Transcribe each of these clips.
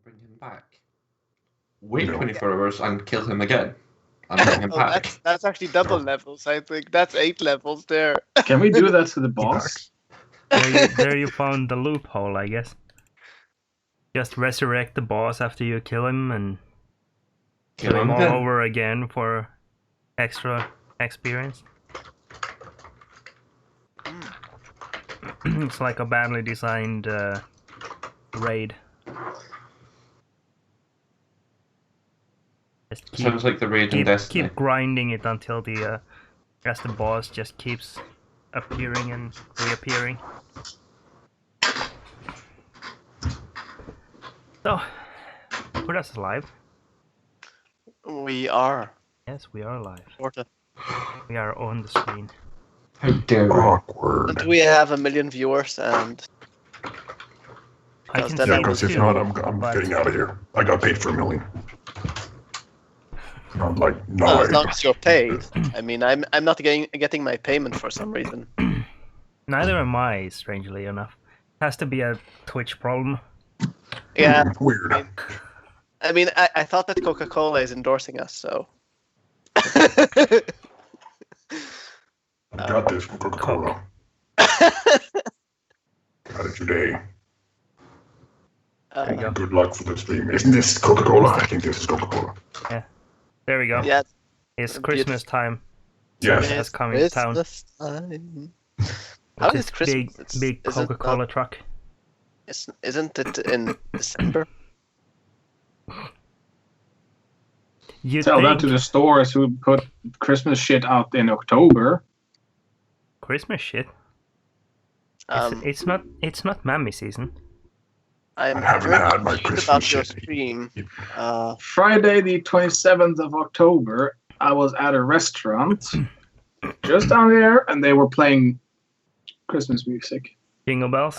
bring him back. Wait 24 hours and kill him again. And bring him back. That's actually double levels, I think. That's 8 levels there. Can we do that to the boss? There you found the loophole, I guess. Just resurrect the boss after you kill him and kill him all over again for extra experience. It's like a badly designed raid. Just Sounds like the raid in Destiny. Keep grinding it until the as the boss just keeps appearing and reappearing. So, put us alive. We are. Yes, we are alive. Sorta. We are on the screen. How dare you? Awkward. And we have 1 million viewers, and I can Yeah, see Because if too, not, I'm but getting out of here. I got paid for $1 million. And I'm like, no well, way. as long as you're paid. I mean, I'm not getting my payment for some reason. neither am I, strangely enough. It has to be a Twitch problem. Yeah. Weird. I mean, I thought that Coca-Cola is endorsing us, so. I got this from Coca-Cola. Got it today. There you go. Good luck for the stream. Isn't this Coca-Cola? I think this is Coca-Cola. There we go. Yeah. It's Christmas time. Yes. It has come into town. Christmas time. How With is this Christmas? big Coca-Cola truck. Isn't it in December? You Tell that think to the stores who put Christmas shit out in October. Christmas shit? Um, It's not mammy season. I'm I haven't very had my confused Christmas about your shit. stream. Friday the 27th of October, I was at a restaurant just down there, and they were playing Christmas music. Jingle bells?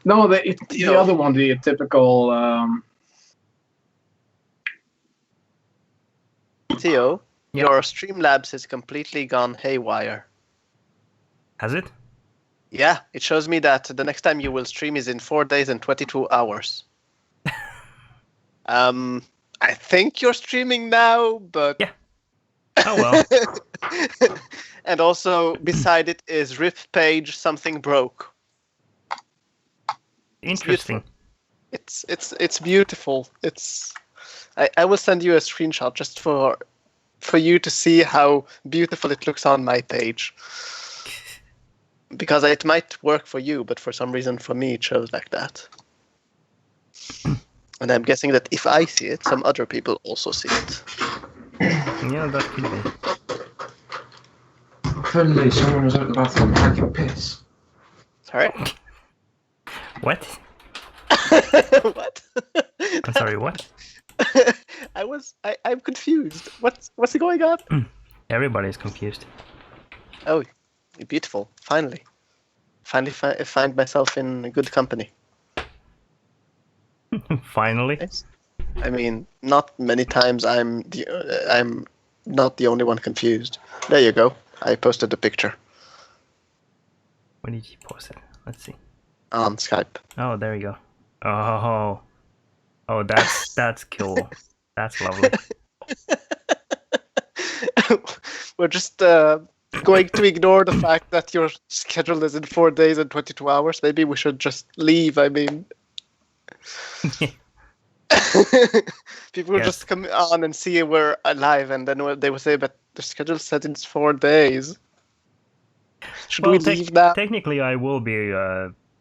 No, the other one, the typical. Theo, Yeah. your Streamlabs has completely gone haywire. Has it? Yeah, it shows me that the next time you will stream is in 4 days and 22 hours. I think you're streaming now, but... Yeah. Oh well. And also, beside it is RIP page, something broke. Interesting. It's beautiful. I will send you a screenshot just for you to see how beautiful it looks on my page. Because it might work for you, but for some reason for me it shows like that. And I'm guessing that if I see it, some other people also see it. Yeah, that could be. Finally, someone was out the bathroom taking piss. Sorry? What? What? I'm sorry, what? I'm confused. What's going on? Everybody's confused. Oh, beautiful. Finally find myself in good company. Finally. Yes. I mean, not many times I'm not the only one confused. There you go. I posted the picture When did you post it? Let's see. on Skype. Oh, there you go. Oh, that's cool. That's lovely. We're just going to ignore the fact that your schedule is in 4 days and 22 hours. Maybe we should just leave. I mean, people will just come on and see we're alive, and then they will say, "But the schedule said it's 4 days." Should we leave now? Technically, I will be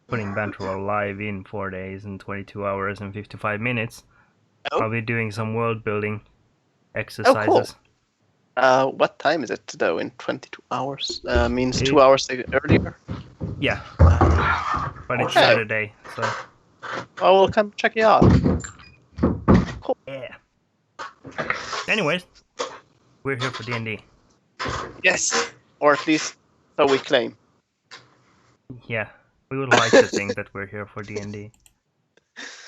putting Bantroll live in 4 days and 22 hours and 55 minutes. Oh. I'll be doing some world building exercises. Cool. What time is it though? In 22 hours? Means 2 hours earlier. Yeah, but it's Okay. Saturday, so Oh, we'll come check you out. Cool. yeah. Anyways, we're here for D&D. Yes, or at least so we claim. Yeah, we would like to think that we're here for D&D.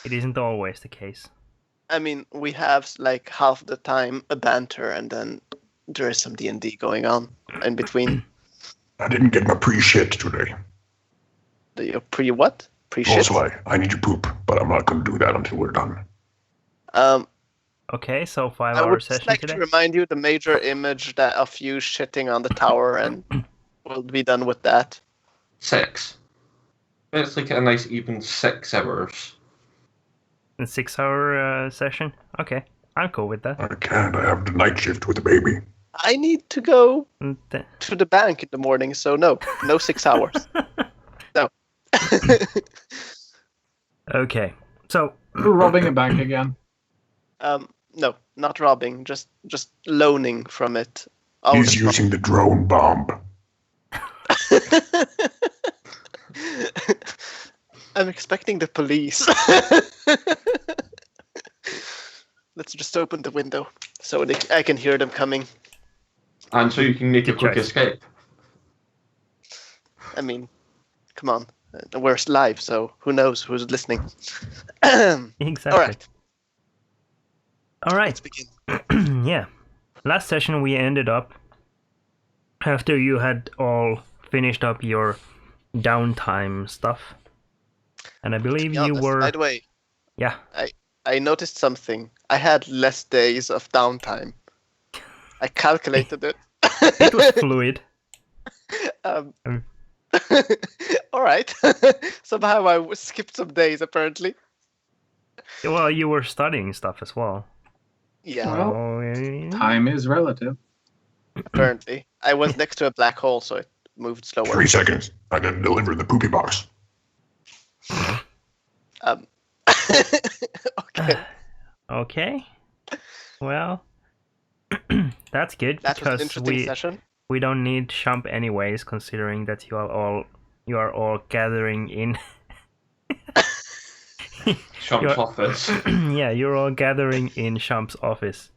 It isn't always the case. I mean, we have like half the time a banter, and then there is some D&D going on in between. I didn't get my pre-shit today. The pre what? Appreciate. Also, I need to poop, but I'm not going to do that until we're done. Okay, so 5 I hour would session just like today. to remind you the major image that of you shitting on the tower, and we'll be done with that. 6. It's like a nice even 6 hours. A 6 hour session? Okay, I'm cool with that. I can't. I have the night shift with the baby. I need to go Mm, th- to the bank in the morning, so no 6 hours. No. Okay, so We're robbing a bank again. No, not robbing, just loaning from it. He's using the drone bomb. I'm expecting the police. Let's just open the window so I can hear them coming. And so you can make a Good quick choice. escape. I mean, come on. We're live, so who knows who's listening. exactly. All right, let's Alright, begin. yeah. Last session we ended up after you had all finished up your downtime stuff. And I believe To be you honest, were... by the way, Yeah. I noticed something. I had less days of downtime. I calculated it. It was fluid. All right. Somehow I skipped some days, apparently. Well, you were studying stuff as well. Yeah, Well, So, Time is relative. apparently. I was next to a black hole, so it moved slower. 3 seconds. I gotta deliver the poopy box. Okay. Okay. Well, that's good That was an because interesting session. we don't need Shump anyways, considering that you are all gathering in. Shump's office. Yeah, you're all gathering in Shump's office.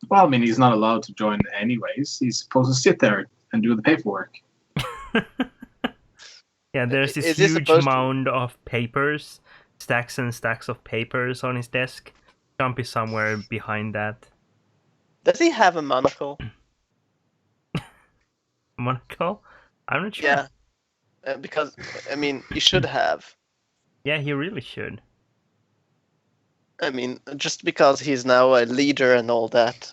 Well, I mean, he's not allowed to join anyways. He's supposed to sit there and do the paperwork. Yeah, there's this Is this huge supposed to- mound of papers, stacks and stacks of papers on his desk. Shump is somewhere behind that. Does he have a monocle? Monocle? I'm not sure. Yeah. Because, I mean, he should have. Yeah, he really should. I mean, just because he's now a leader and all that.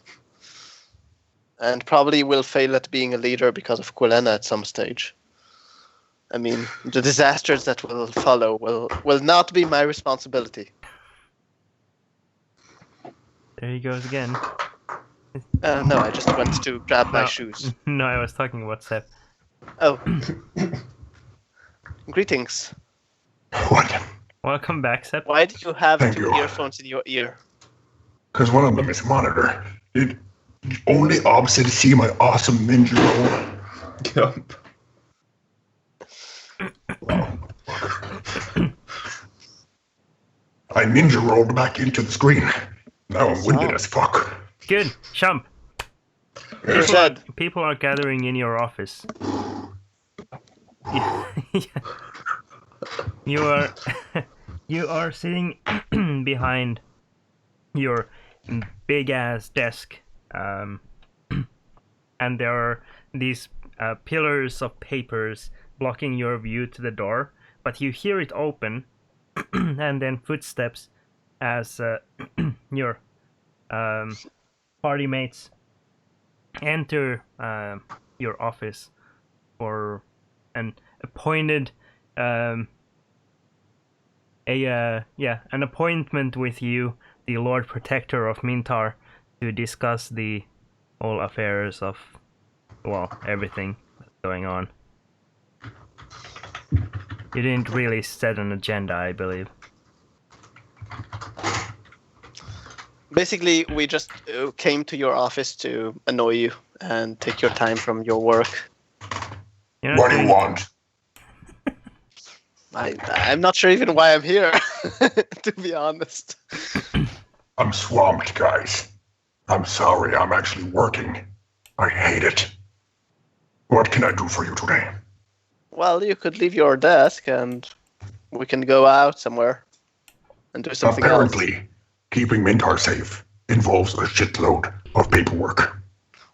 And probably will fail at being a leader because of Quilena at some stage. I mean, the disasters that will follow will not be my responsibility. There he goes again. No, I just went to grab my No. shoes. No, I was talking about Seth. Oh. Greetings. What? Welcome back, Seth. Why do you have Thank 2 you. earphones in your ear? Because one of them is a monitor. It only opposite to see my awesome ninja roll. Yup. I ninja rolled back into the screen. Now I'm winded as fuck. Good, Shump. You said People are gathering in your office. You are you are sitting behind your big ass desk, and there are these pillars of papers blocking your view to the door. But you hear it open, and then footsteps as your party mates enter your office for an appointed an appointment with you, the Lord Protector of Mintar, to discuss the whole affairs of, well, everything that's going on. You didn't really set an agenda, I believe. basically we just came to your office to annoy you and take your time from your work. You're not What do you doing- want? I'm not sure even why I'm here, to be honest. I'm swamped, guys. I'm sorry, I'm actually working. I hate it. What can I do for you today? Well, you could leave your desk and we can go out somewhere and do something else. Apparently, keeping Mintar safe involves a shitload of paperwork.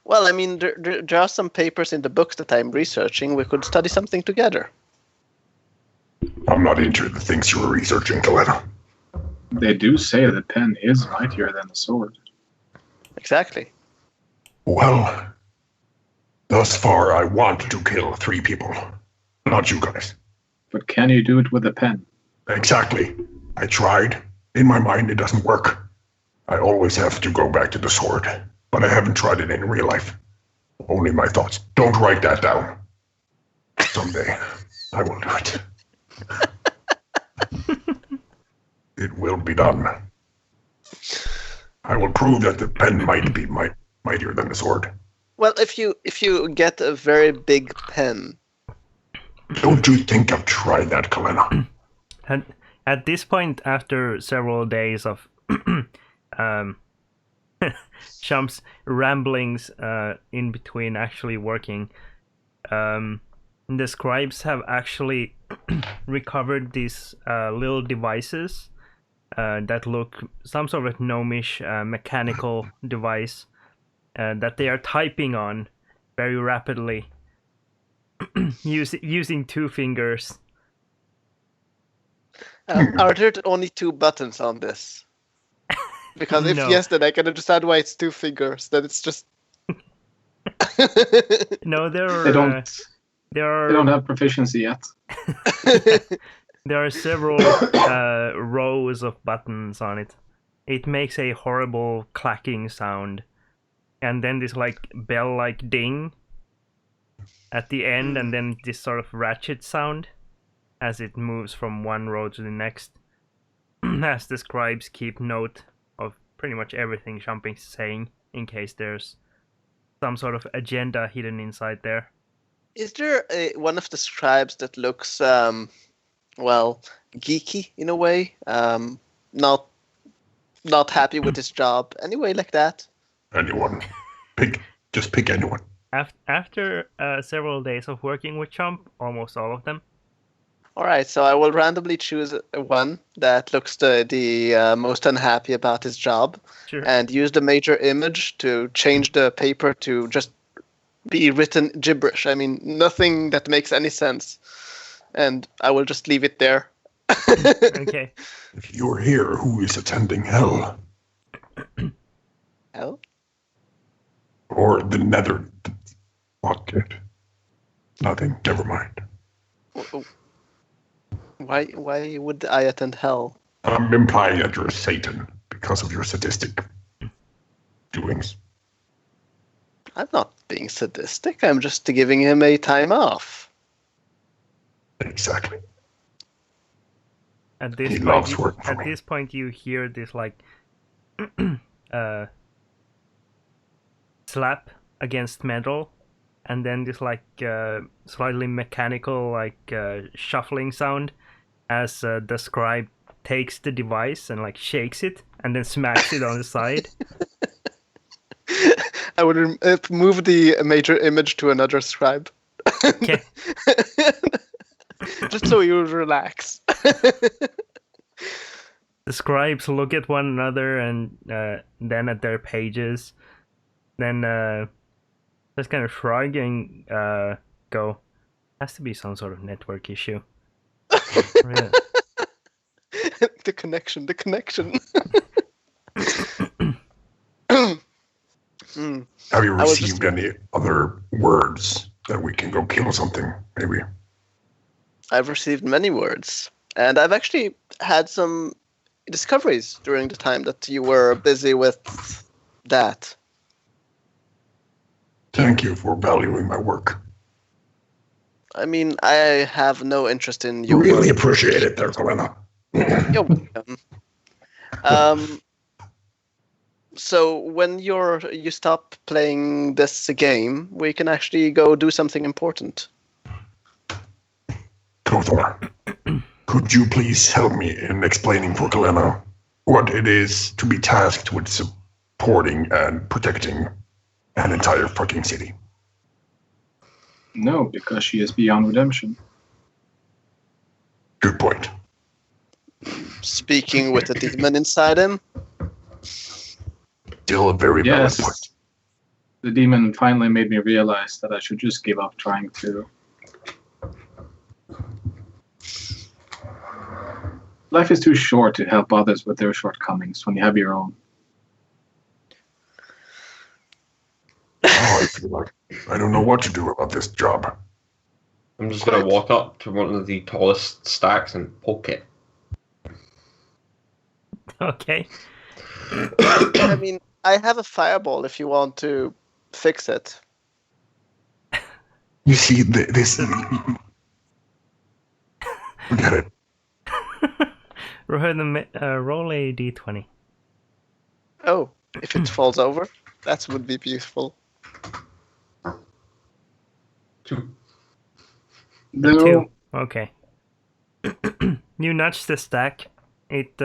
Well, I mean, there are some papers in the books that I'm researching. We could study something together. I'm not into the things you were researching, Kalena. They do say the pen is mightier than the sword. Exactly. Well, thus far I want to kill 3 people. Not you guys. But can you do it with a pen? Exactly. I tried. In my mind, it doesn't work. I always have to go back to the sword. But I haven't tried it in real life. Only my thoughts. Don't write that down. Someday, I will do it. It will be done. I will prove that the pen might be mightier than the sword. Well, if you get a very big pen. Don't you think I've tried that, Kalena? At this point, after several days of Chump's ramblings in between actually working, the scribes have actually recovered these little devices that look some sort of gnomish mechanical device that they are typing on very rapidly using 2 fingers. Are there only 2 buttons on this? Because if No. yes, then I can understand why it's 2 fingers. Then it's just. No, there are. They don't. There are. They don't have proficiency yet. There are several rows of buttons on it. It makes a horrible clacking sound, and then this like bell-like ding at the end, and then this sort of ratchet sound as it moves from one row to the next. As the scribes keep note of pretty much everything Champing's saying, in case there's some sort of agenda hidden inside there. Is there one of the scribes that looks, well, geeky in a way? Not happy with his job. Anyway, like that. Anyone. Just pick anyone. After several days of working with Chomp, almost all of them. All right, so I will randomly choose one that looks the most unhappy about his job, Sure. and use the major image to change the paper to just be written gibberish. I mean, nothing that makes any sense, and I will just leave it there. Okay. If you're here, who is attending hell? Hell? Or the nether? Fuck it. Nothing. Never mind. Why would I attend hell? I'm implying that you're a Satan because of your sadistic doings. I'm not being sadistic. I'm just giving him a time off. Exactly. At this He point, loves working for at me. this point, you hear this like slap against metal, and then this like slightly mechanical like shuffling sound as the scribe takes the device and like shakes it and then smacks it on the side. I would move the major image to another scribe. Okay. Just so you relax. The scribes look at one another and then at their pages, then just kind of shrug and go, has to be some sort of network issue. Really? The connection. Have you I was received any other words that we can go kill something, maybe? I've received many words, and I've actually had some discoveries during the time that you were busy with that. Thank you for valuing my work. I mean, I have no interest in your Really work. appreciate it there, Kalena. You're welcome. So when you stop playing this game, we can actually go do something important. Kothor, could you please help me in explaining for Kalena what it is to be tasked with supporting and protecting an entire fucking city? No, because she is beyond redemption. Good point. Speaking with the demon inside him. Still a very valid point. Yes. The demon finally made me realize that I should just give up trying to Life is too short to help others with their shortcomings when you have your own. Oh, I feel like I don't know what to do about this job. I'm just gonna walk up to one of the tallest stacks and poke it. Okay. I mean, I have a fireball if you want to fix it. You see, this. Forget it. Roll a d20. Oh, if it falls over, that would be beautiful. 2. No. 2. Okay. You nudge the stack. It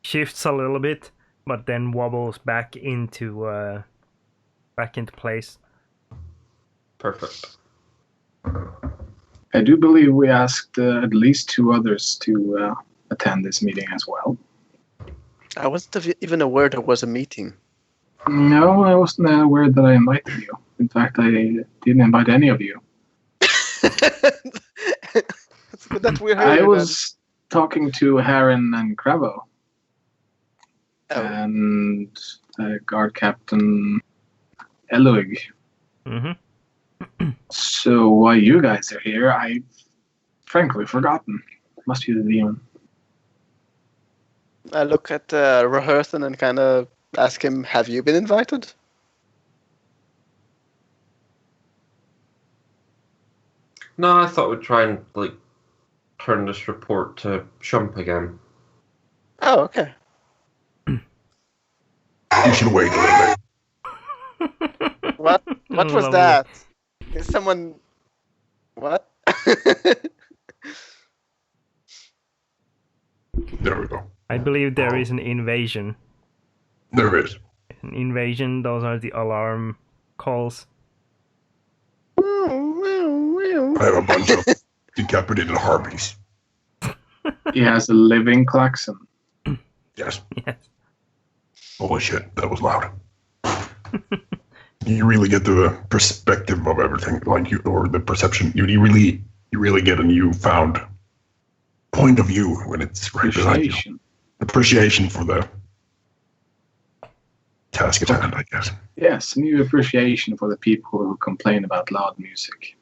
shifts a little bit, but then wobbles back into place. Perfect. I do believe we asked at least 2 others to attend this meeting as well. I wasn't even aware there was a meeting. No, I wasn't aware that I invited you. In fact, I didn't invite any of you. It's good that we're here. I was talking to Heron and Cravo. Oh. And guard captain Eloig. Mm-hmm. So while you guys are here, I've frankly forgotten. Must be the demon. I look at Roherthan and kind of ask him, have you been invited? No, I thought we'd try and turn this report to Shump again. Oh, okay. You should wait a little bit. What was Lovely. that? Is someone... What? There we go. I believe there is an invasion. There is. An invasion, those are the alarm calls. I have a bunch of decapitated harpies. He has a living klaxon. Yes. Yes. Holy shit, that was loud. You really get the perspective of everything, or the perception. You really get a newfound point of view when it's right behind you. Appreciation for the task at hand, I guess. Yes, new appreciation for the people who complain about loud music.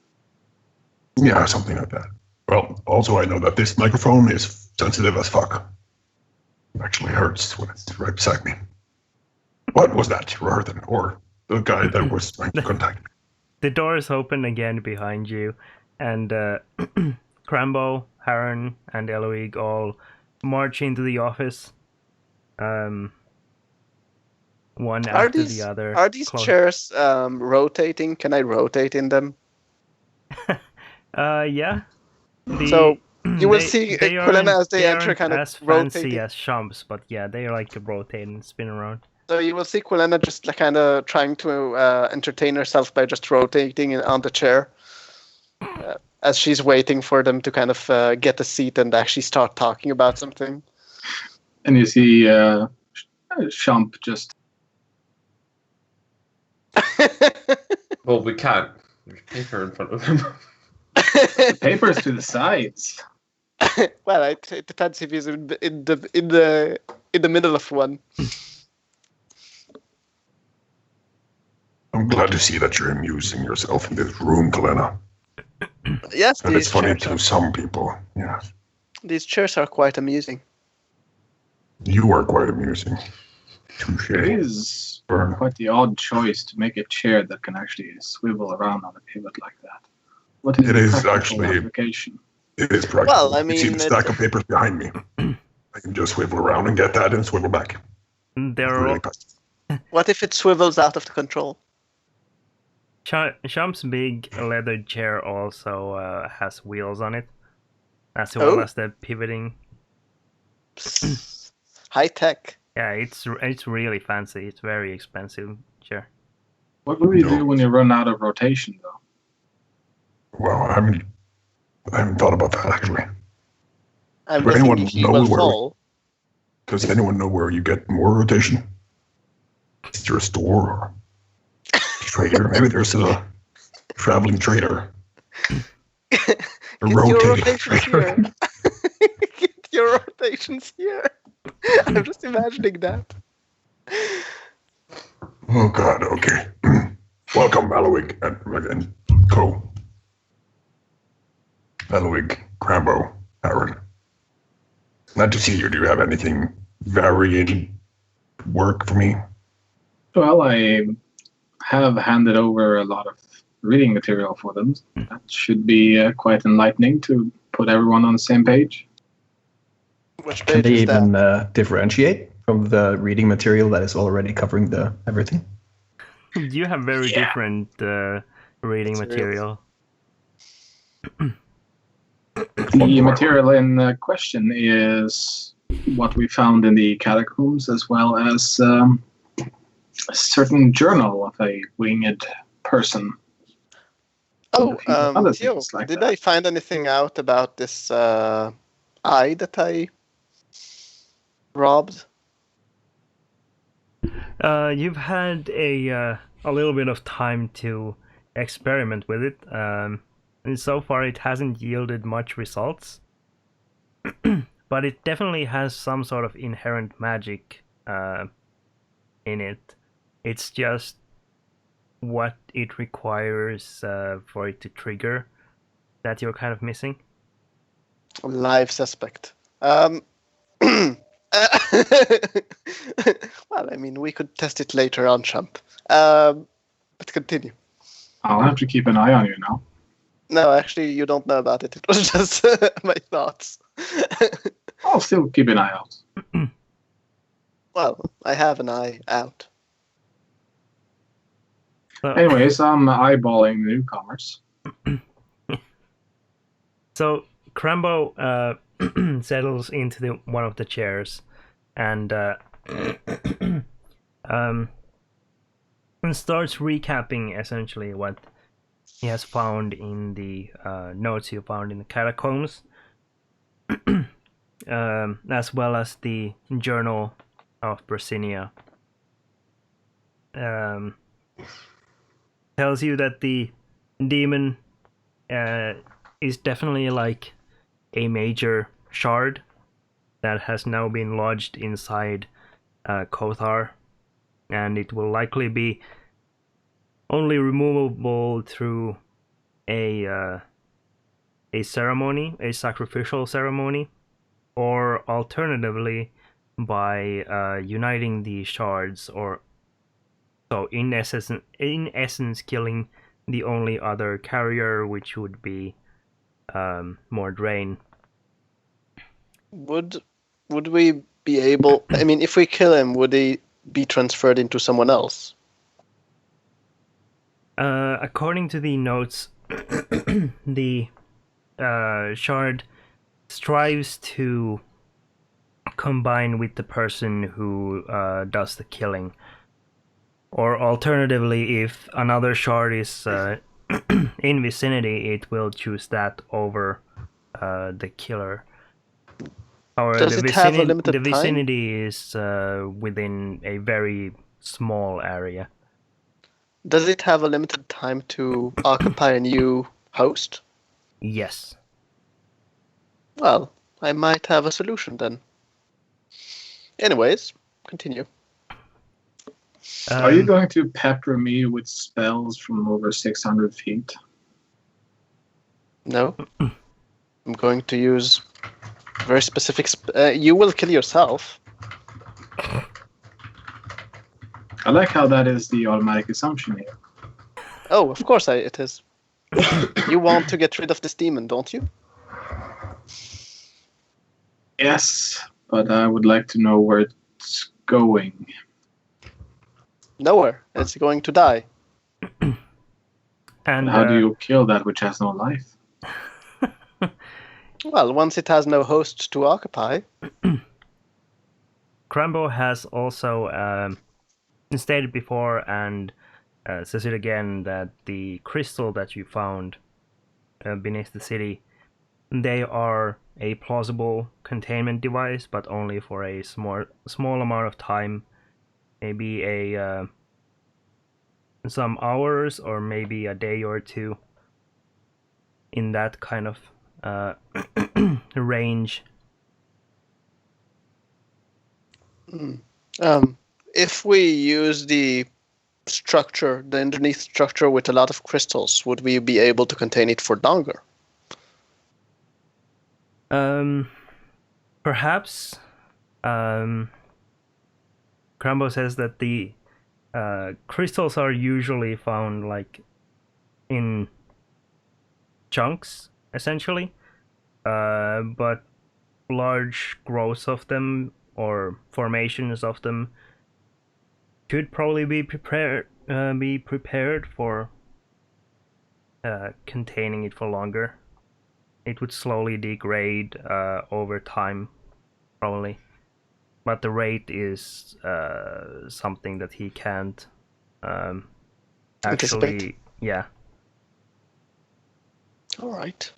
Yeah, something like that. Well, also I know that this microphone is sensitive as fuck. It actually hurts when it's right beside me. What was that, Roherthan, or the guy that was trying to contact me? The door is open again behind you, and Crambo, Heron, and Eloig all march into the office. One after the other. Are these chairs rotating? Can I rotate in them? Yeah. So you will see Quilena as they enter kind of as fancy rotating. as Shumps, but yeah, they like to rotate and spin around. So you will see Quilena just kind of trying to entertain herself by just rotating on the chair as she's waiting for them to kind of get a seat and actually start talking about something. And you see Shump just... Well, we can't. There's paper in front of him. The papers to the sides. Well, it depends if he's in the middle of one. I'm glad to see that you're amusing yourself in this room, Quilena. Yes, And it's funny chairs to some people, yes. these chairs are quite amusing. You are quite amusing. Touche. It is Burn. quite the odd choice to make a chair that can actually swivel around on a pivot like that. What is It the is practical actually- application? It is practical. Well, I You see mean, the stack of papers behind me. I can just swivel around and get that and swivel back. They're Really all, fast. What if it swivels out of the control? Shump's big leather chair also has wheels on it, as well as the pivoting. Psst. High tech. Yeah, it's really fancy. It's very expensive chair. What will you do when you run out of rotation, though? Well, I haven't thought about that, actually. I'm Does anyone thinking he know will where- fall. Does anyone know where you get more rotation? Is there a store or a trader? Maybe there's a traveling trader. A Get your rotating rotation trader. here. Get your rotation conversations here. I'm just imagining that. Oh God, okay. Welcome, Malowig and Co. Malowig, Crambo, Aaron. Glad to see you. Do you have anything varying work for me? Well, I have handed over a lot of reading material for them. That should be quite enlightening to put everyone on the same page. Which Can page they is even that? differentiate from the reading material that is already covering the everything? You have very different reading material. The material in question is what we found in the catacombs, as well as a certain journal of a winged person. Oh, A few other Theo, things like did that. I find anything out about this eye that I robbed? You've had a little bit of time to experiment with it, and so far it hasn't yielded much results. But it definitely has some sort of inherent magic in it. It's just what it requires for it to trigger that you're kind of missing. Live suspect. Well, I mean, we could test it later on, Champ. But continue. I'll have to keep an eye on you now. No, actually, you don't know about it. It was just my thoughts. I'll still keep an eye out. Well, I have an eye out. Anyways, I'm eyeballing the newcomers. So Crambo settles into one of the chairs and and starts recapping essentially what he has found in the notes you found in the catacombs, as well as the journal of Brasinia. Tells you that the demon is definitely like a major shard that has now been lodged inside Kothar, and it will likely be only removable through a ceremony, a sacrificial ceremony, or alternatively by uniting the shards, or so in essence killing the only other carrier, which would be Mordrain. Would we be able? I mean, if we kill him, would he be transferred into someone else? According to the notes, the shard strives to combine with the person who does the killing. Or alternatively, if another shard is in vicinity, it will choose that over the killer. However, Does it have a limited the time? vicinity is within a very small area. Does it have a limited time to occupy a new host? Yes. Well, I might have a solution then. Anyways, continue. Are you going to pepper me with spells from over 600 feet? No. I'm going to use very specific... you will kill yourself. I like how that is the automatic assumption here. Oh, of course it is. You want to get rid of this demon, don't you? Yes, but I would like to know where it's going. Nowhere. It's going to die. And how do you kill that which has no life? Well, once it has no host to occupy. Crambo has also stated before and says it again that the crystal that you found beneath the city, they are a plausible containment device, but only for a small amount of time. Maybe some hours or maybe a day or two, in that kind of range. If we use the structure, the underneath structure with a lot of crystals, would we be able to contain it for longer? Perhaps. Crambo says that the crystals are usually found like in chunks, essentially, but large growths of them or formations of them could probably be prepared for containing it for longer. It would slowly degrade over time, probably. But the rate is something that he can't actually... Yeah. Alright.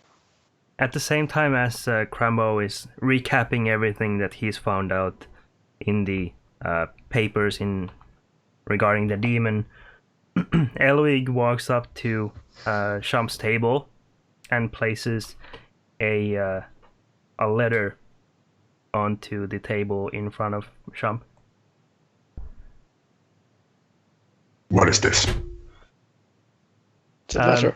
At the same time as Crambo is recapping everything that he's found out in the papers regarding the demon, Elwig walks up to Shump's table and places a letter onto the table in front of Shump. What is this? It's a letter.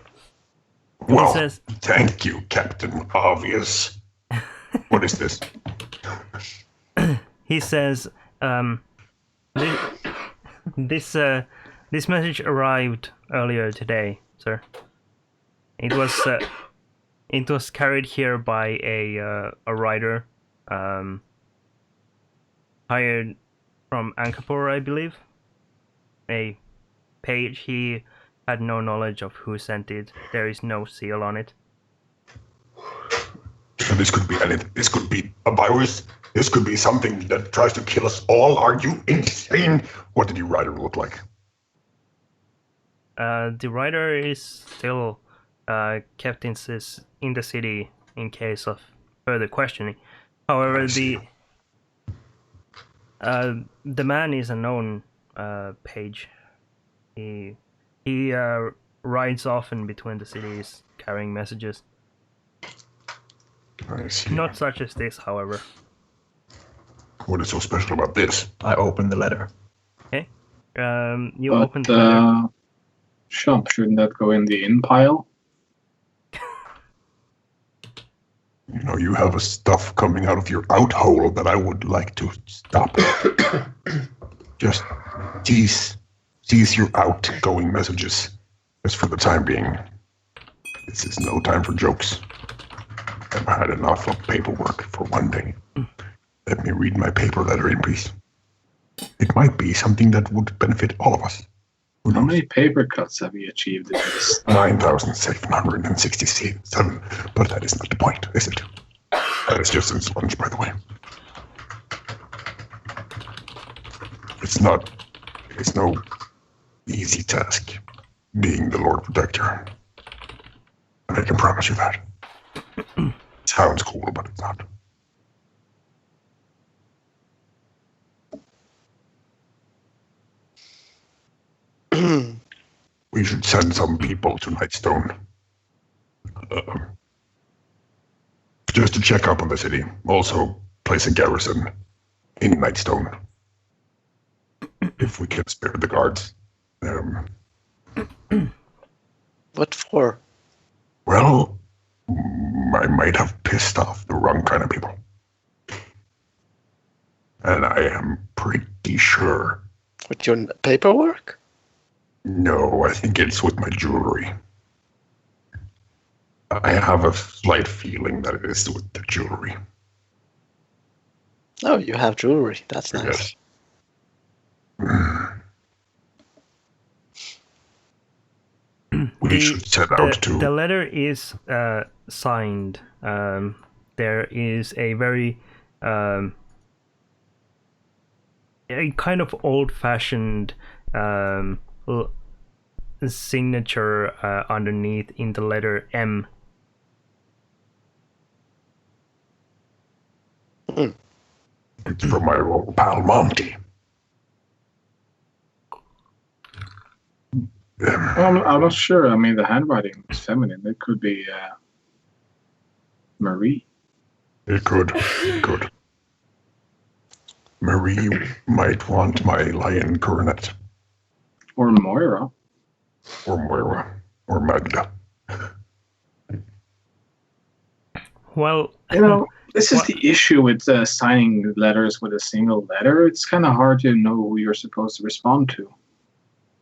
Well, says, thank you, Captain Obvious. What is this? He says, this message arrived earlier today, sir. It was carried here by a writer hired from Ankapur, I believe. A page. He had no knowledge of who sent it. There is no seal on it. So this could be anything. This could be a virus. This could be something that tries to kill us all. Are you insane? What did your writer look like? The writer is still kept in the city in case of further questioning. However, the man is a known page. He rides often between the cities carrying messages. I see. Not such as this, however. What is so special about this? I opened the letter. Okay. You But, opened the letter. Shump, shouldn't that go in the in pile? You know, you have a stuff coming out of your out hole that I would like to stop. Just cease your outgoing messages. Just for the time being. This is no time for jokes. I've had enough of paperwork for one day. Let me read my paper letter in peace. It might be something that would benefit all of us. How many paper cuts have you achieved in this? 9,767, but that is not the point, is it? That is just in sponge, by the way. It's no easy task being the Lord Protector. And I can promise you that. Sounds cool, but it's not. We should send some people to Nightstone. Just to check up on the city. Also, place a garrison in Nightstone. If we can spare the guards. What for? Well, I might have pissed off the wrong kind of people. And I am pretty sure. With your paperwork? No, I think it's with my jewelry. I have a slight feeling that it is with the jewelry. Oh, you have jewelry. That's nice. Yes. We should set out to... The letter is signed. There is a very... a kind of old-fashioned signature underneath in the letter M. It's from my old pal Monty. I'm not sure. I mean, the handwriting is feminine. It could be Marie. It could. Marie might want my lion coronet. Or Moira. Or Moira. Or Magda. Well, this is the issue with signing letters with a single letter. It's kind of hard to know who you're supposed to respond to.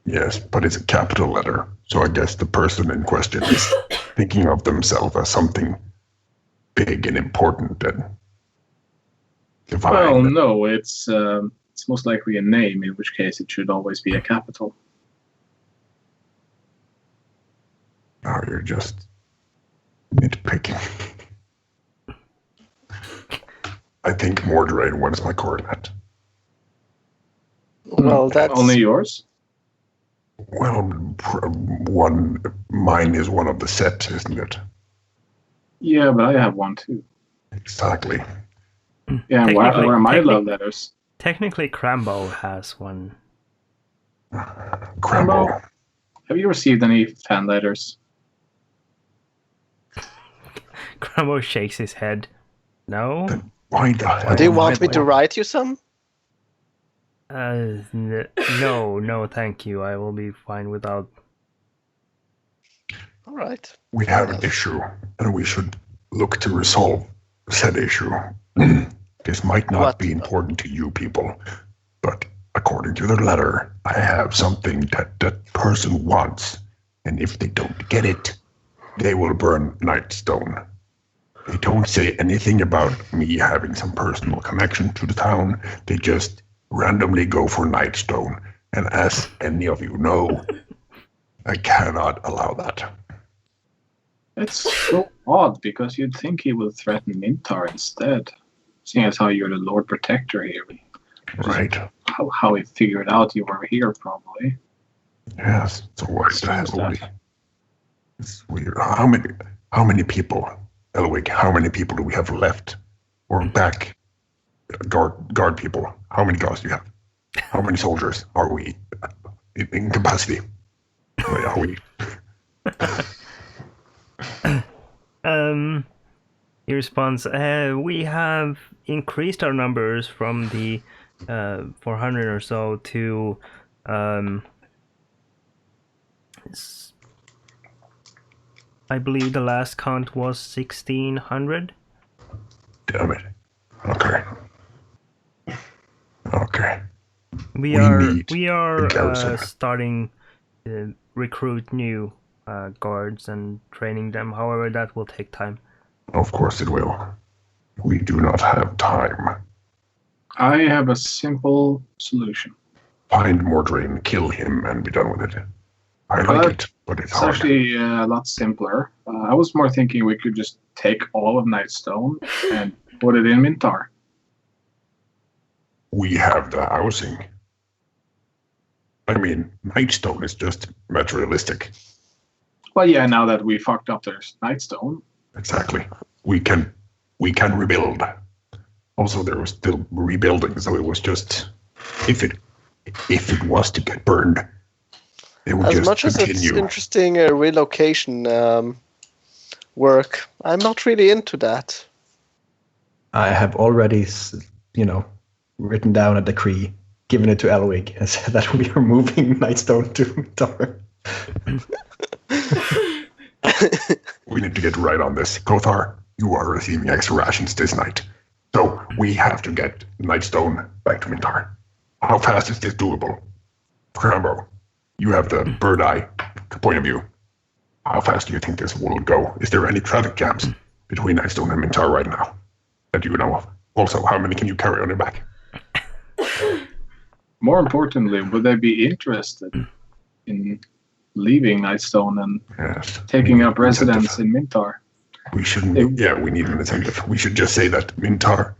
Yes, but it's a capital letter, so I guess the person in question is thinking of themselves as something big and important and divine. Well, no, it's most likely a name, in which case it should always be a capital. Oh, you're just nitpicking. I think Mordrain wants my coronet. Well, that's only yours. Well, mine is one of the set, isn't it? Yeah, but I have one too. Exactly. Yeah, where are my love letters? Technically, Crambo has one. Crambo. Have you received any fan letters? Crambo shakes his head. No. Then why the hell? Do you want me to write you some? No, thank you. I will be fine without. All right. We have an issue, and we should look to resolve said issue. This might not be important to you people, but according to the letter, I have something that person wants, and if they don't get it, they will burn Nightstone. They don't say anything about me having some personal connection to the town. They just randomly go for Nightstone. And as any of you know, I cannot allow that. It's so odd, because you'd think he would threaten Mintar instead, seeing as how you're the Lord Protector here. Right. How he figured out you were here, probably. Yes, so what the hell? It's weird. How many people, Elwick, how many people do we have left? Or back? Guard people. How many guards do you have? How many soldiers are we in capacity? Where are we? He responds, we have increased our numbers from the 400 or so to I believe the last count was 1,600. Damn it. Okay. We are starting to recruit new guards and training them. However, that will take time. Of course it will. We do not have time. I have a simple solution. Find Mordrain, kill him, and be done with it. I like it, but it's hard. Actually a lot simpler. I was more thinking we could just take all of Nightstone and put it in Mintar. We have the housing. I mean, Nightstone is just materialistic. Well, yeah, now that we fucked up there's Nightstone. Exactly. We can rebuild. Also, there was still rebuilding, so it was just if it was to get burned, it would as just much continue. As it's interesting relocation work, I'm not really into that. I have already, written down a decree, given it to Elwig, and said that we are moving Nightstone to Mintar. We need to get right on this. Kothar, you are receiving extra rations this night. So we have to get Nightstone back to Mintar. How fast is this doable? Crambo, you have the bird eye point of view. How fast do you think this will go? Is there any traffic jams between Nightstone and Mintar right now that you know of? Also, how many can you carry on your back? More importantly, would they be interested in leaving Nightstone and taking up residence in Mintar? We shouldn't. Yeah, we need an incentive. We should just say that Mintar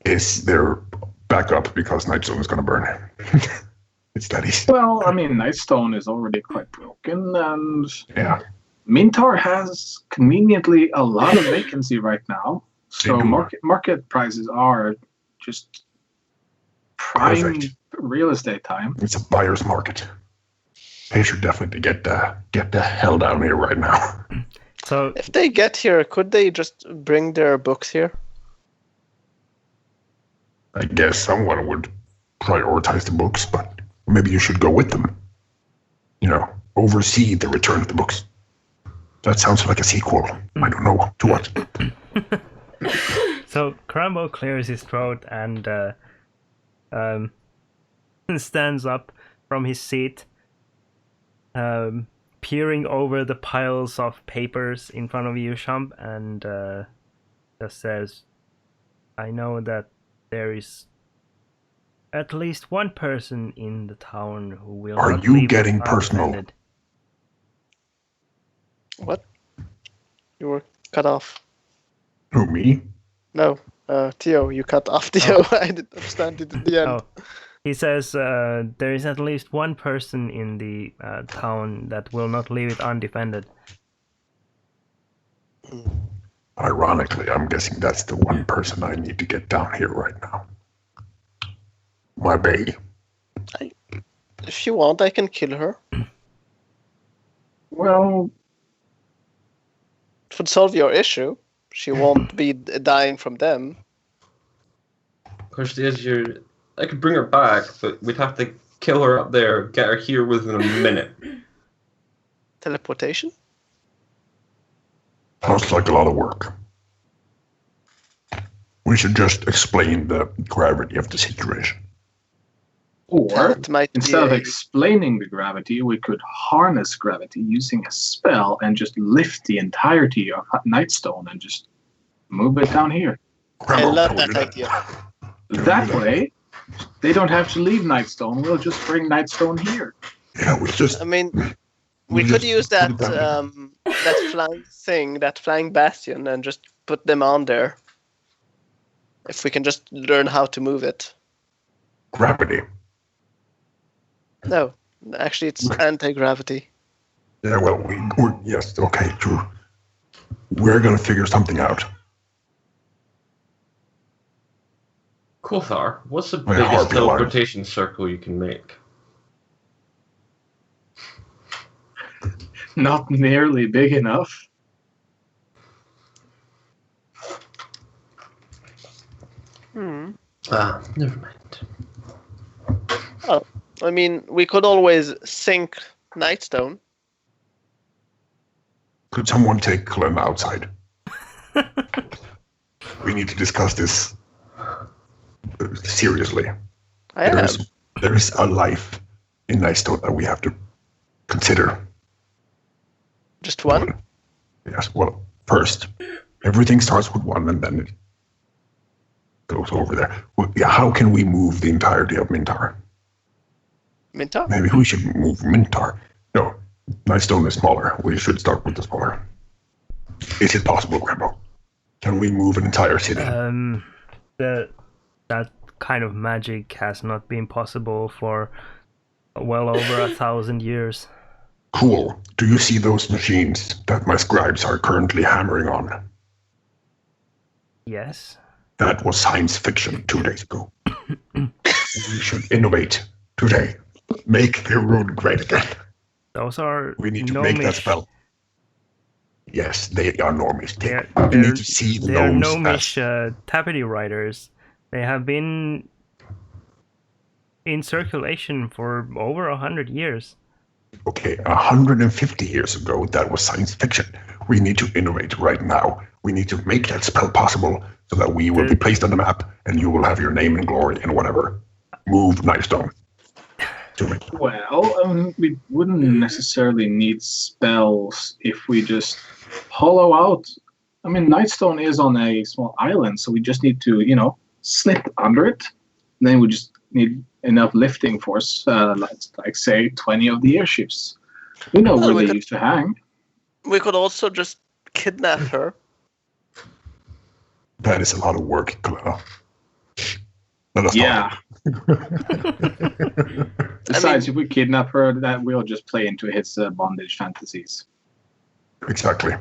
is their backup because Nightstone is going to burn. It's that easy. Well, I mean, Nightstone is already quite broken, and Mintar has conveniently a lot of vacancy right now. So market prices are just prime real estate time. It's a buyer's market. They should definitely get the hell down here right now. So if they get here, could they just bring their books here? I guess someone would prioritize the books, but maybe you should go with them. Oversee the return of the books. That sounds like a sequel. I don't know to what. So Crambo clears his throat and stands up from his seat, peering over the piles of papers in front of you, Shump, and just says, I know that there is at least one person in the town who will Are not you leave getting us personal? unattended. What? You were cut off. Who, me? No, Theo, you cut off Theo. I didn't understand it at the end. Oh, he says there is at least one person in the town that will not leave it undefended. Ironically, I'm guessing that's the one person I need to get down here right now. My bae. If you want, I can kill her. Well, It would solve your issue. She won't be dying from them. Question is, I could bring her back, but we'd have to kill her up there, get her here within a minute. Teleportation? Sounds like a lot of work. We should just explain the gravity of the situation. or That might instead of be explaining the gravity, we could harness gravity using a spell and just lift the entirety of Nightstone and just move it down here. I love Can we that do idea. That way, they don't have to leave Nightstone. We'll just bring Nightstone here. Yeah, we just. I mean, we we could just use put that it down. that flying thing, that flying bastion, and just put them on there. If we can just learn how to move it. Gravity. No, actually, it's anti-gravity. Yeah, well, we're yes, okay, true. We're gonna figure something out. Kothar, what's the My biggest harpy line. teleportation circle you can make? Not nearly big enough. Ah, never mind. I mean, we could always sink Nightstone. Could someone take Clem outside? We need to discuss this seriously. I am. There is a life in Nightstone that we have to consider. Just one? Yes, well, first, everything starts with one and then it goes over there. Well, yeah, how can we move the entirety of Mintar? Minta? Maybe we should move Mintar. No, Nightstone is smaller. We should start with the smaller. Is it possible, Grambo? Can we move an entire city? That kind of magic has not been possible for well over 1,000 years. Cool. Do you see those machines that my scribes are currently hammering on? Yes. That was science fiction 2 days ago. We should innovate today. Make the rune great again. Those are We need to make that gnomish. spell. Yes, they are normies. They're, We need to see the they are gnomes gnomish as tapestry writers. They have been in circulation for over 100 years. okay, 150 years ago, that was science fiction. We need to innovate right now. We need to make that spell possible so that we will be placed on the map and you will have your name and glory and whatever. Move Nightstone. Do it. Well, we wouldn't necessarily need spells if we just hollow out. I mean, Nightstone is on a small island, so we just need to, slip under it. And then we just need enough lifting force, like say 20 of the airships. We know Well, where we they could- used to hang. We could also just kidnap her. That is a lot of work, Kalena. Let us Yeah. talk. Besides, if we kidnap her, that will just play into his bondage fantasies. Exactly.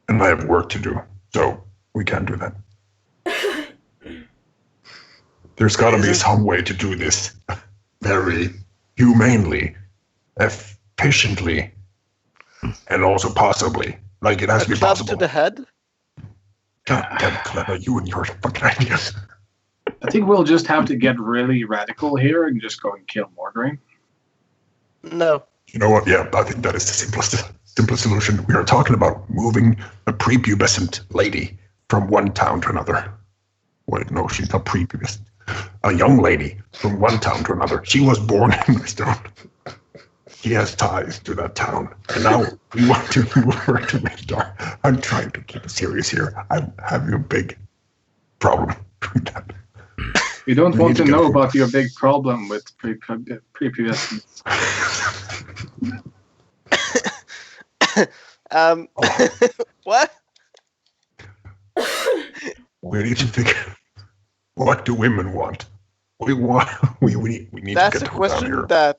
And I have work to do, so we can't do that. There's got to be some way to do this very humanely, efficiently, and also possibly. Like, it has A to be club possible. to the head? God damn, Clever, you and your fucking ideas. I think we'll just have to get really radical here and just go and kill Mordrain. No. You know what? Yeah, I think that is the simplest solution. We are talking about moving a prepubescent lady from one town to another. Wait, no, she's not prepubescent. A young lady from one town to another. She was born in Nightstone. He has ties to that town. And now we want to move her to Midgar. I'm trying to keep it serious here. I'm having a big problem with that. We don't want to know about your big problem with prepubescent. What? We need to figure. What do women want? We need That's to get a her down question here. that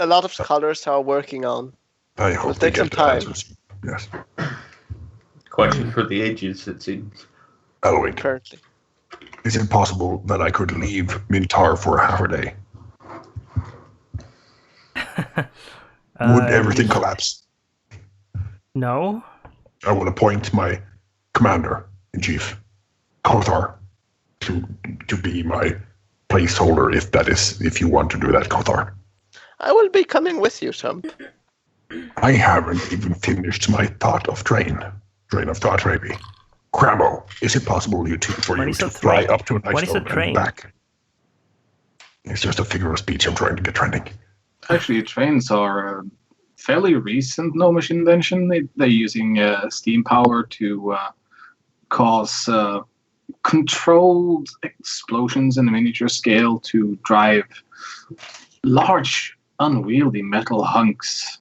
a lot of scholars are working on. I hope Will they take some get the time. answers. Yes. Question for the ages, it seems. Elwig, Currently. is it possible that I could leave Mintar for half a day? Would everything collapse? No. I will appoint my commander-in-chief, Kothar, to be my placeholder if you want to do that, Kothar. I will be coming with you, Tom. I haven't even finished my thought of train of thought, maybe. Cramo, is it possible for What you is to a fly train? up to a What is a Nightstone train? and back? It's just a figure of speech I'm trying to get trending. Actually, trains are a fairly recent gnomish invention. They're using steam power to cause controlled explosions in a miniature scale to drive large, unwieldy metal hunks.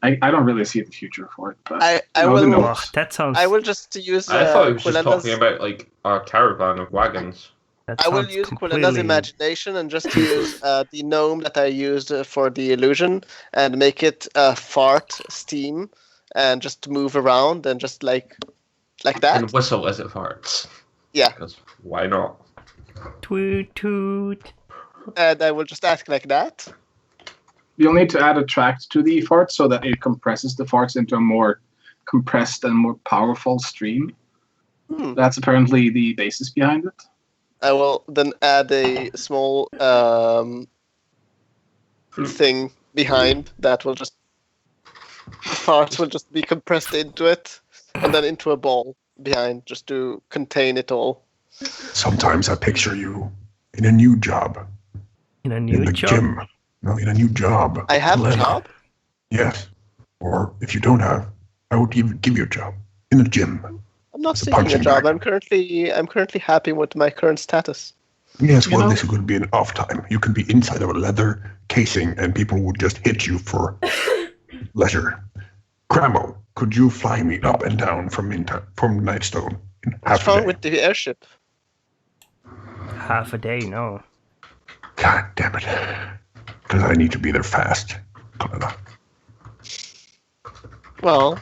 I don't really see the future for it, but I who will. knows? Oh, that sounds. I will just use. I thought he was just Quilena's- talking about like our caravan of wagons. That I will sounds use Quilena's completely. imagination and just use the gnome that I used for the illusion and make it fart steam and just move around and just like that. And whistle as it farts. Yeah. Because why not? Toot toot. And I will just ask like that. You'll need to add a tract to the fart so that it compresses the farts into a more compressed and more powerful stream. That's apparently the basis behind it. I will then add a small thing behind that will just farts will just be compressed into it and then into a ball behind just to contain it all. Sometimes I picture you in a new job. In a In new the job. gym. No, in a new job. I have a Clever. job. Yes. Or if you don't have, I would give you a job. In the gym. I'm not It's a seeking a punching job. bag. I'm currently happy with my current status. Yes, You well, know- this could be an off time. You can be inside of a leather casing and people would just hit you for leisure. Cramo, could you fly me up and down from Nightstone in What's half a wrong day? with the airship? Half a day, no. God damn it. Because I need to be there fast. Well,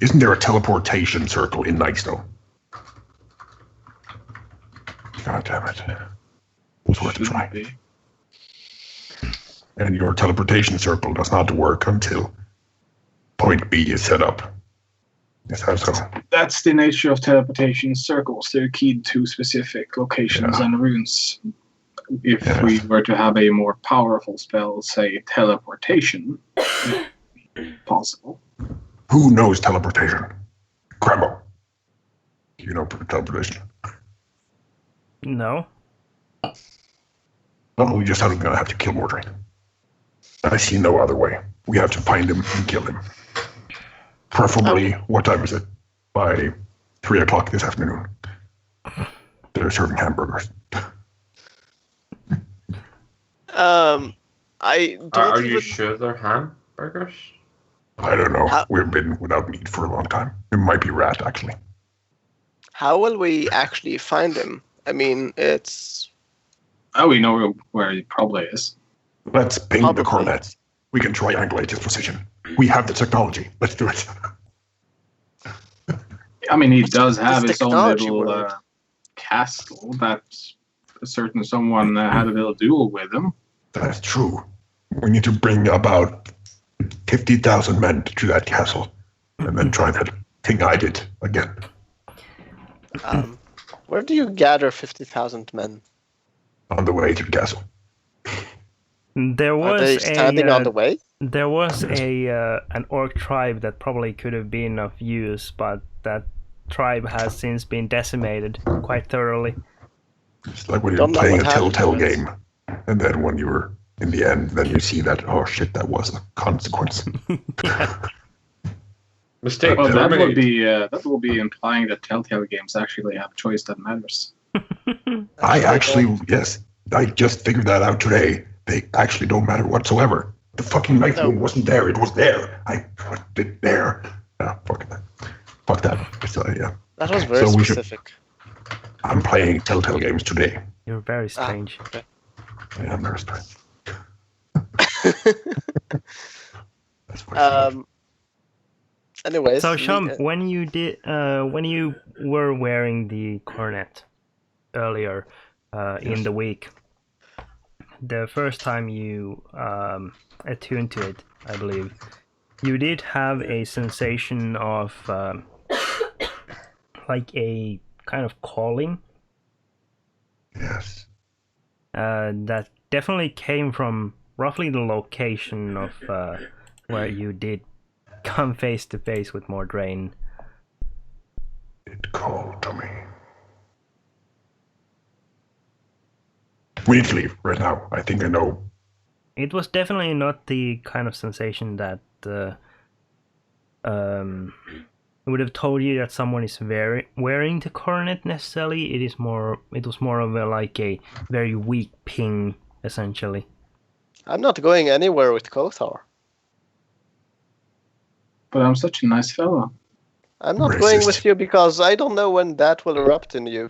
Isn't there a teleportation circle in Nightstone? God damn it. It's worth a try. Shouldn't be. And your teleportation circle does not work until point B is set up. Is that so? That's the nature of teleportation circles. They're keyed to specific locations Yeah. and runes. If Yeah. we were to have a more powerful spell, say teleportation, possible. Who knows teleportation? Cramo. You know teleportation? No. Well, we just are going to have to kill Mordrain. I see no other way. We have to find him and kill him. Preferably, what time is it? By 3 o'clock this afternoon. They're serving hamburgers. I don't Are even. you sure they're hamburgers? I don't know. How- We've been without meat for a long time. It might be rat, actually. How will we actually find him? I mean, it's Oh, we know where he probably is. Let's ping Probably. the cornets. We can triangulate his position. We have the technology. Let's do it. I mean, he What's does this have his own technology little word? castle that a certain someone had a little duel with him. That's true. We need to bring about 50,000 men to that castle and then try that thing I did again. Where do you gather 50,000 men? On the way to the castle. There was Are they standing on the way? There was an orc tribe that probably could have been of use, but that tribe has since been decimated quite thoroughly. It's like when you're playing a Telltale game, and then when you're in the end, then you see that, oh shit, that was a consequence. Mistake. Well, that will be implying that Telltale games actually have choice that matters. I just figured that out today. They actually don't matter whatsoever. The fucking knife wound wasn't there. It was there. I put it there. Fuck that. Fuck that. So, yeah. That was very specific. I'm playing Telltale games today. You're very strange. Okay. Yeah, I'm very strange. That's Anyways. So, Shum, when you were wearing the coronet earlier in the week, the first time you attuned to it, I believe, you did have a sensation of like a kind of calling. Yes. That definitely came from roughly the location of where you did come face to face with Mordrain. It called to me. We need to leave right now. I think I know. It was definitely not the kind of sensation that would have told you that someone is wearing the coronet necessarily. It was more of a very weak ping, essentially. I'm not going anywhere with Kothar. But I'm such a nice fellow. I'm not going with you because I don't know when that will erupt in you.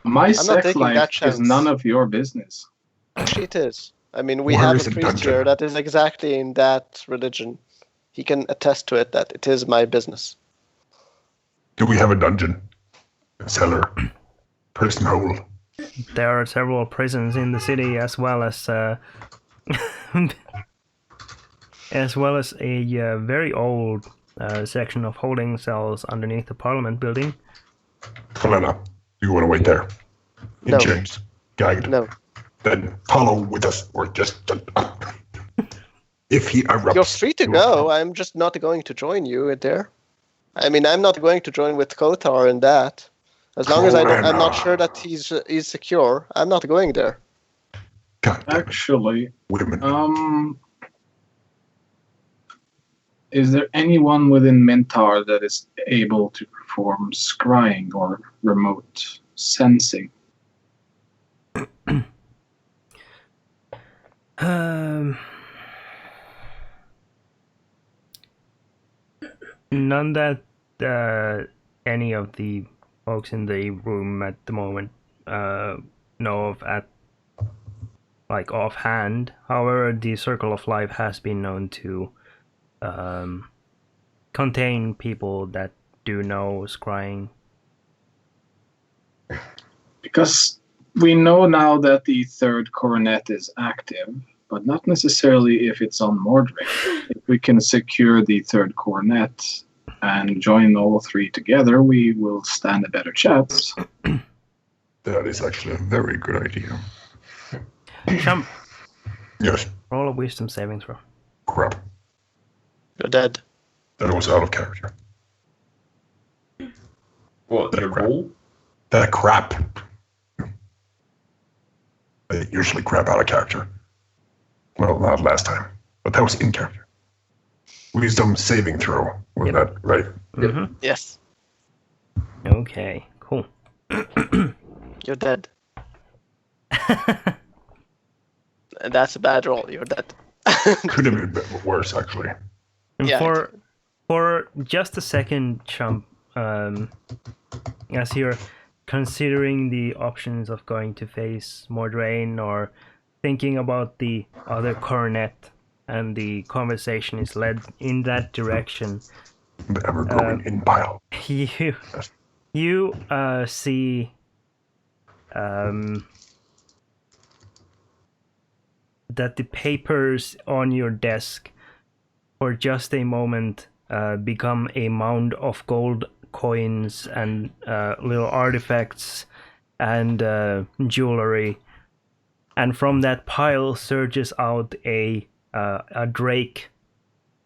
My sex life is none of your business. Actually, it is. I mean, we have a priest here that is exactly in that religion. He can attest to it that it is my business. Do we have a dungeon? A cellar? Prison hole? There are several prisons in the city, as well as a very old section of holding cells underneath the Parliament building. Helena, do you want to wait there? In chains, gagged. No. Then follow with us, or just if he erupts. You're free to go. I'm just not going to join you there. I mean, I'm not going to join with Kothar in that. As long as I'm not sure that he's secure, I'm not going there. Actually, women. Is there anyone within Mentar that is able to perform scrying or remote sensing? None that any of the folks in the room at the moment know of at offhand. However, the Circle of Life has been known to contain people that do know scrying. Because we know now that the third coronet is active, but not necessarily if it's on Mordrain. If we can secure the third coronet and join all three together, we will stand a better chance. That is actually a very good idea. Shum. Yes. Roll a wisdom saving throw. Crap. You're dead. That was out of character. What, the roll? That crap. I usually crap out of character. Well, not last time, but that was in character. Wisdom saving throw. Was that right? Mm-hmm. Yes. Okay, cool. You're dead. That's a bad roll. You're dead. Could have been a bit worse, actually. And for just a second, Chump, as you're considering the options of going to face Mordrain or thinking about the other coronet, and the conversation is led in that direction. The ever-growing impile. You see that the papers on your desk for just a moment become a mound of gold coins and little artifacts and jewelry. And from that pile surges out a drake,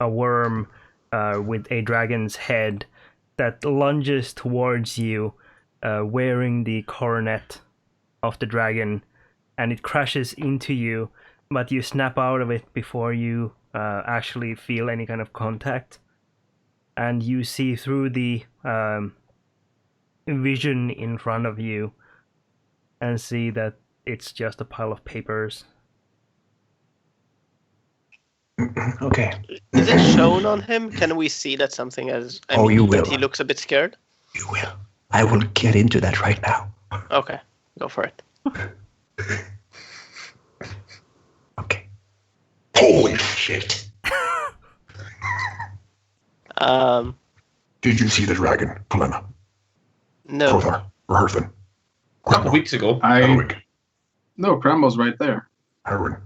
a worm with a dragon's head that lunges towards you, wearing the coronet of the dragon, and it crashes into you, but you snap out of it before you actually feel any kind of contact. And you see through the vision in front of you and see that it's just a pile of papers. Okay. Is it shown on him? Can we see that something is? You will. That he looks a bit scared. You will. I will get into that right now. Okay, go for it. Okay. Holy shit! Did you see the dragon, Helena? No. Kothar, Herthan? A couple weeks ago. No, Crambo's right there. Herwin.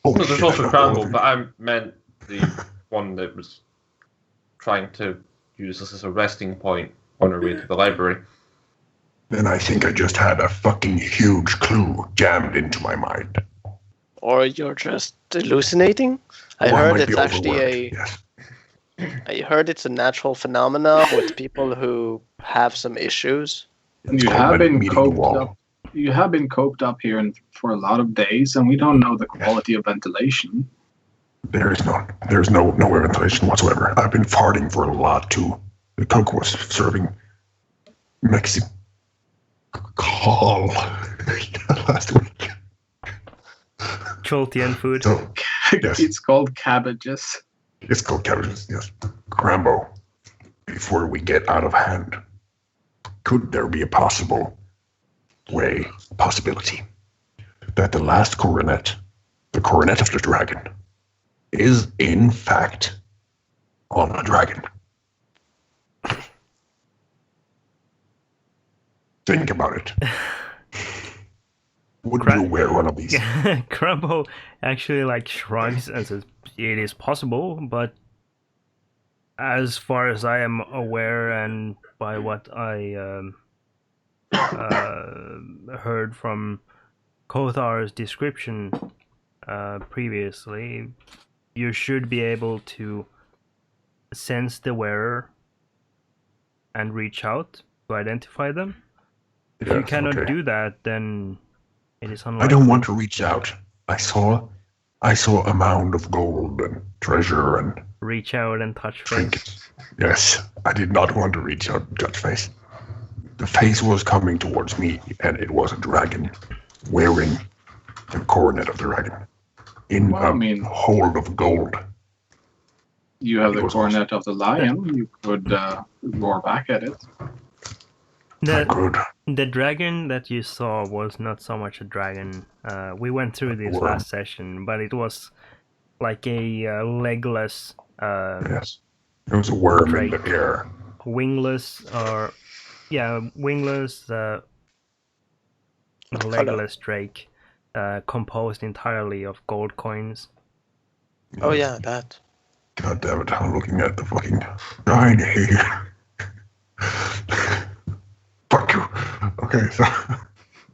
No, there's also Cramble, but I meant the one that was trying to use this as a resting point on her way to the library. Then I think I just had a fucking huge clue jammed into my mind. Or you're just hallucinating? I heard it's actually Yes. I heard it's a natural phenomena with people who have some issues. You have been coped up. You have been coped up here for a lot of days, and we don't know the quality of ventilation. There's no ventilation whatsoever. I've been farting for a lot too. The coke was serving Mexican call last week. Choltian food. So, yes. It's called cabbages. It's called cabbages, yes. Crambo, before we get out of hand, could there be a possibility, that the last coronet, the coronet of the dragon, is in fact on a dragon? Think about it. Would you wear one of these? Crumbo actually shrugs and says, "It is possible, but as far as I am aware, and by what I heard from Kothar's description previously, you should be able to sense the wearer and reach out to identify them. If you cannot do that, then it is unlikely." I don't want to reach out. I saw a mound of gold and treasure and reach out and touch trinkets. face. Yes, I did not want to reach out and touch face. The face was coming towards me, and it was a dragon wearing the coronet of the dragon in a hold of gold. You have the coronet of the lion. You could roar back at it. The dragon that you saw was not so much a dragon. We went through this last session, but it was like a legless. Yes, it was a worm drake. In the air. Wingless, legless drake, composed entirely of gold coins. Oh yeah, that. God damn it! I'm looking at the fucking giant here. Fuck you. Okay, so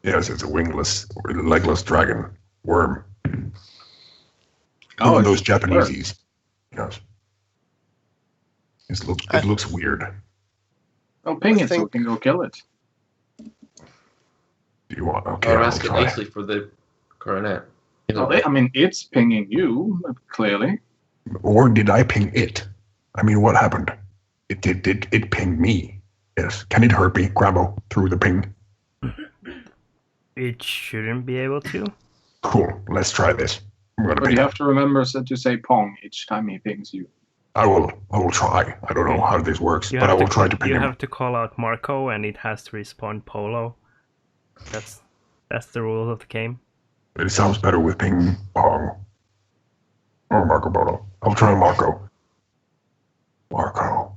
yes, it's a wingless or legless dragon worm. Oh, those Japaneses. Yes. It looks weird. Oh, ping it so we can go kill it. Do you want? Okay, or ask it nicely for the coronet. It's pinging you clearly. Or did I ping it? I mean, what happened? It pinged me. Yes. Can it hurt me, Grabo, through the ping? It shouldn't be able to. Cool. Let's try this. But you have to remember to say pong each time he pings you. I will try. I don't know how this works, but I will try to ping him. You have to call out Marco, and it has to respond Polo. That's the rules of the game. It sounds better with ping pong. Or Marco Polo. I'll try Marco. Marco.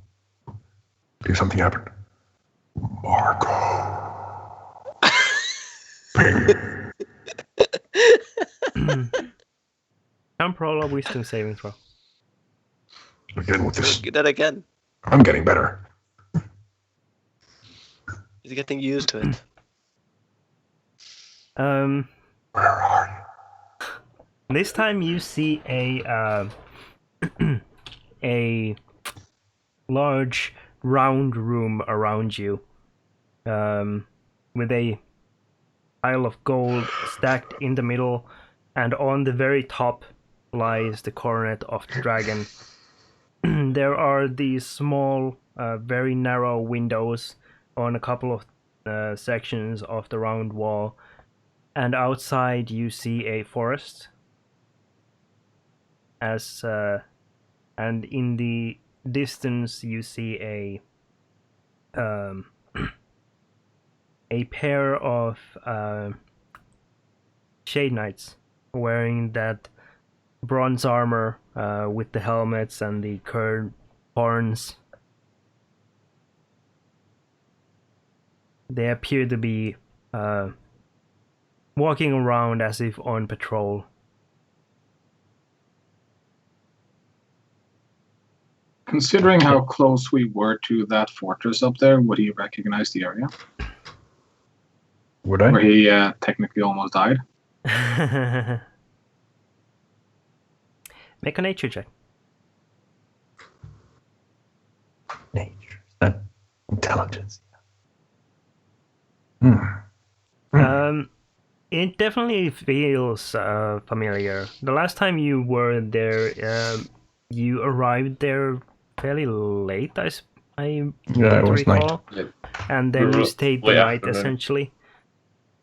Did something happen? Marco. Ping. Can Prolo wisdom saving throw. Again with this. Get that again. I'm getting better. He's getting used to it. Where are This time you see a large round room around you, with a pile of gold stacked in the middle, and on the very top lies the coronet of the dragon. There are these small, very narrow windows on a couple of sections of the round wall, and outside you see a forest. And in the distance you see a pair of Shade Knights wearing that bronze armor with the helmets and the curved horns. They appear to be walking around as if on patrol. Considering how close we were to that fortress up there, would he recognize the area? Would I? Where he technically almost died? Make a nature check. Nature. Is that intelligence? It definitely feels familiar. The last time you were there, you arrived there fairly late, I Yeah, it was recall. night. And then you stayed the late night, afternoon. essentially.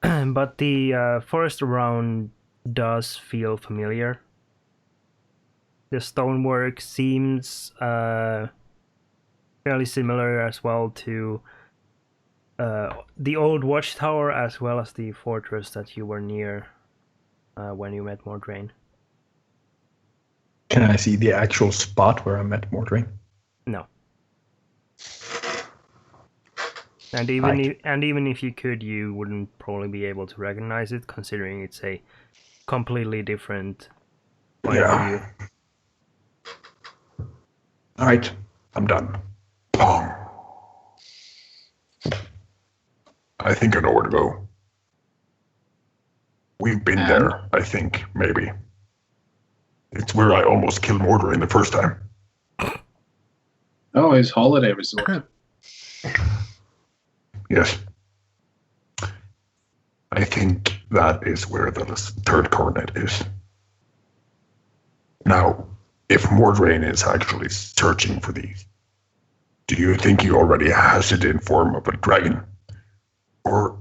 But the forest around does feel familiar. The stonework seems fairly similar as well to the old watchtower, as well as the fortress that you were near when you met Mordrain. Can I see the actual spot where I met Mordrain? No. And even if you could, you wouldn't probably be able to recognize it, considering it's a completely different point of view. Alright, I'm done. Pong. I think I know where to go. We've been And? there, I think, maybe. It's where I almost killed Mordrain the first time. Oh, his holiday resort. Yes. I think that is where the third coronet is. Now, if Mordrain is actually searching for these, do you think he already has it in form of a dragon? Or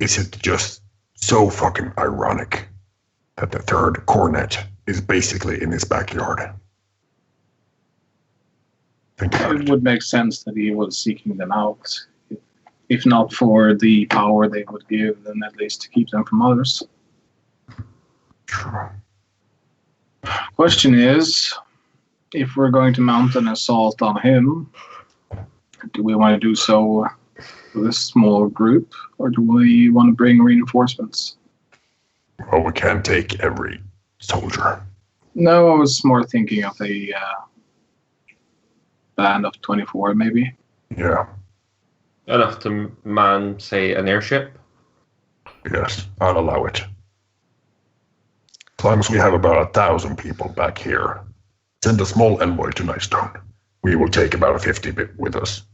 is it just so fucking ironic that the third coronet is basically in his backyard? Think about It it. would make sense that he was seeking them out. If not for the power they would give, then at least to keep them from others. Sure. Question is, if we're going to mount an assault on him, do we want to do so with a small group, or do we want to bring reinforcements? Well, we can't take every soldier. No, I was more thinking of a band of 24, maybe. Yeah, Enough to man, say, an airship. yes, I'll allow it. As long as we have about 1,000 people back here, send a small envoy to Nightstone. We will take about 50 with us.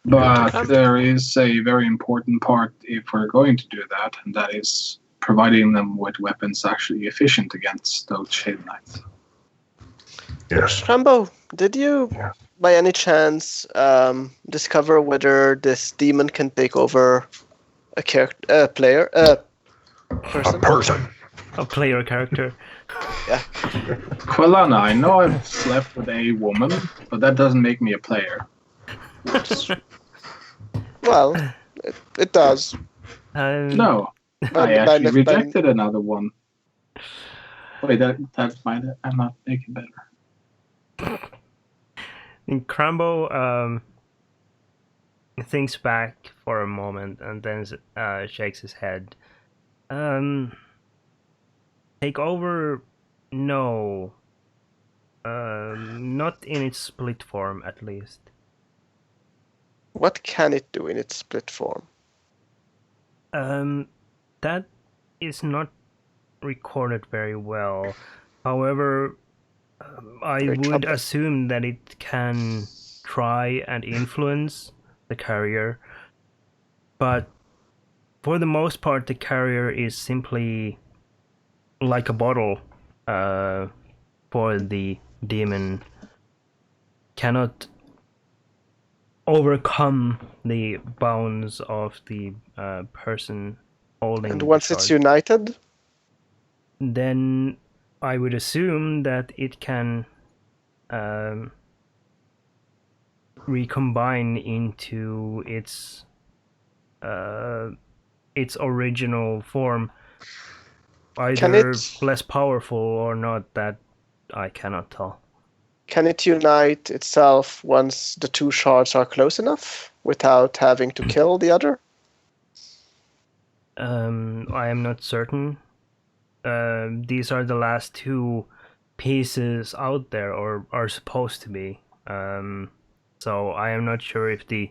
But there is a very important part if we're going to do that, and that is providing them with weapons actually efficient against those Shade Knights. Yes. Rambo, did you, Yeah. by any chance, discover whether this demon can take over a person? A person. A player character. Quilana, I know I've slept with a woman, but that doesn't make me a player. Well, it does. No, By- I by actually the- by- rejected another one. Wait, that's fine. I'm not making better. And Crambo thinks back for a moment and then shakes his head. Take over? No. Not in its split form, at least. What can it do in its split form? That is not recorded very well. However, I would assume that it can try and influence the carrier, but for the most part, the carrier is simply like a bottle for the demon. Cannot overcome the bounds of the person holding. And once the it's shard, united, then I would assume that it can recombine into its original form, either less powerful or not. That I cannot tell. Can it unite itself once the two shards are close enough without having to kill the other? I am not certain. These are the last two pieces out there, or are supposed to be. So I am not sure if the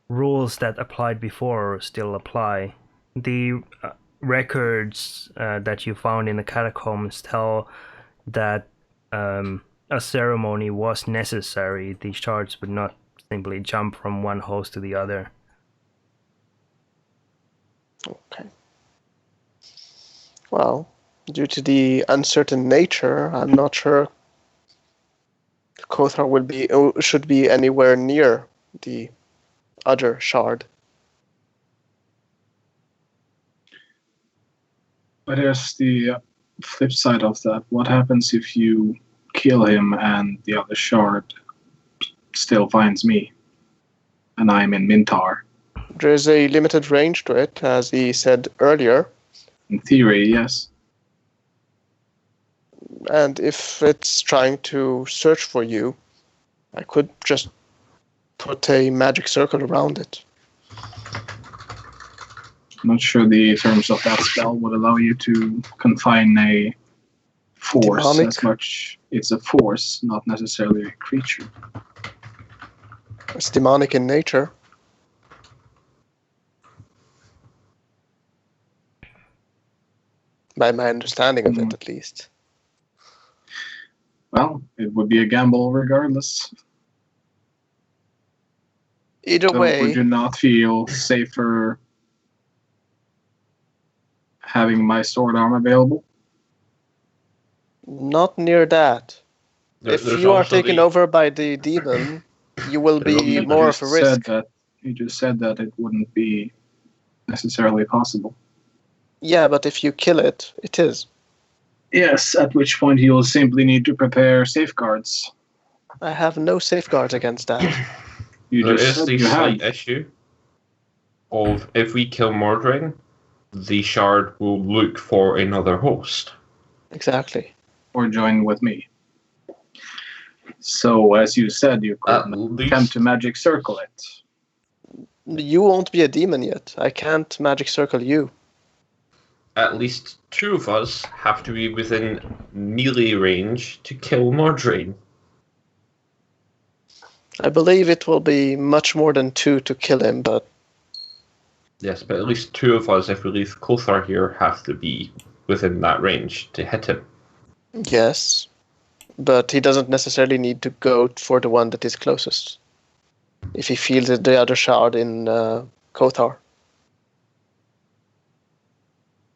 rules that applied before still apply. The records that you found in the catacombs tell that a ceremony was necessary. The shards would not simply jump from one host to the other. Okay. Well, due to the uncertain nature, I'm not sure Kothar should be anywhere near the other shard. But here's the flip side of that. What happens if you kill him and the other shard still finds me and I'm in Mintar? There's a limited range to it, as he said earlier. In theory, yes. And if it's trying to search for you, I could just put a magic circle around it. I'm not sure the terms of that spell would allow you to confine a force Demonic. as much. It's a force, not necessarily a creature. It's demonic in nature. By my understanding of it, at least. Well, it would be a gamble regardless. Either way... Would you not feel safer having my sword arm available? Not near that. If you are taken over by the demon, you will be more of a risk. You just said that it wouldn't be necessarily possible. Yeah, but if you kill it, it is. Yes, at which point you'll simply need to prepare safeguards. I have no safeguards against that. There is the slight issue of if we kill Mordrain, the shard will look for another host. Exactly. Or join with me. So, as you said, you could attempt to magic circle it. You won't be a demon yet. I can't magic circle you. At least two of us have to be within melee range to kill Mordrain. I believe it will be much more than two to kill him, but... Yes, but at least two of us, if we leave Kothar here, have to be within that range to hit him. Yes, but he doesn't necessarily need to go for the one that is closest. If he feels the other shard in Kothar.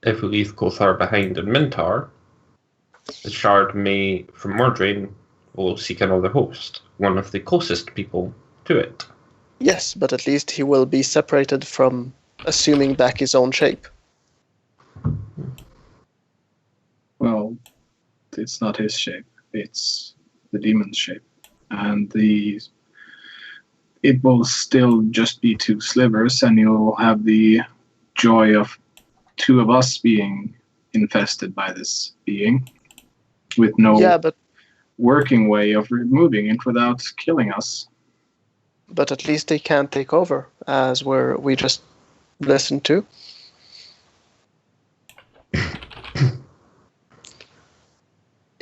If we leave Kothar behind in Mintar, the shard from Mordrain, will seek another host, one of the closest people to it. Yes, but at least he will be separated from assuming back his own shape. Well, it's not his shape, it's the demon's shape. And it will still just be two slivers, and you'll have the joy of two of us being infested by this being with no working way of removing it without killing us. But at least they can't take over, as we just listened to.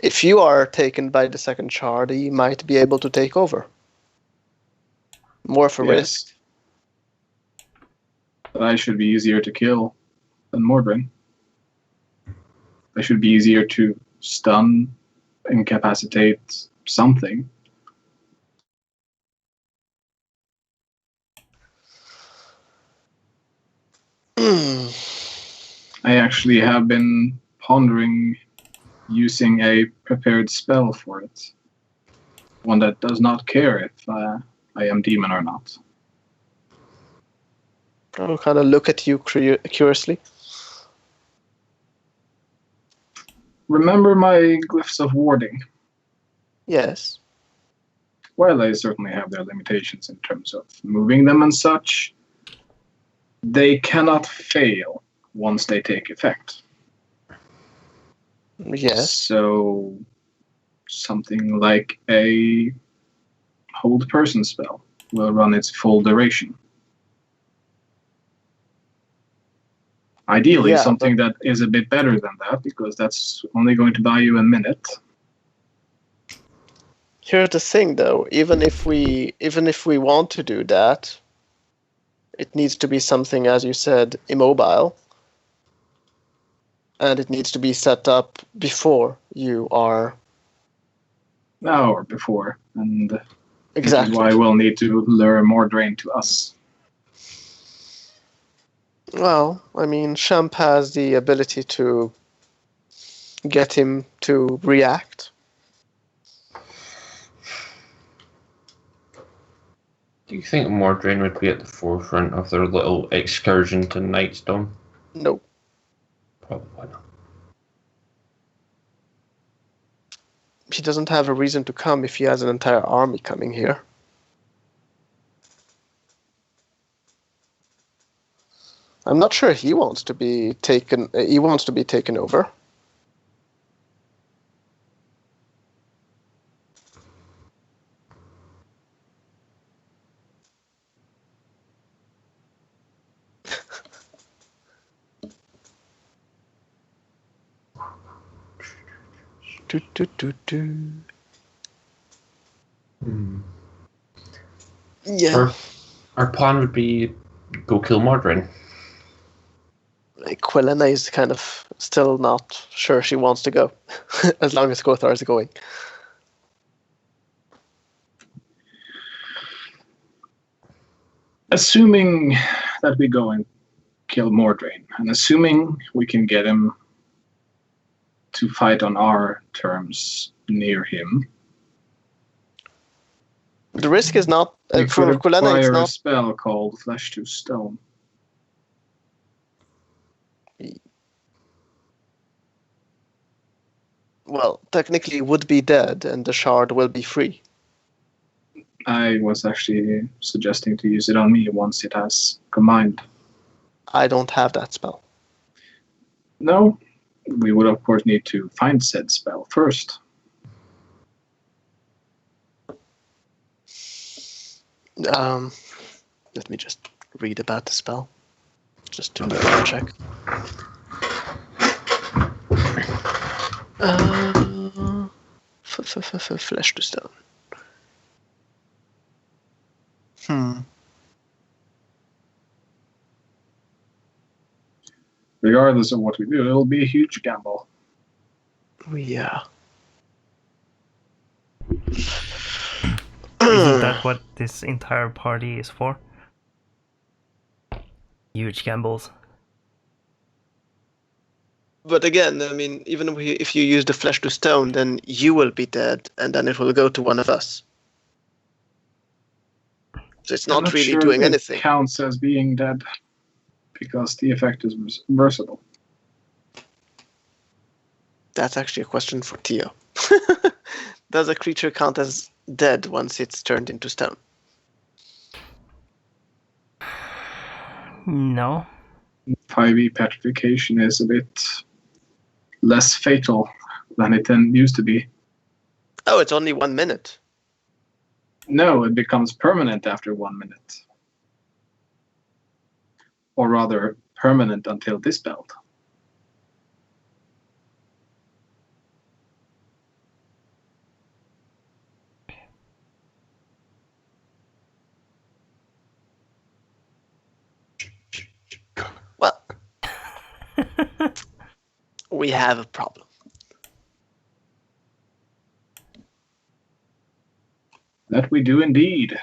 If you are taken by the second shard, he might be able to take over. More of a risk. But I should be easier to kill than Mordrin. I should be easier to stun, incapacitate, something. I actually have been pondering using a prepared spell for it. One that does not care if I am demon or not. I'll kind of look at you curiously. Remember my glyphs of warding? Yes. While they certainly have their limitations in terms of moving them and such, they cannot fail once they take effect. Yes. So something like a hold person spell will run its full duration. Ideally, something that is a bit better than that, because that's only going to buy you a minute. Here's the thing, though. Even if we want to do that, it needs to be something, as you said, immobile, and it needs to be set up before you are. Now or before, and Exactly. This is why we'll need to lure Mordrain to us. Well, I mean, Champ has the ability to get him to react. Do you think Mordrin would be at the forefront of their little excursion to Nightstone? No. Probably not. He doesn't have a reason to come if he has an entire army coming here. I'm not sure he wants to be taken. He wants to be taken over. Do, do, do, do. Yeah. Our plan would be go kill Mordrin. Quelena is kind of still not sure she wants to go, as long as Gothar is going. Assuming that we go and kill Mordrain, and assuming we can get him to fight on our terms near him, the risk is not we for could Quelena. It's acquire a not. spell called Flesh to Stone. Well, technically, it would be dead, and the shard will be free. I was actually suggesting to use it on me once it has combined. I don't have that spell. No, we would of course need to find said spell first. Let me just read about the spell, just to double check. Flesh to Stone. Regardless of what we do, it'll be a huge gamble. Yeah. Isn't that what this entire party is for? Huge gambles. But again, I mean, even if you use the Flesh to Stone, then you will be dead, and then it will go to one of us. So it's not really sure doing it anything. Counts as being dead because the effect is versatile. That's actually a question for Tio. Does a creature count as dead once it's turned into stone? No. 5e petrification is a bit less fatal than it then used to be. Oh, it's only 1 minute. No, it becomes permanent after 1 minute. Or rather, permanent until dispelled. We have a problem. That we do indeed.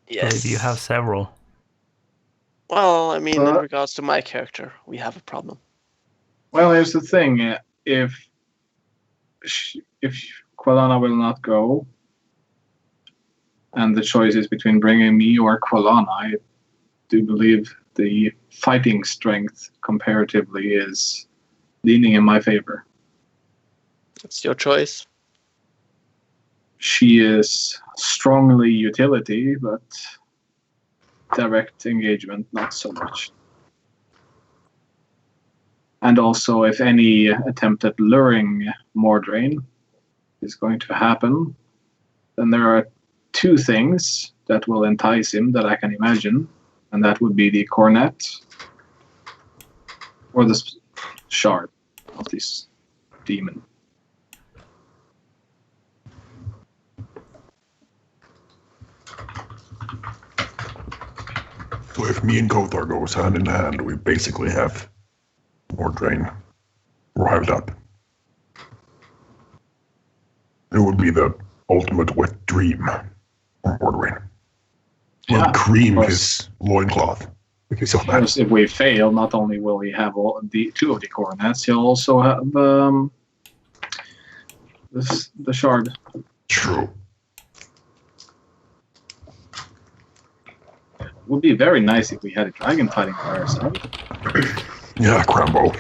Yes. Maybe you have several. Well, I mean, in regards to my character, we have a problem. Well, here's the thing. If Quilana will not go, and the choice is between bringing me or Quilana, I do believe the fighting strength comparatively is leaning in my favor. It's your choice. She is strongly utility, but direct engagement, not so much. And also, if any attempt at luring Mordrain is going to happen, then there are two things that will entice him that I can imagine, and that would be the cornet or the shard of this demon. So if me and Kothar goes hand in hand, we basically have Mordrain riled up. It would be the ultimate wet dream for Mordrain. Yeah, We'll cream his loincloth because of that. If we fail, not only will he have all the two of the coronets, he'll also have the shard. True. It would be very nice if we had a dragon fighting by our side. Yeah, Crambo.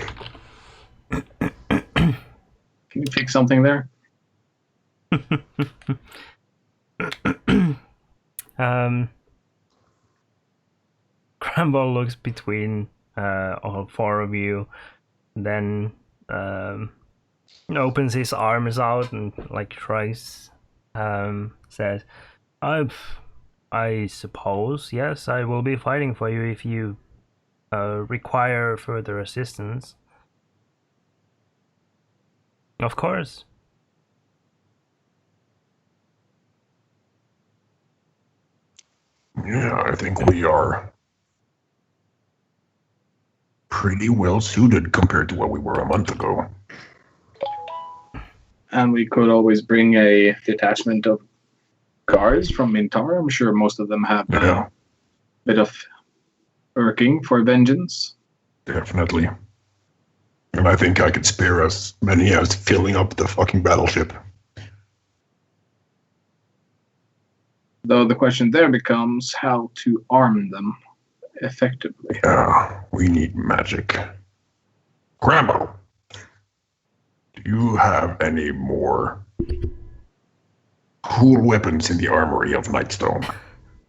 Can you fix something there? Crambo looks between all four of you, then opens his arms out and like shrugs, says, I suppose, yes, I will be fighting for you if you require further assistance. Of course. Yeah, I think we are pretty well suited compared to what we were a month ago. And we could always bring a detachment of guards from Mintar. I'm sure most of them have a bit of irking for vengeance. Definitely. And I think I could spare as many as filling up the fucking battleship. Though the question there becomes how to arm them effectively. Yeah, we need magic. Crambo, do you have any more cool weapons in the armory of Nightstone?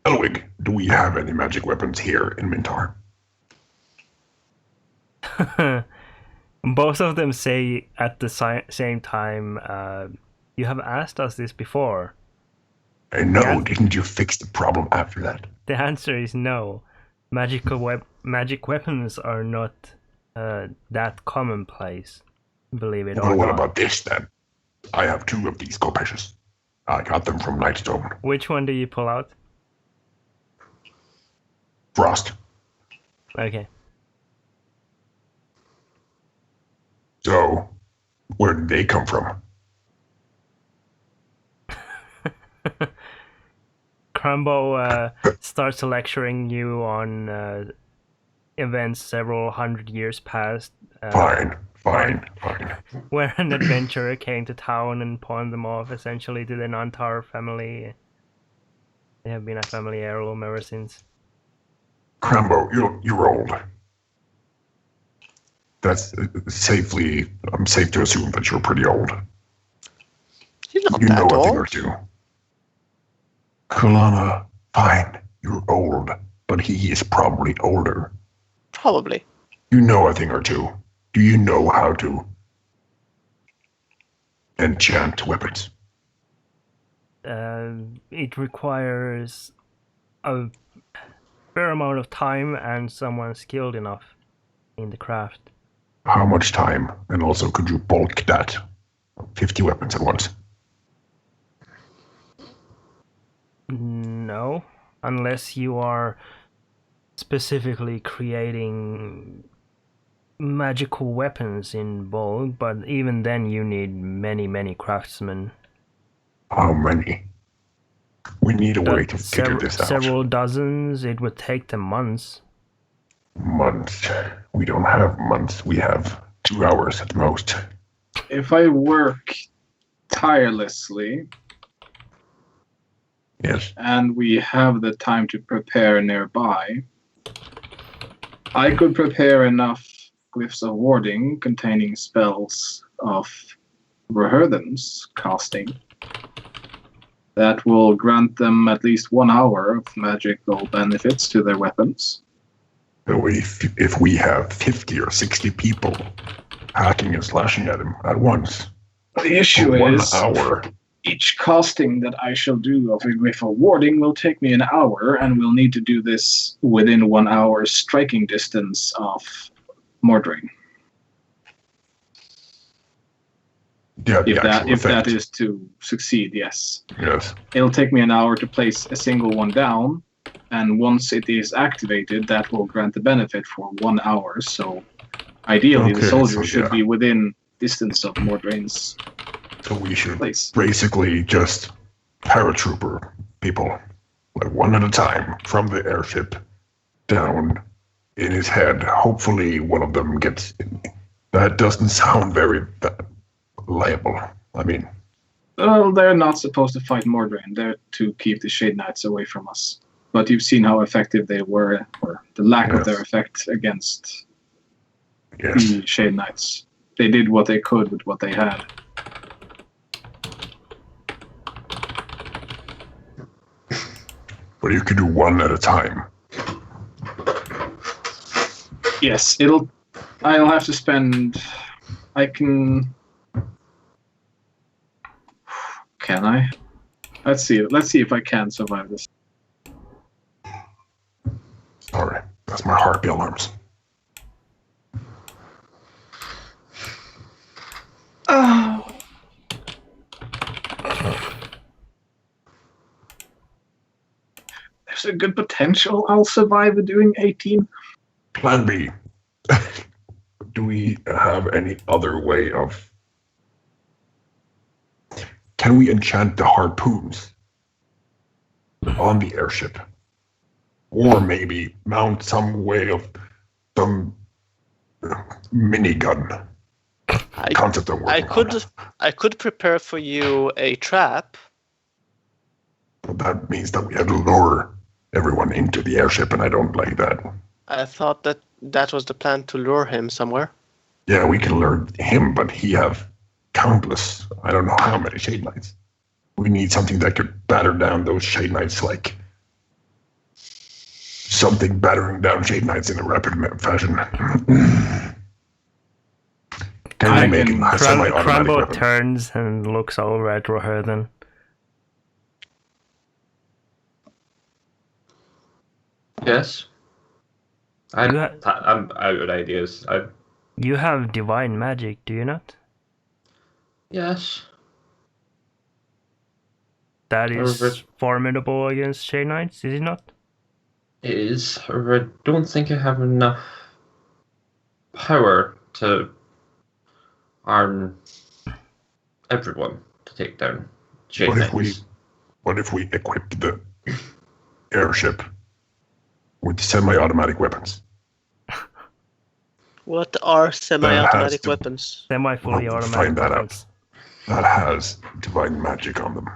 Elwig, do we have any magic weapons here in Mintar? Both of them say at the same time, you have asked us this before. I know, didn't you fix the problem after that? The answer is no. Magic weapons are not that commonplace, believe it or not. Well, what about this then? I have two of these kopeshes. I got them from Nightstone. Which one do you pull out? Frost. Okay. So, where did they come from? Crumbo starts lecturing you on events several hundred years past. Fine. Where an adventurer came to town and pawned them off essentially to the Nantar family. They have been a family heirloom ever since. Crambo, you're old. That's I'm safe to assume that you're pretty old. You're not You that know a thing old. or two. Kulana, fine, you're old, but he is probably older. Probably. You know a thing or two. Do you know how to enchant weapons? It requires a fair amount of time and someone skilled enough in the craft. How much time? And also, could you bulk that? 50 weapons at once. No, unless you are specifically creating magical weapons in bulk, but even then you need many craftsmen. How many? We need a way to figure this out. Several dozens. It would take them months. Months. We don't have months. We have 2 hours at most. If I work tirelessly, Yes. and we have the time to prepare nearby, I could prepare enough glyphs of warding containing spells of Rohirthan's casting that will grant them at least 1 hour of magical benefits to their weapons. So if we have 50 or 60 people hacking and slashing at him at once, The issue for 1 is, hour, each casting that I shall do of a glyph of warding will take me an hour, and we'll need to do this within 1 hour's striking distance of Mordrain. If that is to succeed, yes. Yes. It'll take me an hour to place a single one down, and once it is activated, that will grant the benefit for 1 hour. So ideally, the soldier should be within distance of Mordrain's. So we should place. Basically just paratrooper people, like one at a time, from the airship down in his head. Hopefully one of them gets in. That doesn't sound very liable. I mean... Well, they're not supposed to fight Mordrain. They're to keep the Shade Knights away from us. But you've seen how effective they were, or the lack of their effect against the Shade Knights. They did what they could with what they had. But you could do one at a time. Yes, I'll have to spend... Can I? Let's see if I can survive this. Sorry, that's my heartbeat alarms. Oh. There's a good potential I'll survive doing 18. Plan B. Do we have any other way of... Can we enchant the harpoons on the airship? Or maybe mount some way of some minigun concept of working I could prepare for you a trap. But that means that we have to lure everyone into the airship, and I don't like that. I thought that was the plan, to lure him somewhere. Yeah, we can lure him, but he have countless, I don't know how many Shade Knights. We need something that could batter down those Shade Knights, like something battering down Shade Knights in a rapid fashion. Can we make a semi-automatic Crumbo weapon? turns and looks over at Rohirthan. Yes. I'm out of ideas. You have divine magic, do you not? Yes. That is formidable against Shade Knights, is it not? It is. I don't think I have enough power to arm everyone to take down Shade Knights. What if we equipped the airship with semi-automatic weapons? What are semi-automatic weapons? Semi-fully automatic find that weapons. Out. That has divine magic on them.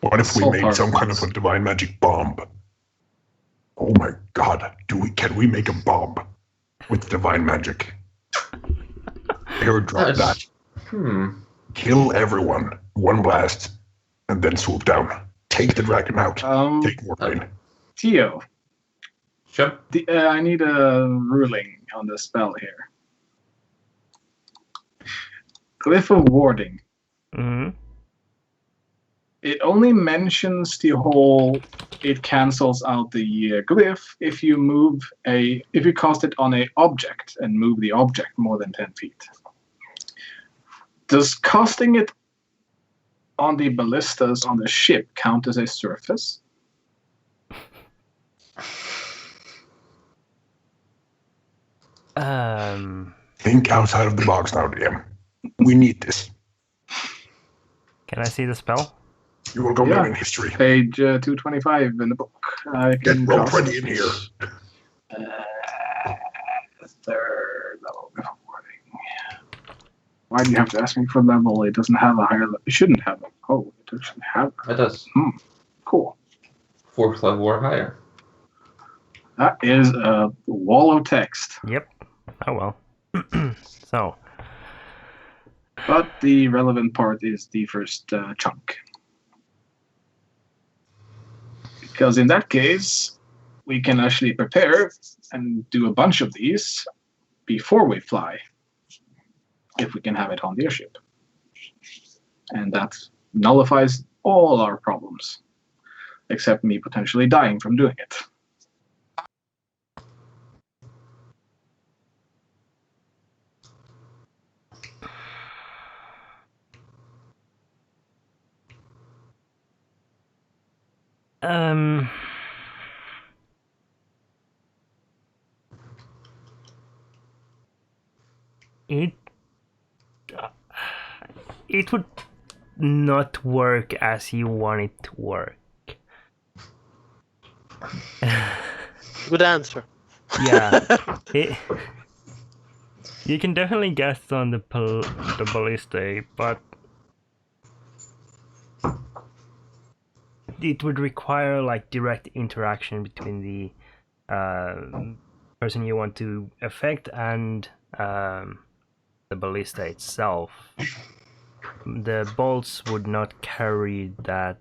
What if we made some kind of a divine magic bomb? Oh my god, can we make a bomb with divine magic? Airdrop that. Kill everyone, one blast, and then swoop down. Take the dragon out. Take more pain. Theo. Sure. I need a ruling on the spell here. Glyph of Warding. Mm-hmm. It only mentions the whole. It cancels out the glyph if you cast it on an object and move the object more than 10 feet. Does casting it on the ballistas on the ship count as a surface? Think outside of the box now, DM. We need this. Can I see the spell? You will go down in history. Page 225 in the book. I Get can roll cast 20 in here. Third level before wording. Why do you have to ask me for level? It doesn't have a higher level. It shouldn't have it. Oh, it actually have. It does. Cool. 4th level or higher. That is a wall of text. Yep. Oh well. So. But the relevant part is the first chunk. Because in that case, we can actually prepare and do a bunch of these before we fly, if we can have it on the airship. And that nullifies all our problems, except me potentially dying from doing it. It would not work as you want it to work. Good answer. Yeah. You can definitely guess on the ballista, but it would require like direct interaction between the person you want to affect and the ballista itself. The bolts would not carry that.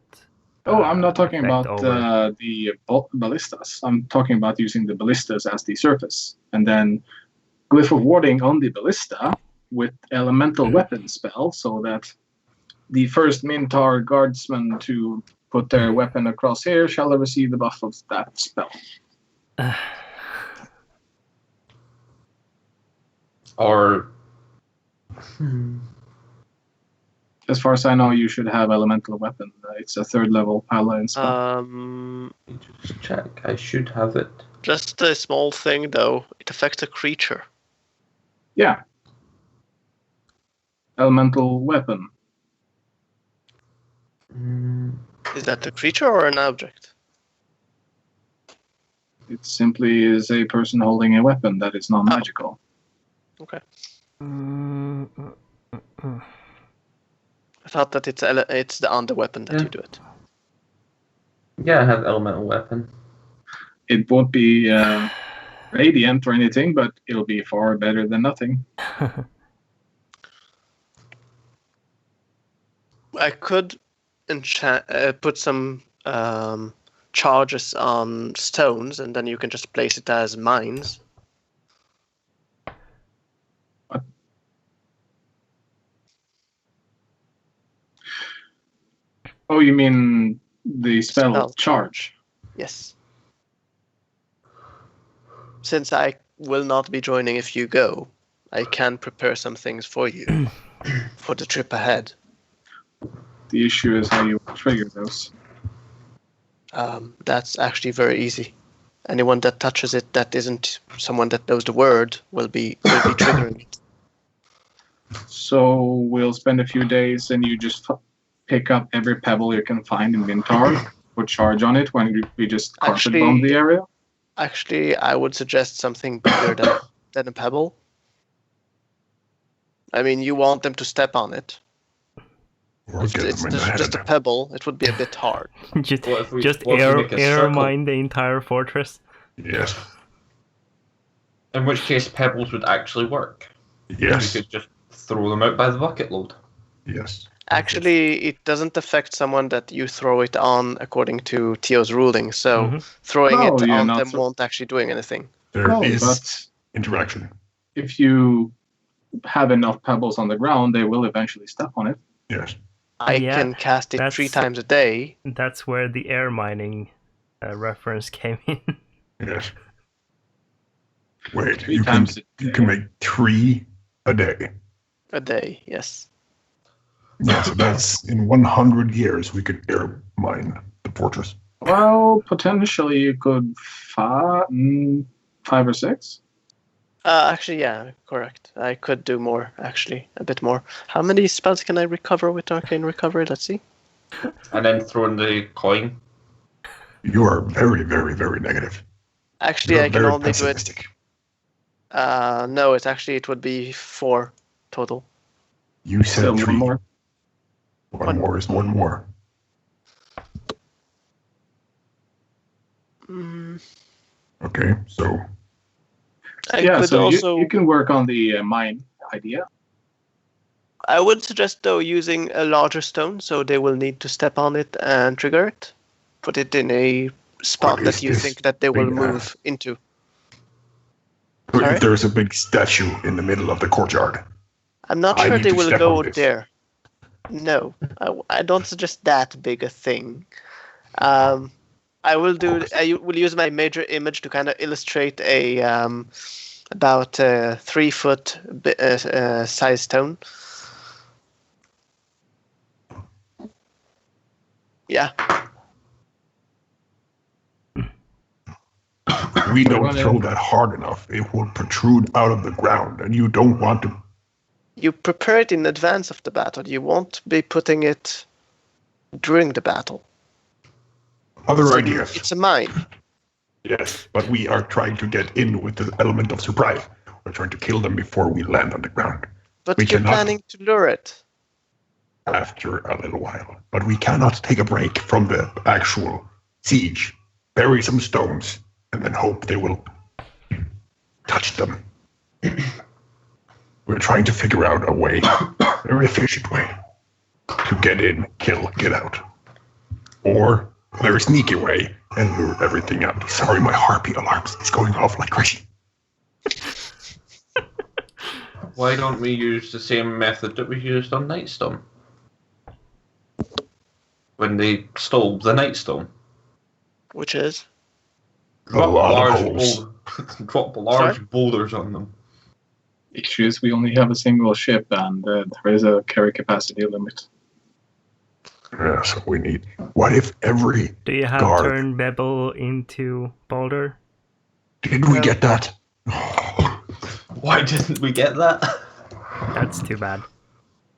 Oh, I'm not talking about over. the ballistas. I'm talking about using the ballistas as the surface, and then glyph of warding on the ballista with elemental weapon spell, so that the first Mintar guardsman to put their weapon across here shall receive the buff of that spell. Or As far as I know, you should have elemental weapon. It's a 3rd level paladin spell. just check. I should have it. Just a small thing though. It affects a creature. Yeah. Elemental weapon. Is that a creature or an object? It simply is a person holding a weapon that is non-magical. Okay. I thought that it's on the weapon that you do it. Yeah, I have elemental weapon. It won't be radiant or anything, but it'll be far better than nothing. I could put some charges on stones, and then you can just place it as mines. What? Oh, you mean the spell charge? Yes. Since I will not be joining if you go, I can prepare some things for you for the trip ahead. The issue is how you trigger those. That's actually very easy. Anyone that touches it that isn't someone that knows the word will be triggering it. So we'll spend a few days and you just pick up every pebble you can find in Mintar, put charge on it when we just carpet bomb the area? Actually, I would suggest something bigger than a pebble. I mean, you want them to step on it. If it's just a pebble, it would be a bit hard. just air mine the entire fortress. Yes. In which case, pebbles would actually work. Yes. You could just throw them out by the bucket load. Yes. Actually, it doesn't affect someone that you throw it on according to Tio's ruling, so throwing it on them won't actually doing anything. There is interaction. If you have enough pebbles on the ground, they will eventually step on it. Yes. I can cast it 3 times a day. That's where the air mining reference came in. Yes. Wait, you can make 3 a day. A day, yes. Yeah, so that's in 100 years we could air mine the fortress. Well, potentially you could 5 or 6. Actually, yeah, correct. I could do more, actually, a bit more. How many spells can I recover with Arcane Recovery? Let's see. And then throw in the coin. You are very, very, very negative. Actually, You're I can very only do it. pessimistic. No, it would be 4 total. You said So 3. one more. One more is one more. Mm, Okay, so I Yeah, could so also. you can work on the mine idea. I would suggest though using a larger stone, so they will need to step on it and trigger it. Put it in a spot What that is you this think that they will big move ass? into. so Sorry? if there's a big statue in the middle of the courtyard, I'm not I sure need they to will step go on this. there. No, I don't suggest that big a thing. I will do. I will use my major image to kind of illustrate a about 3 foot size stone. Yeah, If we don't throw that hard enough, it will protrude out of the ground, and you don't want to. you prepare it in advance of the battle. You won't be putting it during the battle. Other ideas. It's a mine. Yes, but we are trying to get in with the element of surprise. We're trying to kill them before we land on the ground. But We you're cannot- planning to lure it. After a little while. But we cannot take a break from the actual siege. Bury some stones, and then hope they will touch them. We're trying to figure out a way, a very efficient way, to get in, kill, get out. Or a very sneaky way, and lure everything out. Sorry, my heartbeat alarms is going off like crazy. Why don't we use the same method that we used on Nightstone? When they stole the Nightstone. Which is? Drop lot of large, holes. drop large Sorry? boulders on them. Issue is we only have a single ship and there is a carry capacity limit. Yeah, so we need. What if every Do you have guard? turn Bebel into Boulder? Did we get that? Why didn't we get that? That's too bad.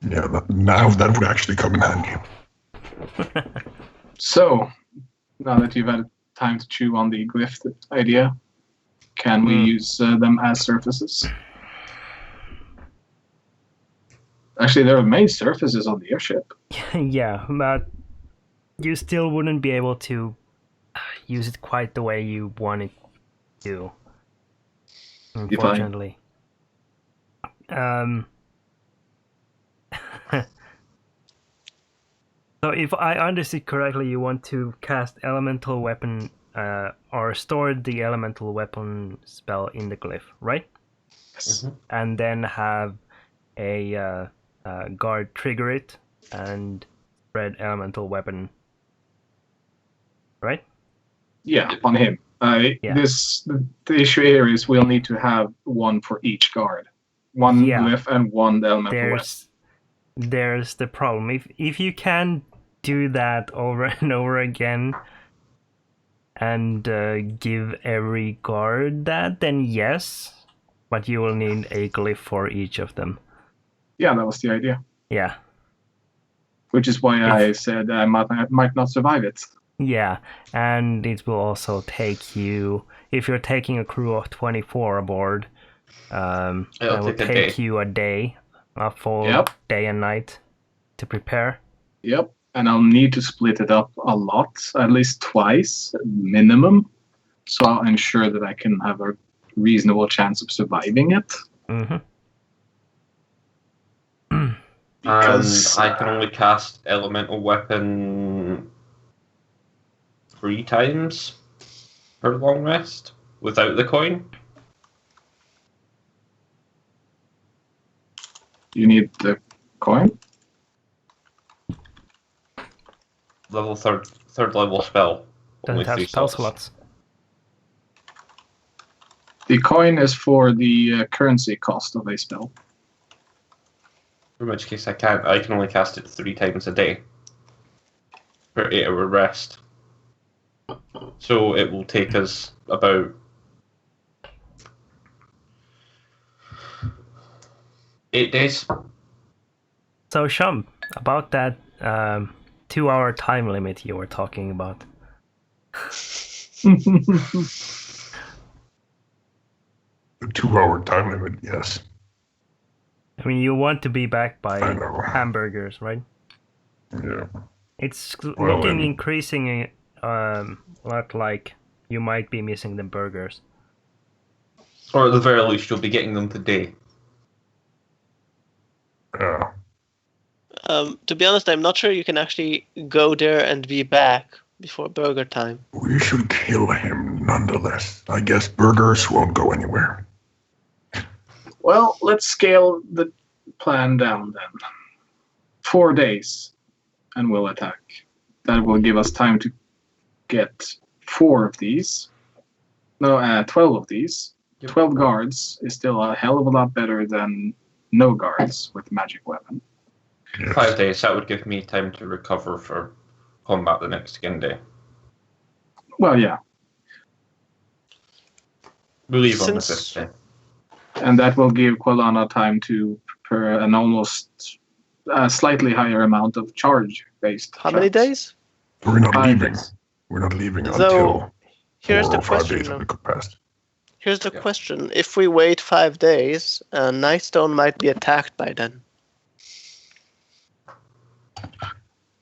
Yeah, now that would actually come in handy. So, now that you've had time to chew on the glyph idea, can we use them as surfaces? Actually, there are many surfaces on the airship. Yeah, but you still wouldn't be able to use it quite the way you want it to. Unfortunately. So if I understood correctly, you want to cast elemental weapon or store the elemental weapon spell in the glyph, right? Yes. Mhm. And then have a guard trigger it and spread elemental weapon, right? Yeah, on him. Yeah. The issue here is we'll need to have one for each guard. One Yeah. glyph and one elemental weapon. There's the problem. If you can do that over and over again and give every guard that, then yes, but you will need a glyph for each of them. Yeah, that was the idea. Yeah. Which is why I said I might not survive it. Yeah, and it will also take you, if you're taking a crew of 24 aboard, that will take you a day, a full day and night to prepare. Yep, and I'll need to split it up a lot, at least twice minimum, so I'll ensure that I can have a reasonable chance of surviving it. Mm-hmm. Because And I can only cast elemental weapon 3 times per long rest without the coin. you need the coin. Level third level spell. Doesn't have 3 spell slots. slots. The coin is for the currency cost of a spell. In which case I can only cast it 3 times a day. Per 8-hour rest. So it will take us about 8 days. So, Shum, about that 2-hour time limit you were talking about. A 2-hour time limit, yes. I mean, you want to be back by I know. hamburgers, right? Yeah. It's Well, looking then- increasing lot like you might be missing the burgers. Or at the very least, you'll be getting them today. Yeah. To be honest, I'm not sure you can actually go there and be back before burger time. We should kill him nonetheless. I guess burgers won't go anywhere. Well, let's scale the plan down then. 4 days, and we'll attack. That will give us time to get 4 of these. No, 12 of these. 12 guards is still a hell of a lot better than no guards with magic weapon. Yes. 5 days, that would give me time to recover for combat the next skin day. Well, yeah, We leave on the Since- 5th day. and that will give Quilana time to prepare an almost slightly higher amount of charge-based. How many traps. days? We're not 5 leaving. days. We're not leaving So, until Here's 4 the or 5 question. days have passed. Here's the Yeah. question. If we wait 5 days, Nightstone might be attacked by then.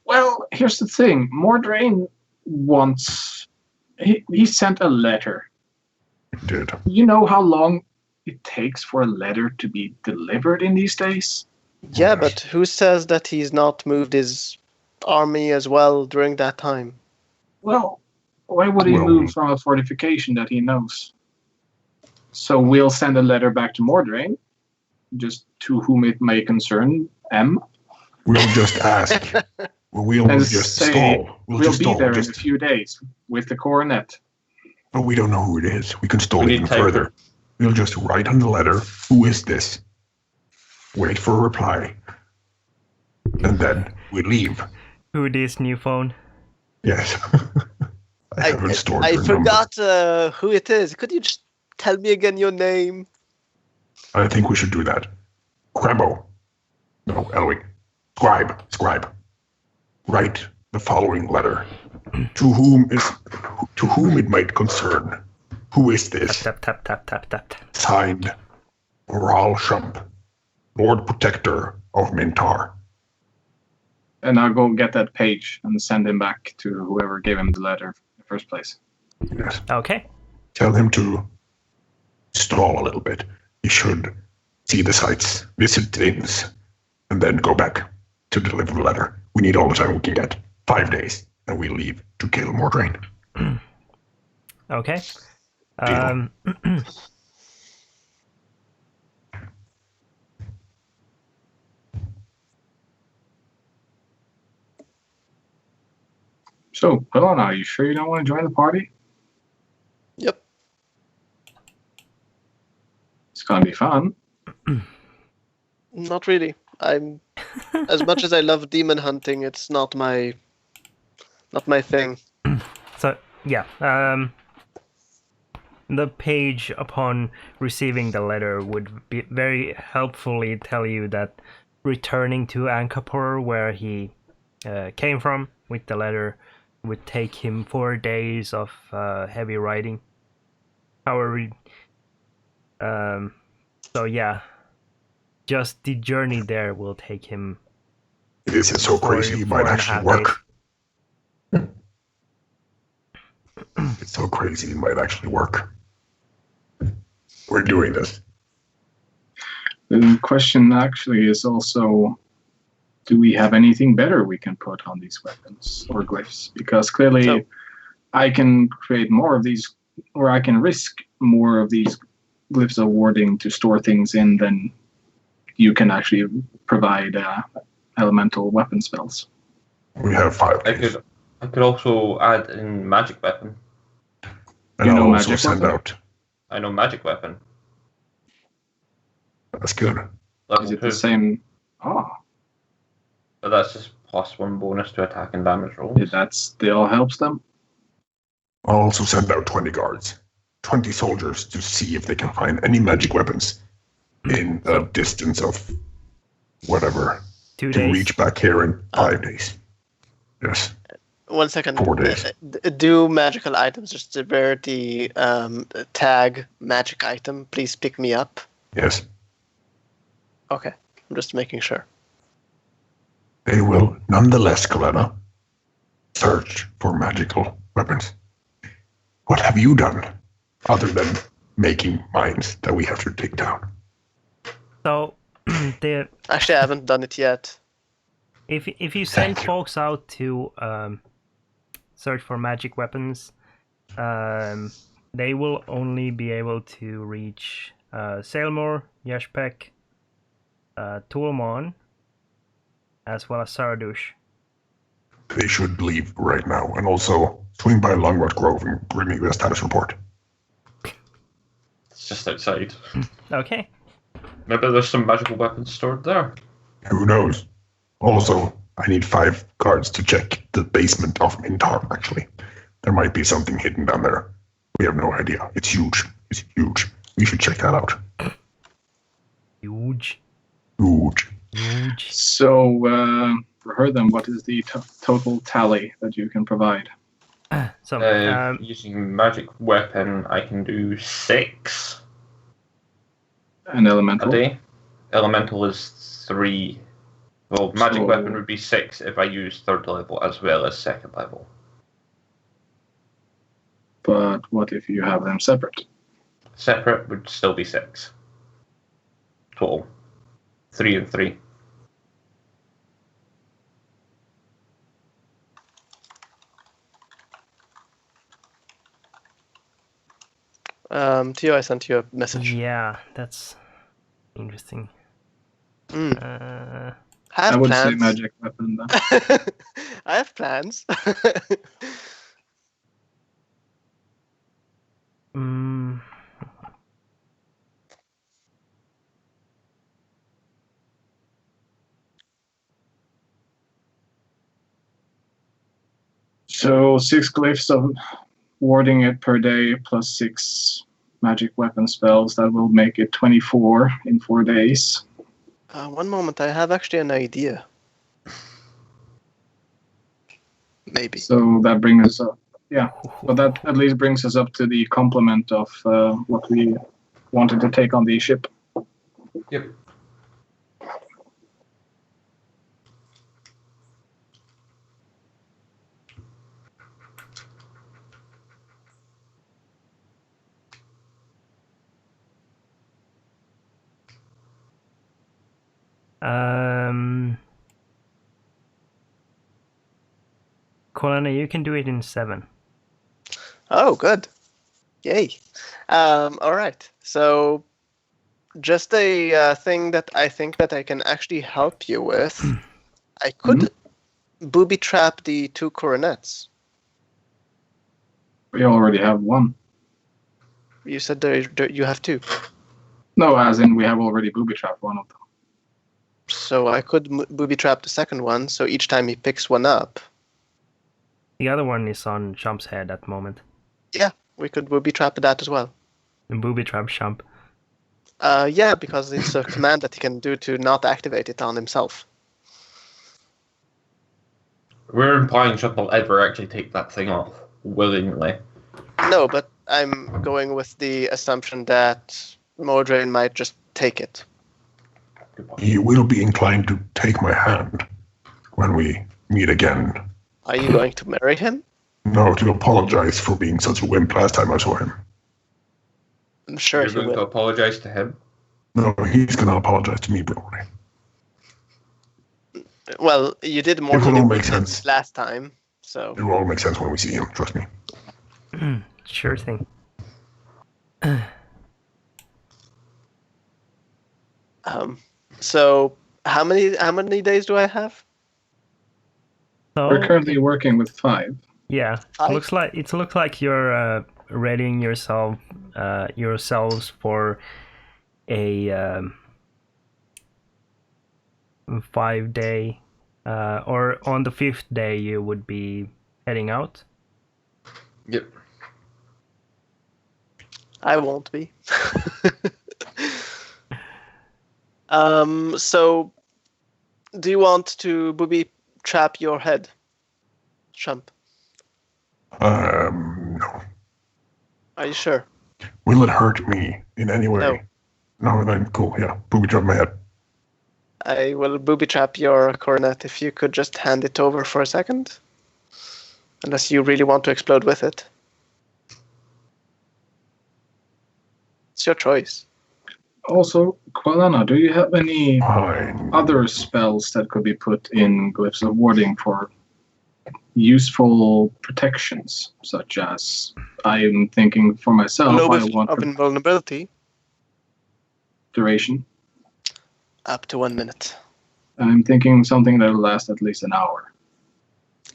Well, here's the thing. Mordrain wants... He sent a letter. It did. You know how long it takes for a letter to be delivered in these days? Yeah, but who says that he's not moved his army as well during that time? Well, why would he Well- move from a fortification that he knows? So we'll send a letter back to Mordrain, just to whom it may concern, M. We'll just ask. We'll And just say, stall. We'll just be stall. there in a Just, few days with the coronet. but we don't know who it is. We can stall We need even time further. We'll just write on the letter, who is this? Wait for a reply. And then we leave. Who this new phone? Yes. I haven't stored I your number. forgot who it is. Could you just tell me again your name? I think we should do that. Crabbo. No, Elwig. Scribe. Write the following letter. To whom it might concern. Who is this? Tap tap tap tap tap tap. Signed, Ral Shump, Lord Protector of Mintar. And I'll go get that page and send him back to whoever gave him the letter in the first place. Yes. Okay. Tell him to stall a little bit. He should see the sights, visit things, and then go back to deliver the letter. We need all the time we can get. 5 days, and we leave to kill Mordrain. Okay. Deal. So, Quilana, are you sure you don't want to join the party? Yep. It's gonna be fun. Not really. I'm as much as I love demon hunting, it's not my thing. So yeah, the page upon receiving the letter would be very helpfully tell you that returning to Ankapur, where he came from, with the letter would take him 4 days of heavy riding. However, so yeah, just the journey there will take him. This is so crazy, it might 4.5 actually work. It's so crazy, it might actually work. We're doing this. The question actually is also, do we have anything better we can put on these weapons or glyphs? Because clearly No. I can create more of these, or I can risk more of these glyphs of warding to store things in than you can actually provide elemental weapon spells. We have 5 days. I could also add in magic weapon. And You know I'll also magic send weapon? out. I know magic weapon. That's good. Level Is it 2. the same? Oh, But that's just +1 bonus to attack and damage rolls. that still helps them. I'll also send out 20 guards, 20 soldiers to see if they can find any magic weapons. in a distance of whatever 2 to days. reach back here in 5 days. Yes. 1 second. 4 days. Do magical items just bear the tag magic item? Please pick me up. Yes. Okay, I'm just making sure. They will nonetheless, Kalena, search for magical weapons. What have you done other than making mines that we have to take down? So, Actually, I haven't done it yet. if you send Thank you. folks out to search for magic weapons, they will only be able to reach Sailmore, Yashpek, Tulmon, as well as Saradush. They should leave right now, and also swing by Longrod Grove and bring me the status report. It's just outside. Okay. Maybe there's some magical weapons stored there. Who knows? Also, I need 5 guards to check the basement of Mintar, actually. There might be something hidden down there. We have no idea. It's huge. It's huge. We should check that out. Huge. Huge. Huge. So, for her then, what is the total tally that you can provide? So, Using magic weapon, I can do 6 An a elemental? day. Elemental is 3. Well, magic So- weapon would be 6 if I use 3rd level as well as 2nd level. But what if you have them separate? Separate would still be 6. Total. 3 and 3. Tio, I sent you a message. yeah, that's interesting. Mm. Uh, I have I would plans. say magic weapon then. I have plans. mm, So 6 glyphs of warding it per day plus 6 magic weapon spells. That will make it 24 in 4 days. One moment, I have actually an idea. Maybe. So that brings us up. Yeah, but that at least brings us up to the complement of what we wanted to take on the ship. Yep. Colonna, you can do it in 7. Oh, good. Yay. All right. So, just a thing that I think that I can actually help you with. I could booby trap the 2 coronets. We already have 1. You said you have 2. No, as in we have already booby trapped one of them. So I could booby trap the second one. So each time he picks one up, The other one is on Chump's head at the moment. we could booby trap that as well. And booby trap Chump. Yeah, because it's a command that he can do to not activate it on himself. We're implying Chuck will ever actually take that thing off willingly. No, but I'm going with the assumption that Modrain might just take it. Good point. He will be inclined to take my hand when we meet again. Are you going to marry him? No, to apologize for being such a wimp last time I saw him. I'm sure You're he going to will. apologize to him. No, he's going to apologize to me, probably. Well, you did more It will than all you make did sense. last time, so It will all make sense when we see him, trust me. Sure thing. so how many days do I have? So, We're currently working with 5. yeah, Five? it looks like you're readying yourselves for a 5-day, or on the 5th day you would be heading out. Yep. I won't be. So, do you want to booby trap your head, Shump? No. Are you sure? Will it hurt me in any way? No. No, then cool. Yeah, booby trap my head. I will booby trap your coronet if you could just hand it over for a second. Unless you really want to explode with it. It's your choice. Also, Qualana, do you have any Fine. other spells that could be put in Glyphs of Warding for useful protections, such as, I am thinking for myself, Lobe I want of invulnerability. duration. Up to 1 minute. I'm thinking something that will last at least an hour.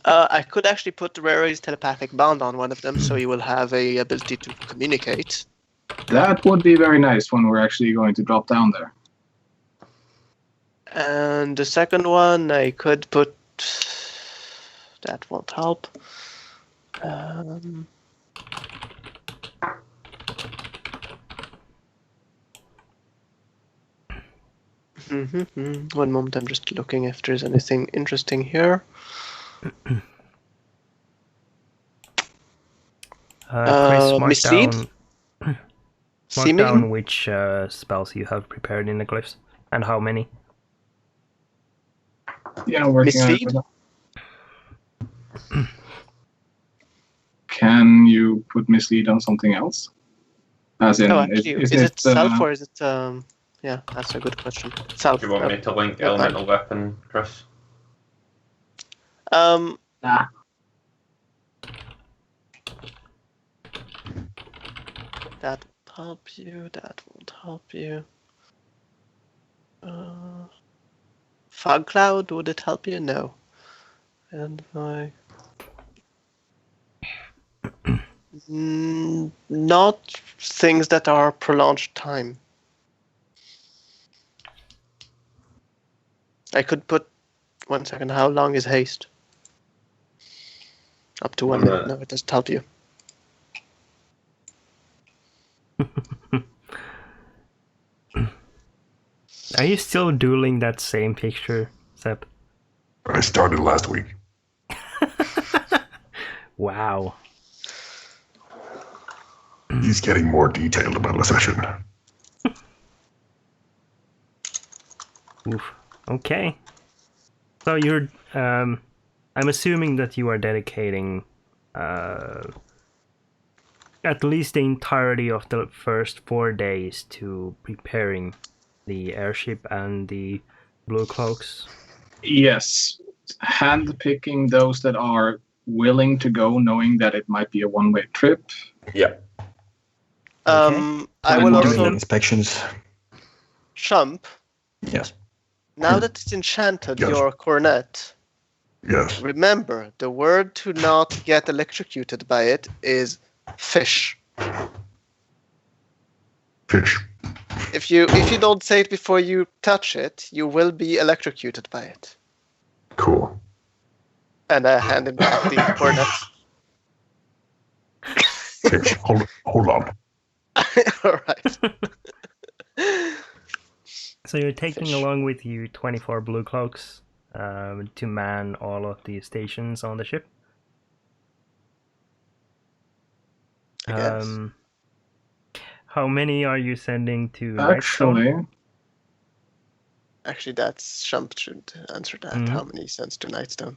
I could actually put the Rare's telepathic bond on one of them, so you will have a ability to communicate. That would be very nice when we're actually going to drop down there. And the second one, I could put... That won't help. One moment, I'm just looking if there's anything interesting here. Chris, mark Mislead? down which spells you have prepared in the glyphs and how many. Yeah, working on it. Mislead? Can you put mislead on something else? As in, Oh, actually, is it it self or is it... Yeah, that's a good question. Self. Do you want me to link elemental weapon, Chris? Nah. That won't help you. That won't help you. Fog cloud, would it help you? No. And my... not things that are prolonged time. I could put... 1 second, how long is haste? Up to 1 minute. No, it doesn't help you. Are you still doodling that same picture, Seb? I started last week. Wow. He's getting more detailed about the session. Oof. Okay. So you're, I'm assuming that you are dedicating at least the entirety of the first 4 days to preparing the airship and the blue cloaks. Yes. Hand-picking those that are willing to go, knowing that it might be a one-way trip. Yeah. Okay. I will Doing also... inspections. Shump, Yes. now that it's enchanted, Yes. your coronet, Yes. remember, the word to not get electrocuted by it is fish. Fish. If you don't say it before you touch it, you will be electrocuted by it. Cool. And I hand him back the coronet. Fish. Hold on. All right. So you're taking Fish. along with you 24 blue cloaks to man all of the stations on the ship. I guess. How many are you sending to Nightstone? Actually, that's Shump should answer that. Mhm. How many he sends to Nightstone?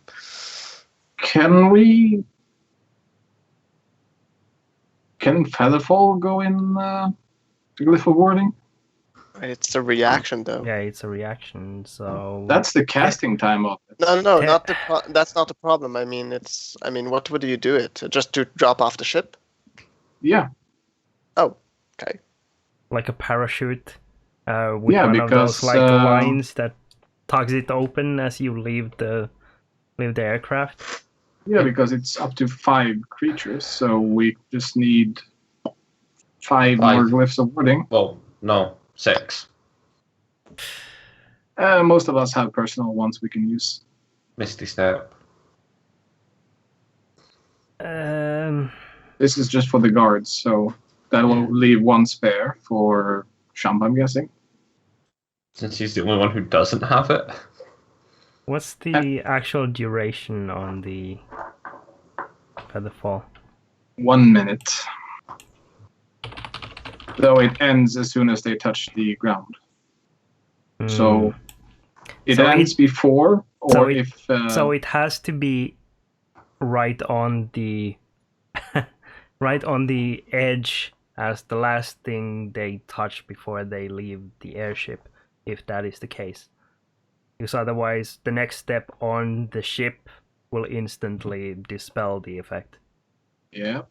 Can Featherfall go in the Glyph of Warding? It's a reaction, though. Yeah, it's a reaction. So That's the casting time of it. No, not that's not the problem. I mean, what would you do it? Just to drop off the ship? Yeah. Oh, okay. like a parachute with Yeah, one of because, those like lines that tugs it open as you leave the aircraft. Yeah, because it's up to 5 creatures, so we just need 5 more Glyphs of Warding. Well, no, 6. Most of us have personal ones we can use. Misty Step. This is just for the guards, so that will leave 1 spare for Shump, I'm guessing. since he's the only one who doesn't have it. What's the actual duration on the Featherfall? 1 minute. Though it ends as soon as they touch the ground. So it ends before, or so it has to be right on the right on the edge as the last thing they touch before they leave the airship, if that is the case. Because otherwise, the next step on the ship will instantly dispel the effect. Yeah.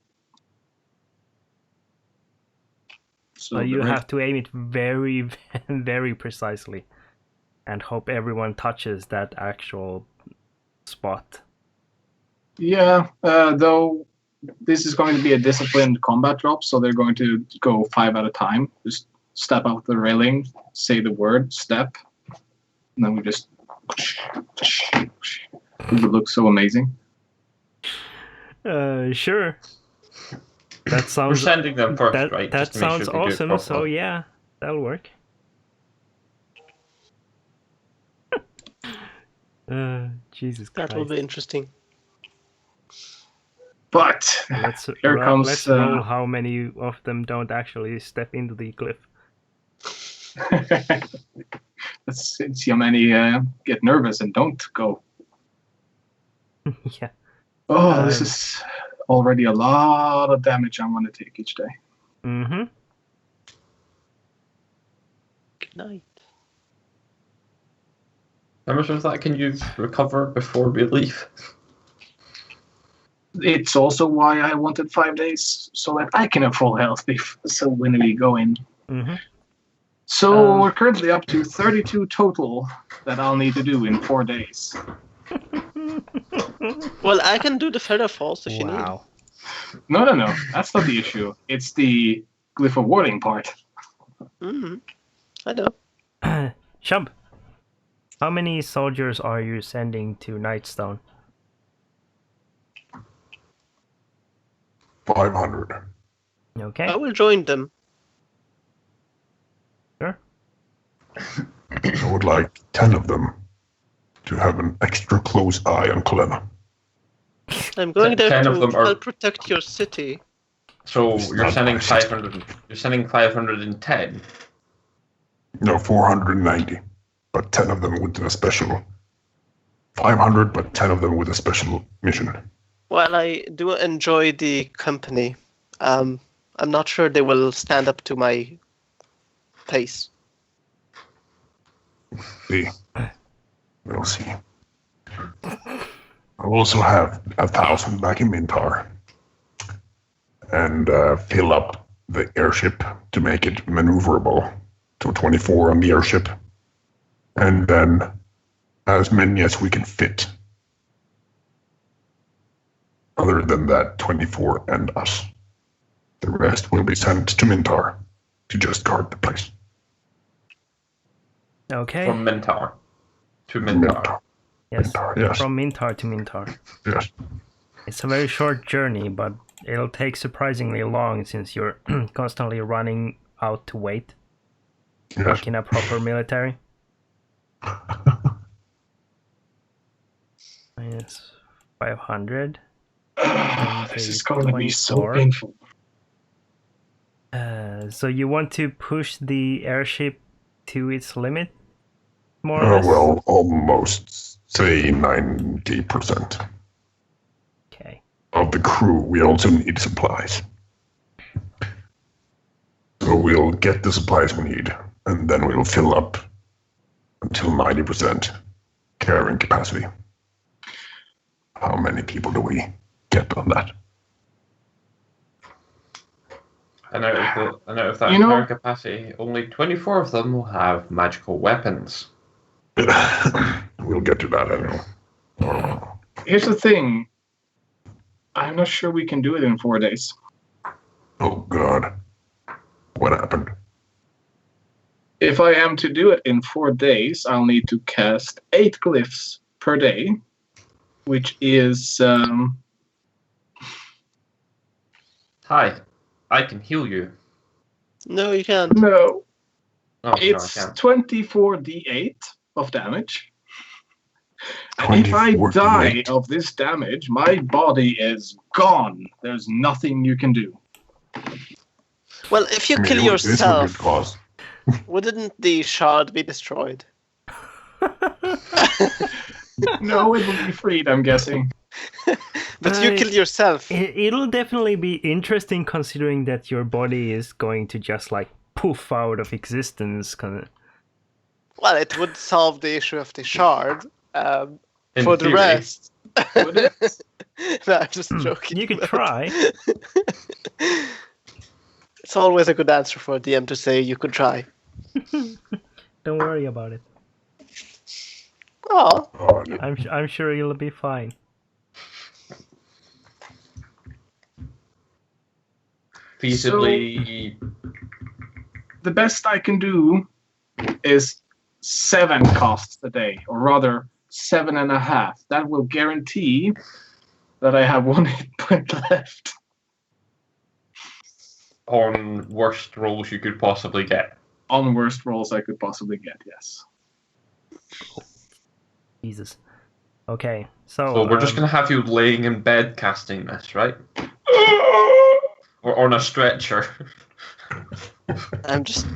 So you have to aim it very, very precisely and hope everyone touches that actual spot. Yeah, though this is going to be a disciplined combat drop, so they're going to go 5 at a time. Just step out the railing, say the word, step, and then we just... It would look so amazing. Sure. That sounds. We're sending them first, right? That sounds sure awesome. So yeah, that'll work. Jesus Christ. That will be interesting. But let's comes roll how many of them don't actually step into the cliff. Let's see how many get nervous and don't go. Yeah. Oh, this is already a lot of damage I'm going to take each day. Mm-hmm. Good night. How much of that can you recover before we leave? It's also why I wanted 5 days, so that I can have full health so when we go in. Mm-hmm. So we're currently up to 32 total that I'll need to do in 4 days. Well, I can do the feather falls if you need. No. That's not the issue. It's the glyph of warding part. Mm-hmm. I know. Shub, how many soldiers are you sending to Nightstone? 500. Okay. I will join them. Sure. I would like 10 of them to have an extra close eye on Colena. I'm going there 10 of to them are- help protect your city. So It's you're not sending nice. 500. You're sending 510. No, 490. But 10 of them with a special. 500, but 10 of them with a special mission. Well, I do enjoy the company. I'm not sure they will stand up to my pace. See. We'll see. I'll also have 1,000 back in Mintar. And fill up the airship to make it maneuverable. So 24 on the airship. And then as many as we can fit. Other than that, 24 and us. The rest will be sent to Mintar to just guard the place. Okay. From Mintar to Mintar. Yes. Mintar, yes. From Mintar to Mintar. Yes. It's a very short journey, but it'll take surprisingly long since you're constantly running out to wait. Yes. Like in a proper military. Minus 500. This is going to be so 24. painful. So you want to push the airship to its limit? More or less? Well, almost, say 90%. Okay. Of the crew, we also need supplies. So we'll get the supplies we need, and then we'll fill up until 90% carrying capacity. How many people do we get on that? And out of that entire capacity, only 24 of them will have magical weapons. We'll get to that anyway. Here's the thing. I'm not sure we can do it in 4 days. Oh, God. What happened? If I am to do it in 4 days, I'll need to cast 8 glyphs per day, which is... Hi, I can heal you. No, you can't. No. Oh, no, I It's can't. 24d8 of damage. And if I 24d8. die of this damage, my body is gone. There's nothing you can do. Well, if you I mean, kill it was- this was a good yourself, cause. wouldn't the shard be destroyed? No, it will be freed, I'm guessing. But you kill yourself. It'll definitely be interesting considering that your body is going to just like poof out of existence. Well, it would solve the issue of the shard. In For the theory. rest. Would it? No, I'm just joking. You could but- try. It's always a good answer for a DM to say you could try. Don't worry about it. Oh, Oh, I'm sure you'll be fine. Feasibly, The best I can do is 7 costs a day, or rather 7.5. That will guarantee that I have 1 hit point left. on worst rolls you could possibly get. On worst rolls I could possibly get, yes. Jesus. Okay, so So we're just going to have you laying in bed casting this, right? Or on a stretcher. I'm just.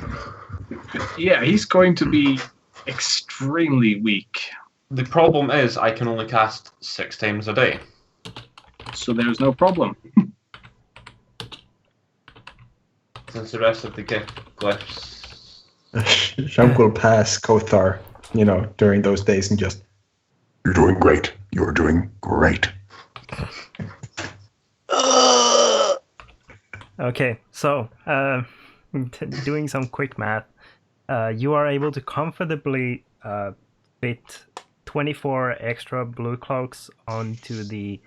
Yeah, he's going to be extremely weak. The problem is I can only cast 6 times a day. So there's no problem. Since the rest of the gift glyphs. Shank will pass Kothar, during those days and just. you're doing great. You're doing great. Okay, so doing some quick math, you are able to comfortably fit 24 extra blue cloaks onto the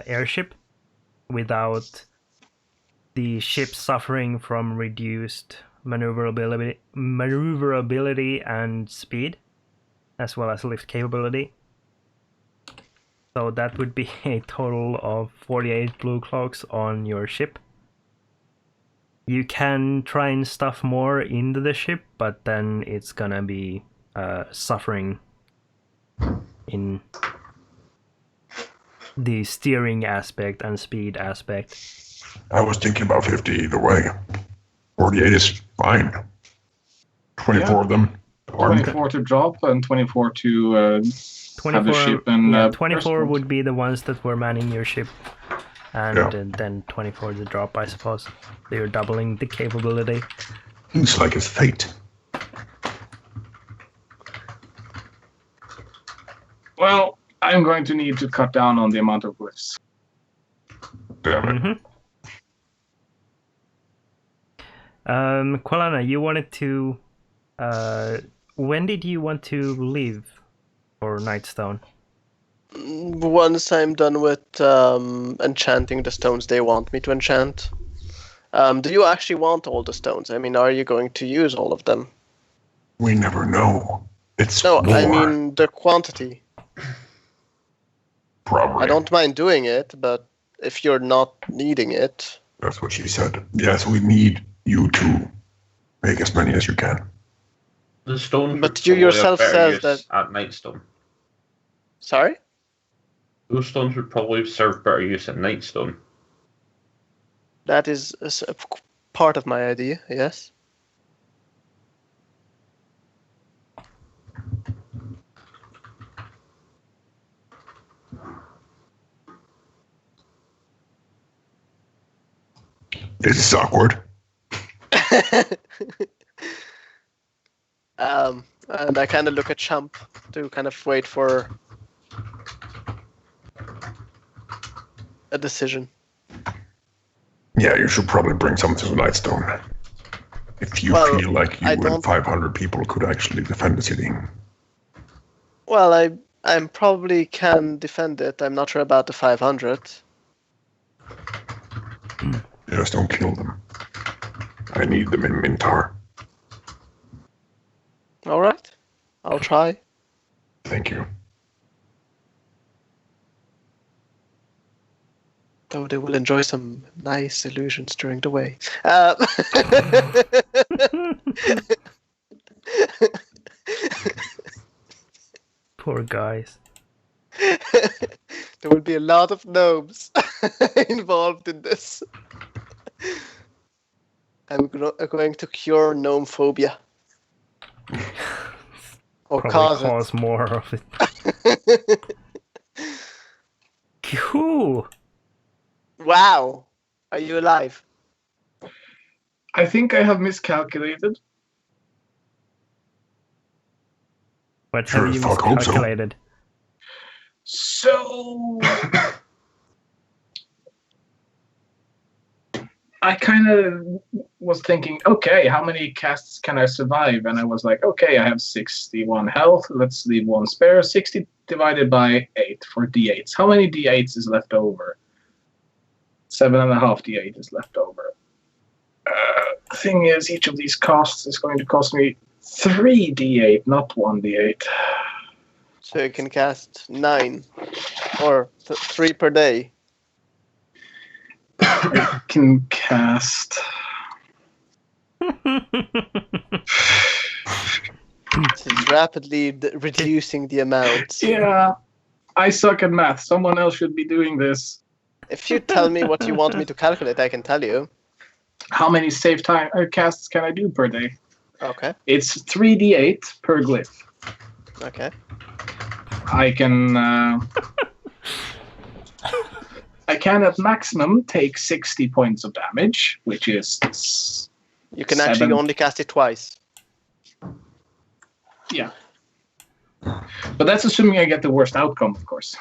airship without the ship suffering from reduced maneuverability and speed, as well as lift capability. So that would be a total of 48 blue cloaks on your ship. You can try and stuff more into the ship, but then it's gonna be suffering in the steering aspect and speed aspect. I was thinking about 50 either way. 48 is fine. 24 of them. Armed. 24 to drop and 24 to have the 24, ship and... yeah, first 24 ones. would be the ones that were manning your ship, and Yeah. then 24 the drop, I suppose. So you're doubling the capability. It's like his fate. Well, I'm going to need to cut down on the amount of glyphs. Damn it. Mm-hmm. Qualana, you wanted to. When did you want to leave for Nightstone? Once I'm done with enchanting the stones they want me to enchant. Do you actually want all the stones? I mean, are you going to use all of them? We never know. It's No, war. I mean the quantity. Probably. I don't mind doing it, but if you're not needing it, That's what she said. Yes, we need you to make as many as you can. The stones. But would you probably have yourself better says use that- at Nightstone. sorry. Those stones would probably serve better use at Nightstone. That is a part of my idea. Yes. This is awkward. And I kind of look at Champ to kind of wait for a decision. Yeah, you should probably bring some to Nightstone. If you Well, feel like you I and don't- 500 people could actually defend the city. Well, I probably can defend it. I'm not sure about the 500. Just don't kill them. I need them in Mintar. All right, I'll try. Thank you. Though they will enjoy some nice illusions during the way. Poor guys. There will be a lot of gnomes involved in this. I'm going to cure gnome phobia. Or Probably cause more of it. it. Phew. Wow. Are you alive? I think I have miscalculated. What Sure have as you fuck hope so. miscalculated? So I kind of was thinking, okay, how many casts can I survive? And I was like, okay, I have 61 health. Let's leave one spare. 60 divided by 8 for d8s. How many d8s is left over? 7.5 d8 is left over. Thing is, each of these costs is going to cost me 3 d8, not 1 d8. So you can cast 9 or 3 per day. I can cast. It's rapidly reducing the amount. Yeah, I suck at math. Someone else should be doing this. If you tell me what you want me to calculate, I can tell you. How many save time casts can I do per day? Okay. It's 3d8 per glyph. Okay. I can at maximum take 60 points of damage, which is You can actually only cast it twice. Yeah. But that's assuming I get the worst outcome, of course.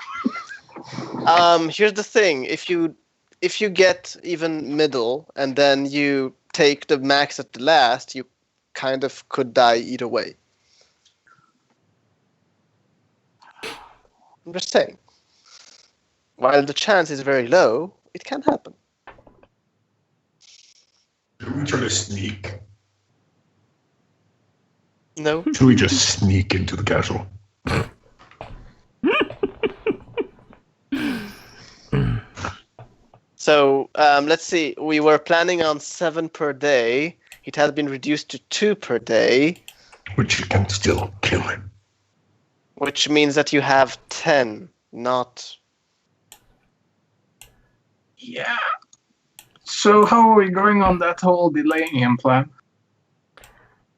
Here's the thing: if you get even middle and then you take the max at the last, you kind of could die either way. I'm just saying. While the chance is very low, it can happen. Should we try to sneak? No. Should we just sneak into the castle? So let's see. We were planning on 7 per day. It has been reduced to 2 per day, Which you can still kill him. which means that you have 10, not. Yeah. So how are we going on that whole delaying him plan?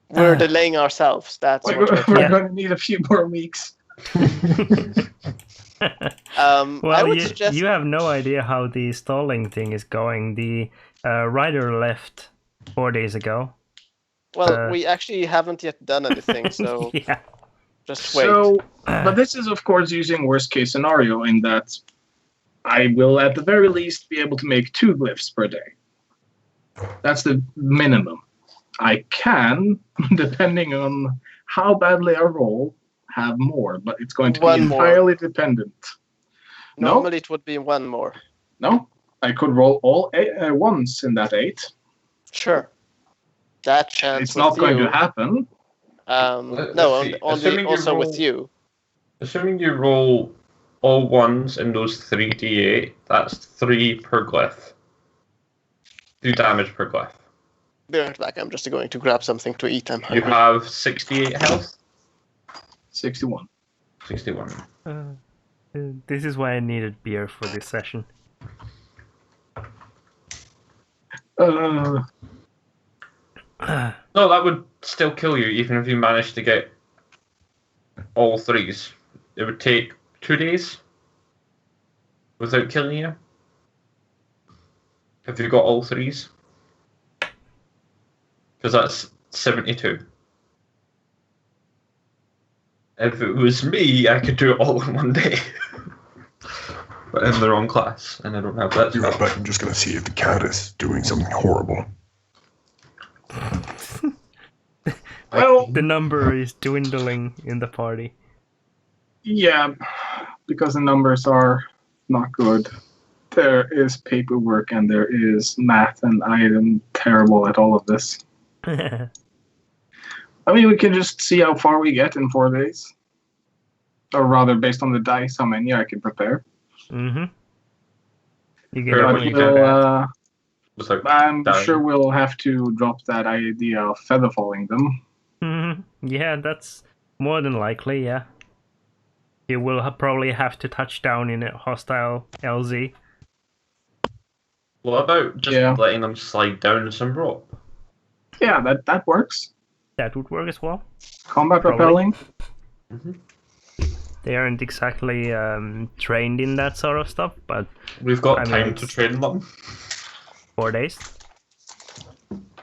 We're delaying ourselves. That's what We're Yeah. going to need a few more weeks. I Well, would suggest. you have no idea how the stalling thing is going. The rider left 4 days ago. Well, we actually haven't yet done anything, so Yeah. just wait. So, but this is, of course, using worst case scenario in that I will at the very least be able to make 2 glyphs per day. That's the minimum. I can, depending on how badly I roll, have more, but it's going to be One more. entirely dependent. Normally it would be 1 more. No, I could roll all ones in that 8. Sure. That chance It's with not going you. to happen. Let's No, see. only Assuming you also with roll- you. Assuming you roll all ones in those 3d8, that's 3 per glyph. 2 damage per glyph. Be right back. I'm just going to grab something to eat. I'm You hungry. have 68 health? 61. 61. This is why I needed beer for this session. Uh, No, that would still kill you even if you managed to get all 3s. It would take 2 days without killing you. If you got all 3s. Because that's 72. If it was me, I could do it all in one day. But in the wrong class, and I don't have that Yeah, spell. but I'm just gonna see if the cat is doing something horrible. well, The number is dwindling in the party. yeah, because the numbers are not good. There is paperwork and there is math, and I am terrible at all of this. I mean, we can just see how far we get in 4 days. Or rather, based on the dice, how many I can prepare. Mm-hmm. You can Sure, But definitely do we'll, that. Without I'm dying. sure we'll have to drop that idea of feather falling them. Mhm. Yeah, that's more than likely, yeah. You will probably have to touch down in a hostile LZ. What about just letting them slide down some rope? Yeah, that works. That would work as well. Combat rappelling. Mm-hmm. They aren't exactly trained in that sort of stuff, but we've got time to train them. 4 days.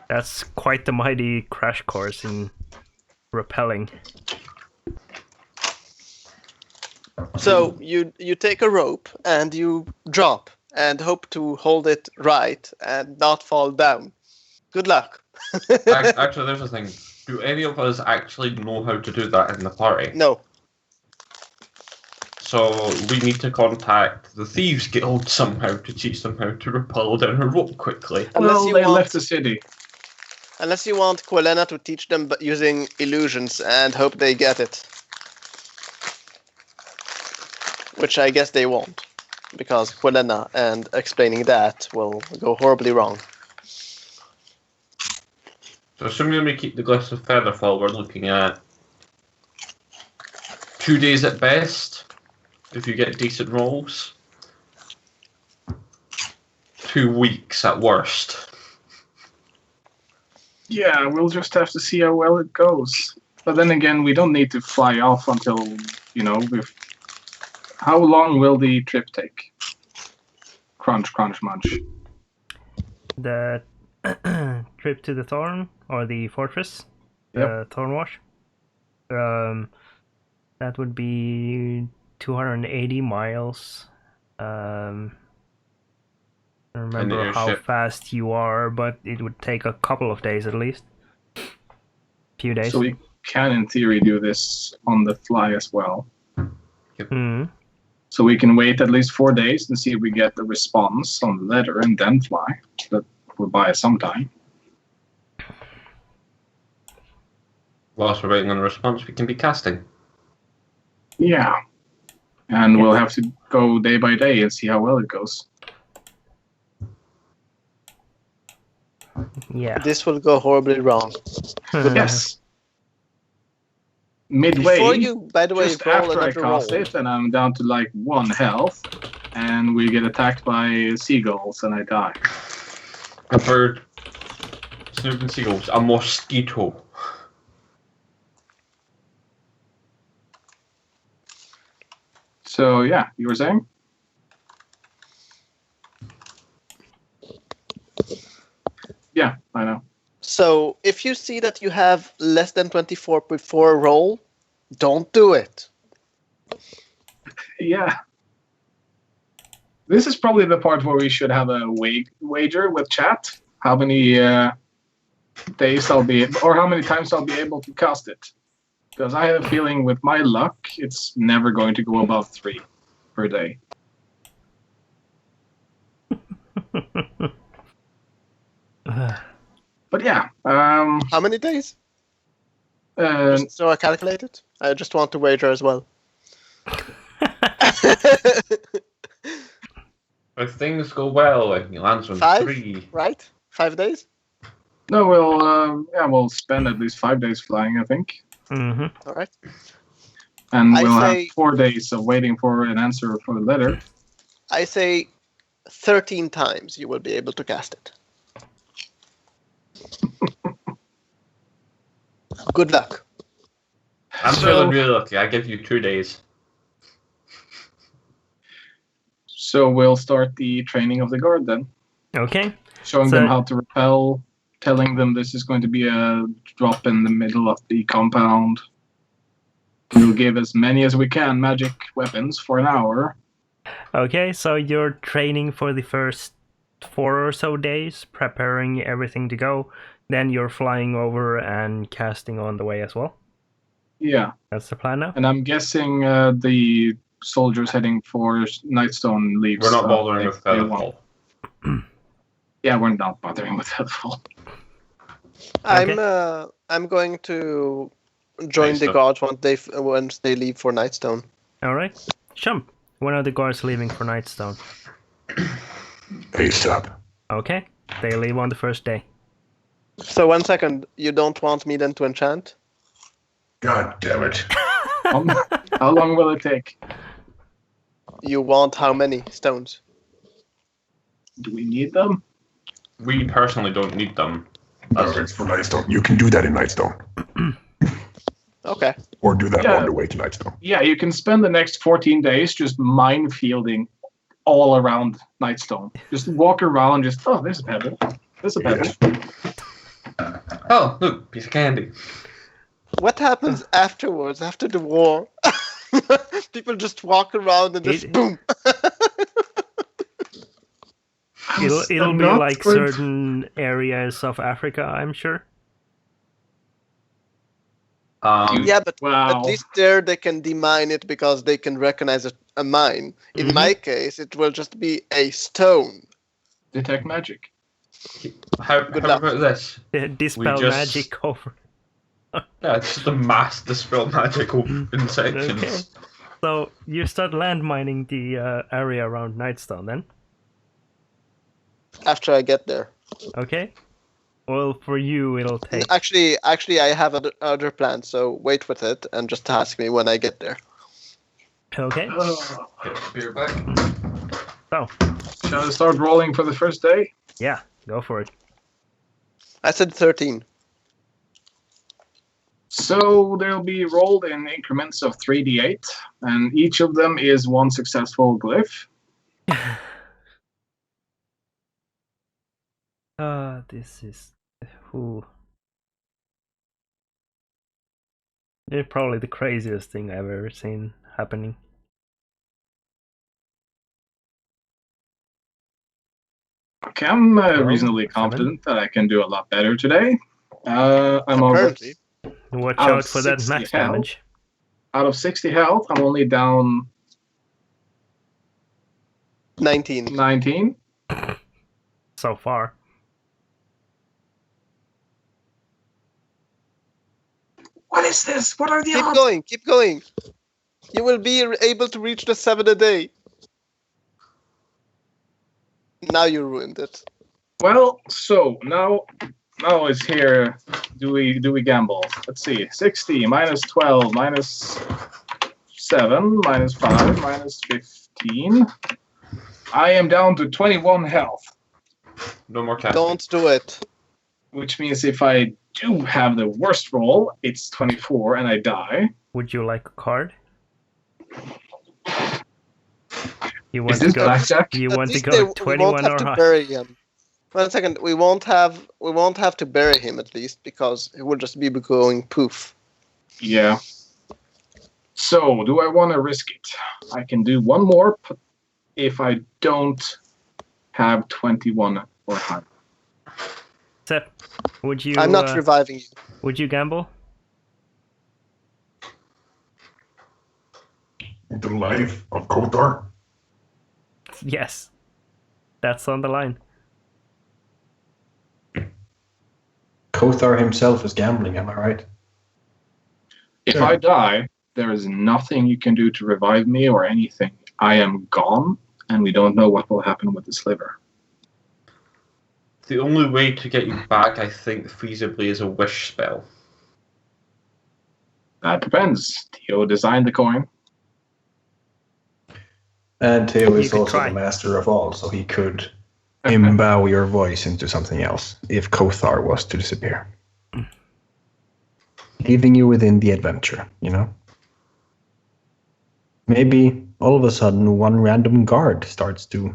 That's quite the mighty crash course in rappelling. So you take a rope and you drop and hope to hold it right and not fall down. Good luck. Actually, there's a thing. Do any of us actually know how to do that in the party? No. So we need to contact the Thieves Guild somehow to teach them how to rappel down a rope quickly. Well, they left the city. Unless you want Quelena to teach them using illusions and hope they get it. Which I guess they won't. Because Quelena and explaining that will go horribly wrong. So assuming we keep the Glyphs of Featherfall, we're looking at 2 days at best, if you get decent rolls. 2 weeks at worst. Yeah, we'll just have to see how well it goes. But then again, we don't need to fly off until, how long will the trip take? Crunch, crunch, munch. The trip to the Thorn, or the fortress, the Thornwash. That would be 280 miles. I don't remember how fast you are, but it would take a couple of days at least. Few days. So we can, in theory, do this on the fly as well. Yep. Mm. So we can wait at least 4 days and see if we get the response on the letter and then fly. That will buy us some time. Whilst we're waiting on a response, we can be casting. Yeah. And we'll have to go day by day and see how well it goes. Yeah. This will go horribly wrong. Yes. Midway, before you, by the way, just roll after I another cast roll. it, and I'm down to like 1 health, and we get attacked by seagulls, and I die. A bird, snooping seagulls, a mosquito. So yeah, you were saying? Yeah, I know. So if you see that you have less than 24 before a roll, don't do it. Yeah. This is probably the part where we should have a wager with chat. How many days I'll be, or how many times I'll be able to cast it. Because I have a feeling with my luck, it's never going to go above 3 per day. But yeah. How many days? Just so I calculate it. I just want to wager as well. If things go well, and you'll answer in 5, 3. right? 5 days? No, we'll spend at least 5 days flying, I think. Mm-hmm. All right. And I we'll say- have 4 days of waiting for an answer for the letter. I say 13 times you will be able to cast it. Good luck. I'm feeling really lucky. I give you 2 days. So we'll start the training of the guard then. Okay. Showing So- them how to rappel, telling them this is going to be a drop in the middle of the compound. We'll give as many as we can magic weapons for an hour. Okay, so you're training for the first 4 or so days, preparing everything to go. Then you're flying over and casting on the way as well. Yeah, That's the plan now. and I'm guessing the soldiers heading for Nightstone leaves. We're not bothering with they won't. Featherfall. Yeah, we're not bothering with Featherfall. I'm going to join the Nightstone. guards once they leave for Nightstone. All right. Jump. One of the guards leaving for Nightstone. ASAP. Okay. They leave on the first day. So 1 second, you don't want me then to enchant? God damn it. How long will it take? You want how many stones? Do we need them? We personally don't need them. It's for Nightstone. You can do that in Nightstone. Okay. Or do that Yeah. on the way to Nightstone. Yeah, you can spend the next 14 days just minefielding all around Nightstone. Just walk around, there's a pebble. There's a pebble. Oh, look, piece of candy. What happens afterwards, after the war? People just walk around and just boom. It'll be not like good. certain areas of Africa, I'm sure. Yeah, but Wow. at least there they can demine it because they can recognize a mine. In my case, it will just be a stone. Detect magic. How Good about luck. this? Dispel just- magic over. Yeah, it's just a mass dispel magical in sections. Okay. So you start land mining the area around Nightstone then? After I get there. Okay. Well, for you it'll take. Actually, I have other plans, so wait with it and just ask me when I get there. Okay. Get beer back. So Shall I start rolling for the first day? yeah, go for it. I said 13. So they'll be rolled in increments of 3d8, and each of them is one successful glyph. This is It's probably the craziest thing I've ever seen happening. Okay, I'm Well, reasonably 7. confident that I can do a lot better today. I'm over Apparently. Watch Out of out for that 60 max health. damage. out of 60 health. I'm only down 19. 19. So far. What is this? What are the Keep odds? going, keep going. You will be able to reach the 7 a day. Now you ruined it. Well, so now it's here. Do we gamble? Let's see. 60 minus 12 minus 7 minus 5 minus 15. I am down to 21 health, No more casting. Don't do it. which means if I do have the worst roll, it's 24 and I die. Would you like a card? You want Is to this go? blackjack? You At want to least go we won't 21 have or to higher? bury him. 1 second, we won't have to bury him at least because it will just be going poof. Yeah. So, do I want to risk it? I can do one more if I don't have 21 or higher. Sep, would you? I'm not reviving you. Would you gamble? The life of Kothar? Yes. That's on the line. Kothar himself is gambling, am I right? If Sure. I die, there is nothing you can do to revive me or anything. I am gone, and we don't know what will happen with this liver. The only way to get you back, I think, feasibly, is a wish spell. That depends. Theo designed the coin. And Theo You is could also try. the master of all, so he could imbow your voice into something else if Kothar was to disappear. Leaving you within the adventure, you know? Maybe all of a sudden one random guard starts to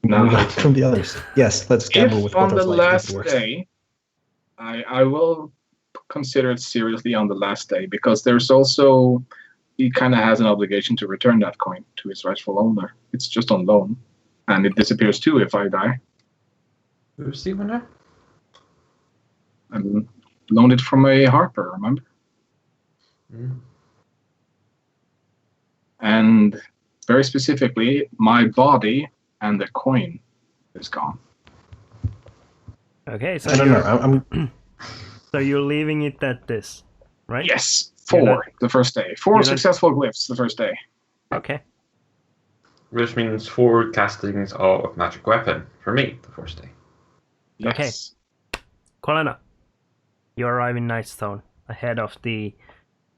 move out from the others. Yes, let's gamble with If on the Kothar's life. if last it works. day, I will consider it seriously on the last day, because there's also, he kind of has an obligation to return that coin to its rightful owner. It's just on loan, and it disappears too if I die. Who's the winner? I loaned it from a harper, remember? Mm. And very specifically, my body and the coin is gone. Okay, so I don't know. I'm so you're leaving it at this, right? Yes, You're 4 not- the first day. 4 you're not- successful glyphs the first day. Okay. Which means 4 castings of magic weapon for me the first day. Yes. Colena, you arrive in Nightstone ahead of the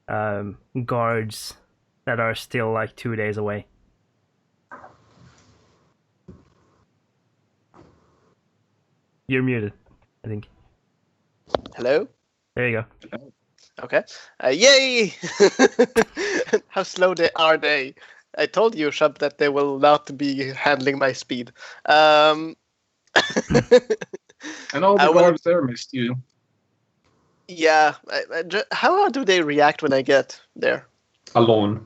guards that are still like 2 days away. You're muted, I think. Hello? There you go. Okay. Yay! How slow are they? I told you, Shub, that they will not be handling my speed. And all the I will- guards there missed you. Yeah. How do they react when I get there? Alone.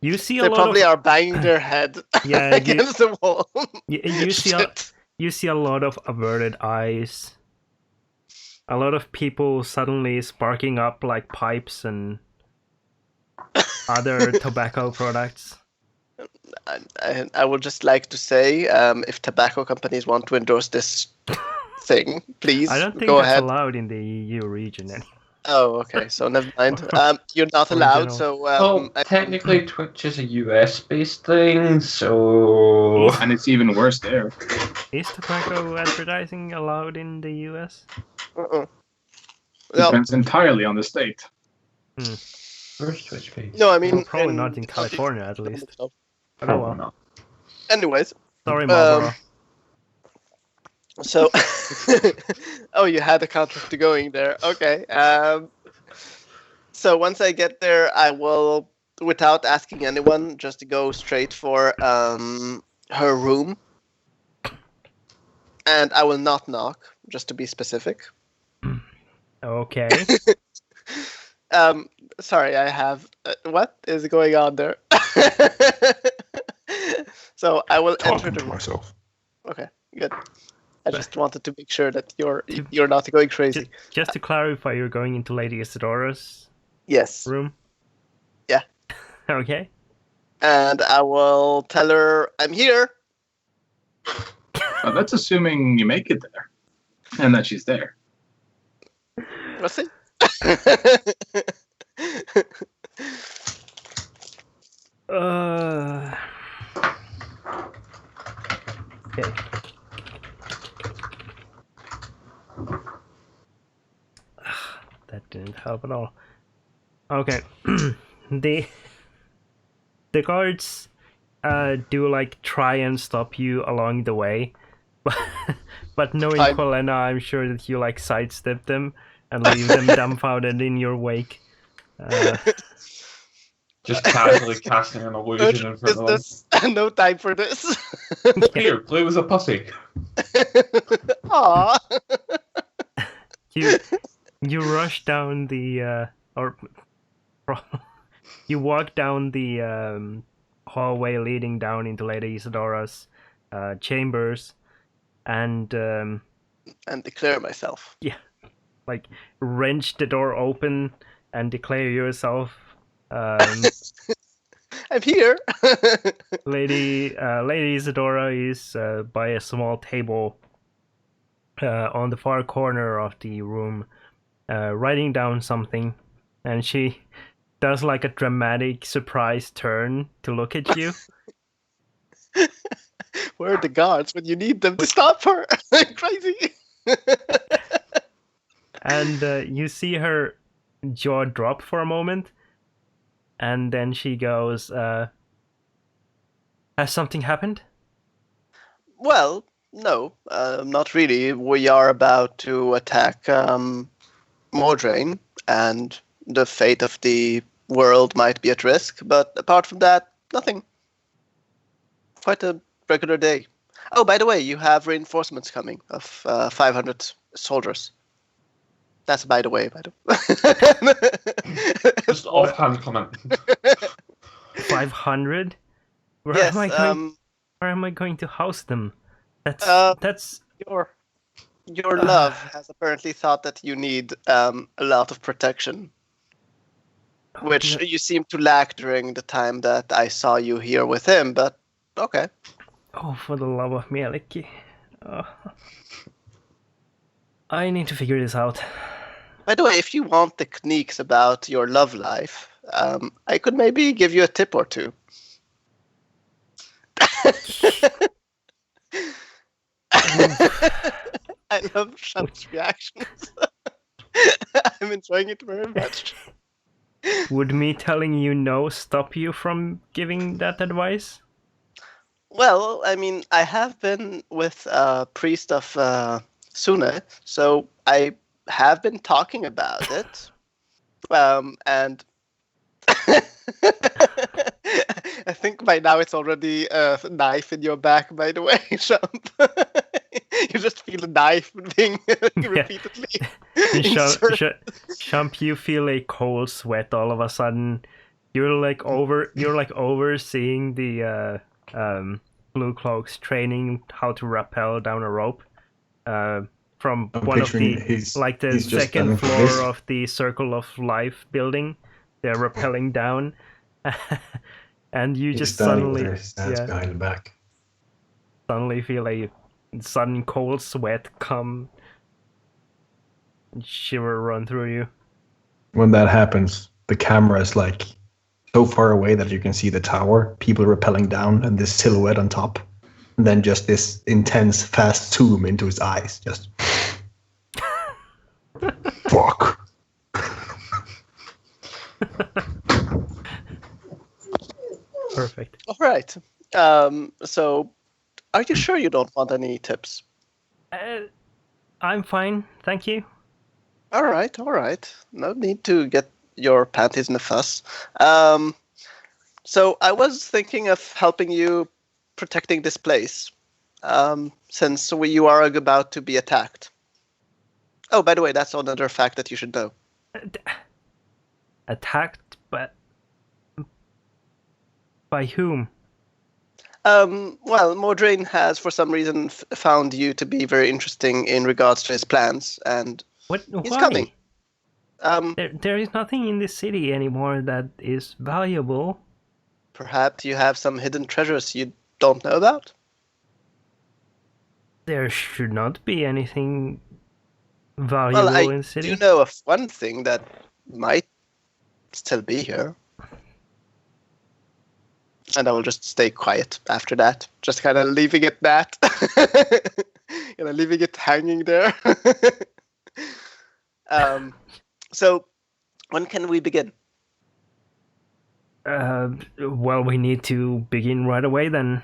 You see a They lot probably of are banging their head Yeah, against the wall. you see Shit. you see a lot of averted eyes. A lot of people suddenly sparking up like pipes and other tobacco products. I would just like to say, if tobacco companies want to endorse this thing, please I don't think go that's ahead. allowed in the EU region anymore. Oh, okay. So never mind. You're not Or in allowed. general. So Well, technically, Twitch is a US-based thing, so... And it's even worse there. Is tobacco advertising allowed in the US? Well, Depends entirely on the state. Where's Twitch based? no, I mean Well, probably not in California, at least. But oh Probably well. not. Anyways, Sorry, Marlboro. so oh, you had a contract going there. Okay. So once I get there, I will, without asking anyone, just go straight for her room, and I will not knock, just to be specific. Okay. Sorry, I have. What is going on there? So I will enter Talking the to room. myself. Okay, good. I just wanted to make sure that you're not going crazy. Just to clarify, you're going into Lady Isidora's Yes. room? Yeah. Okay. And I will tell her I'm here. But that's assuming you make it there. And that she's there. We'll see. Okay. That didn't help at all. Okay. the guards do like try and stop you along the way, but knowing Colena, I'm sure that you like sidestep them and leave them dumbfounded in your wake. Just casually casting an illusion in front of them. Business. No time for this. Here, play with a pussy. Aww. You rush down the you walk down the hallway leading down into Lady Isidora's chambers, and declare myself. Yeah, like wrench the door open and declare yourself. I'm here. Lady Isadora is by a small table on the far corner of the room, writing down something, and she does like a dramatic surprise turn to look at you. Where are the guards when you need them to stop her? Crazy. And you see her jaw drop for a moment, and then she goes, has something happened? Well, no, not really. We are about to attack Mordrain, and the fate of the world might be at risk. But apart from that, nothing. Quite a regular day. Oh, by the way, you have reinforcements coming of 500 soldiers. That's by the way. Just offhand comment. 500? Where Yes. am I going to house them? That's your love has apparently thought that you need a lot of protection, which you seem to lack during the time that I saw you here with him. But okay. Oh, for the love of Mielikki. I need to figure this out. By the way, if you want techniques about your love life, I could maybe give you a tip or two. I love Shub's reactions. I'm enjoying it very much. Would me telling you no stop you from giving that advice? Well, I mean, I have been with a priest of Sune, so I have been talking about it. And I think by now it's already a knife in your back, by the way, Shump. You just feel a knife being repeatedly inserted. Shump, you feel a cold sweat all of a sudden. You're like overseeing the blue cloaks training how to rappel down a rope. From one of the the second floor of the Circle of Life building. They're rappelling down. And you just suddenly behind the back. Suddenly feel a sudden cold sweat come and shiver run through you. When that happens, the camera is like so far away that you can see the tower, people rappelling down, and this silhouette on top. And then just this intense, fast zoom into his eyes. Just Fuck. Perfect. All right. So, are you sure you don't want any tips? I'm fine, thank you. All right. No need to get your panties in a fuss. So I was thinking of helping you protecting this place, since you are about to be attacked. Oh, by the way, that's another fact that you should know. Attacked, but by whom? Well, Mordrain has, for some reason, found you to be very interesting in regards to his plans, and he's coming. There is nothing in this city anymore that is valuable. Perhaps you have some hidden treasures you don't know about? There should not be anything valuable in the city. I do know of one thing that might still be here. And I will just stay quiet after that. Just kind of leaving it that. Leaving it hanging there. So, when can we begin? Well, we need to begin right away then.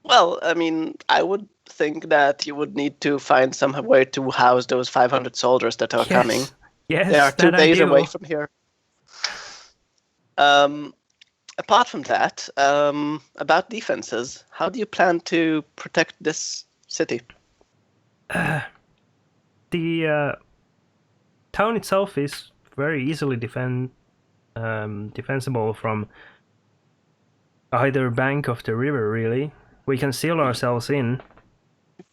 Well, I mean, I would think that you would need to find somewhere to house those 500 soldiers that are coming. Yes, they are 2 days away from here. Apart from that, about defenses, how do you plan to protect this city? The town itself is very easily defensible from either bank of the river, really. We can seal ourselves in.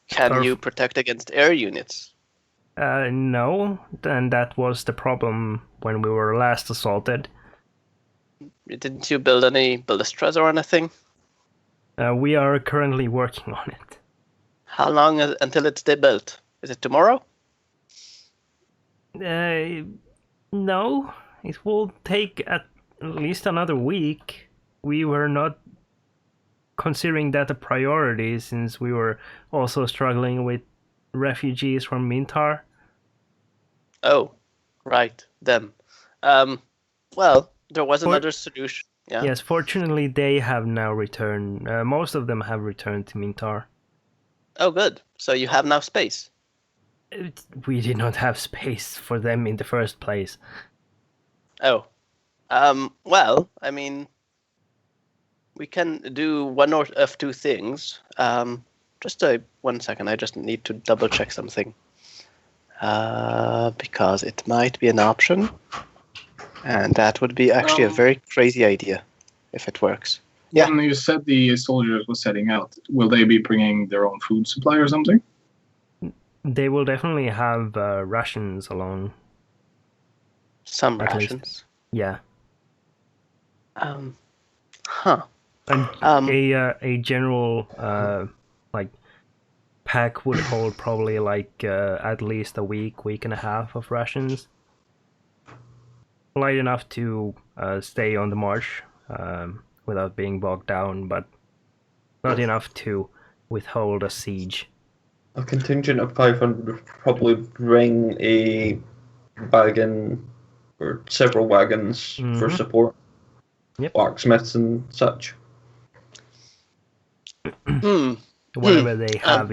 Can you protect against air units? No, and that was the problem when we were last assaulted. Didn't you build any ballistras or anything? We are currently working on it. How long until it's built? Is it tomorrow? No, it will take at least another week. We were not considering that a priority since we were also struggling with refugees from Mintar. Oh, right, them. Well, there was another solution. Yeah. Yes, fortunately they have now returned. Most of them have returned to Mintar. Oh, good. So you have now space. We did not have space for them in the first place. Oh. Well, I mean, we can do one of two things. Just 1 second, I just need to double check something. Because it might be an option. And that would be actually a very crazy idea, if it works. Yeah. When you said the soldiers were setting out, will they be bringing their own food supply or something? They will definitely have rations along. Some rations? Yeah. Huh. And a general pack would hold probably at least a week and a half of rations. Light enough to stay on the march without being bogged down, but not enough to withhold a siege. A contingent of 500 would probably bring a wagon or several wagons for support. Yep. Blacksmiths and such. Whatever they have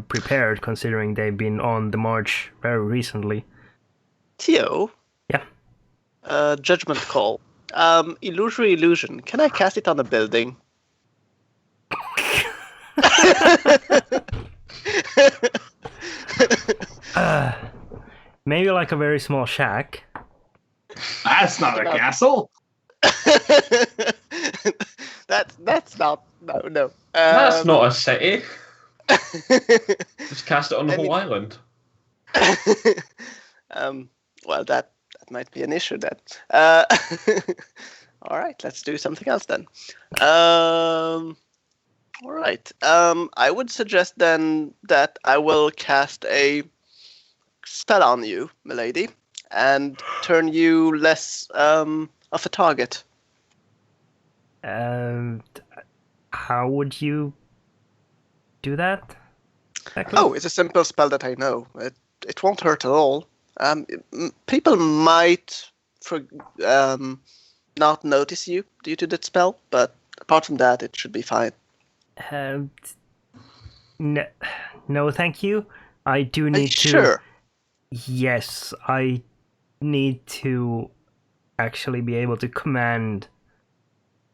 prepared, considering they've been on the march very recently. Theo? Yeah. Judgment call. Illusory illusion. Can I cast it on a building? Maybe like a very small shack. That's not a castle. That's not no. That's not a city. Just cast it on the whole island. Well, that might be an issue then. All right, let's do something else then. All right. I would suggest then that I will cast a spell on you, milady, and turn you less of a target. How would you do that? Exactly? Oh, it's a simple spell that I know. It won't hurt at all. People might not notice you due to that spell, but apart from that, it should be fine. No, thank you. I do need to. Sure. Yes, I need to actually be able to command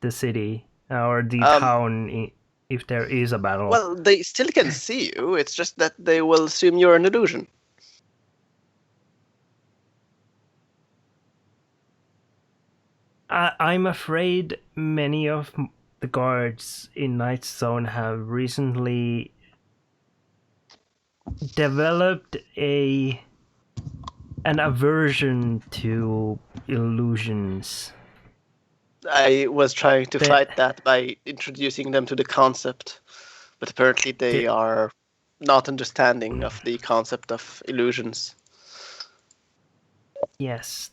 the city or the town if there is a battle. Well, they still can see you. It's just that they will assume you're an illusion. I'm afraid many of the guards in Nightstone have recently developed an aversion to illusions. I was trying to fight that by introducing them to the concept, but apparently they are not understanding of the concept of illusions. Yes,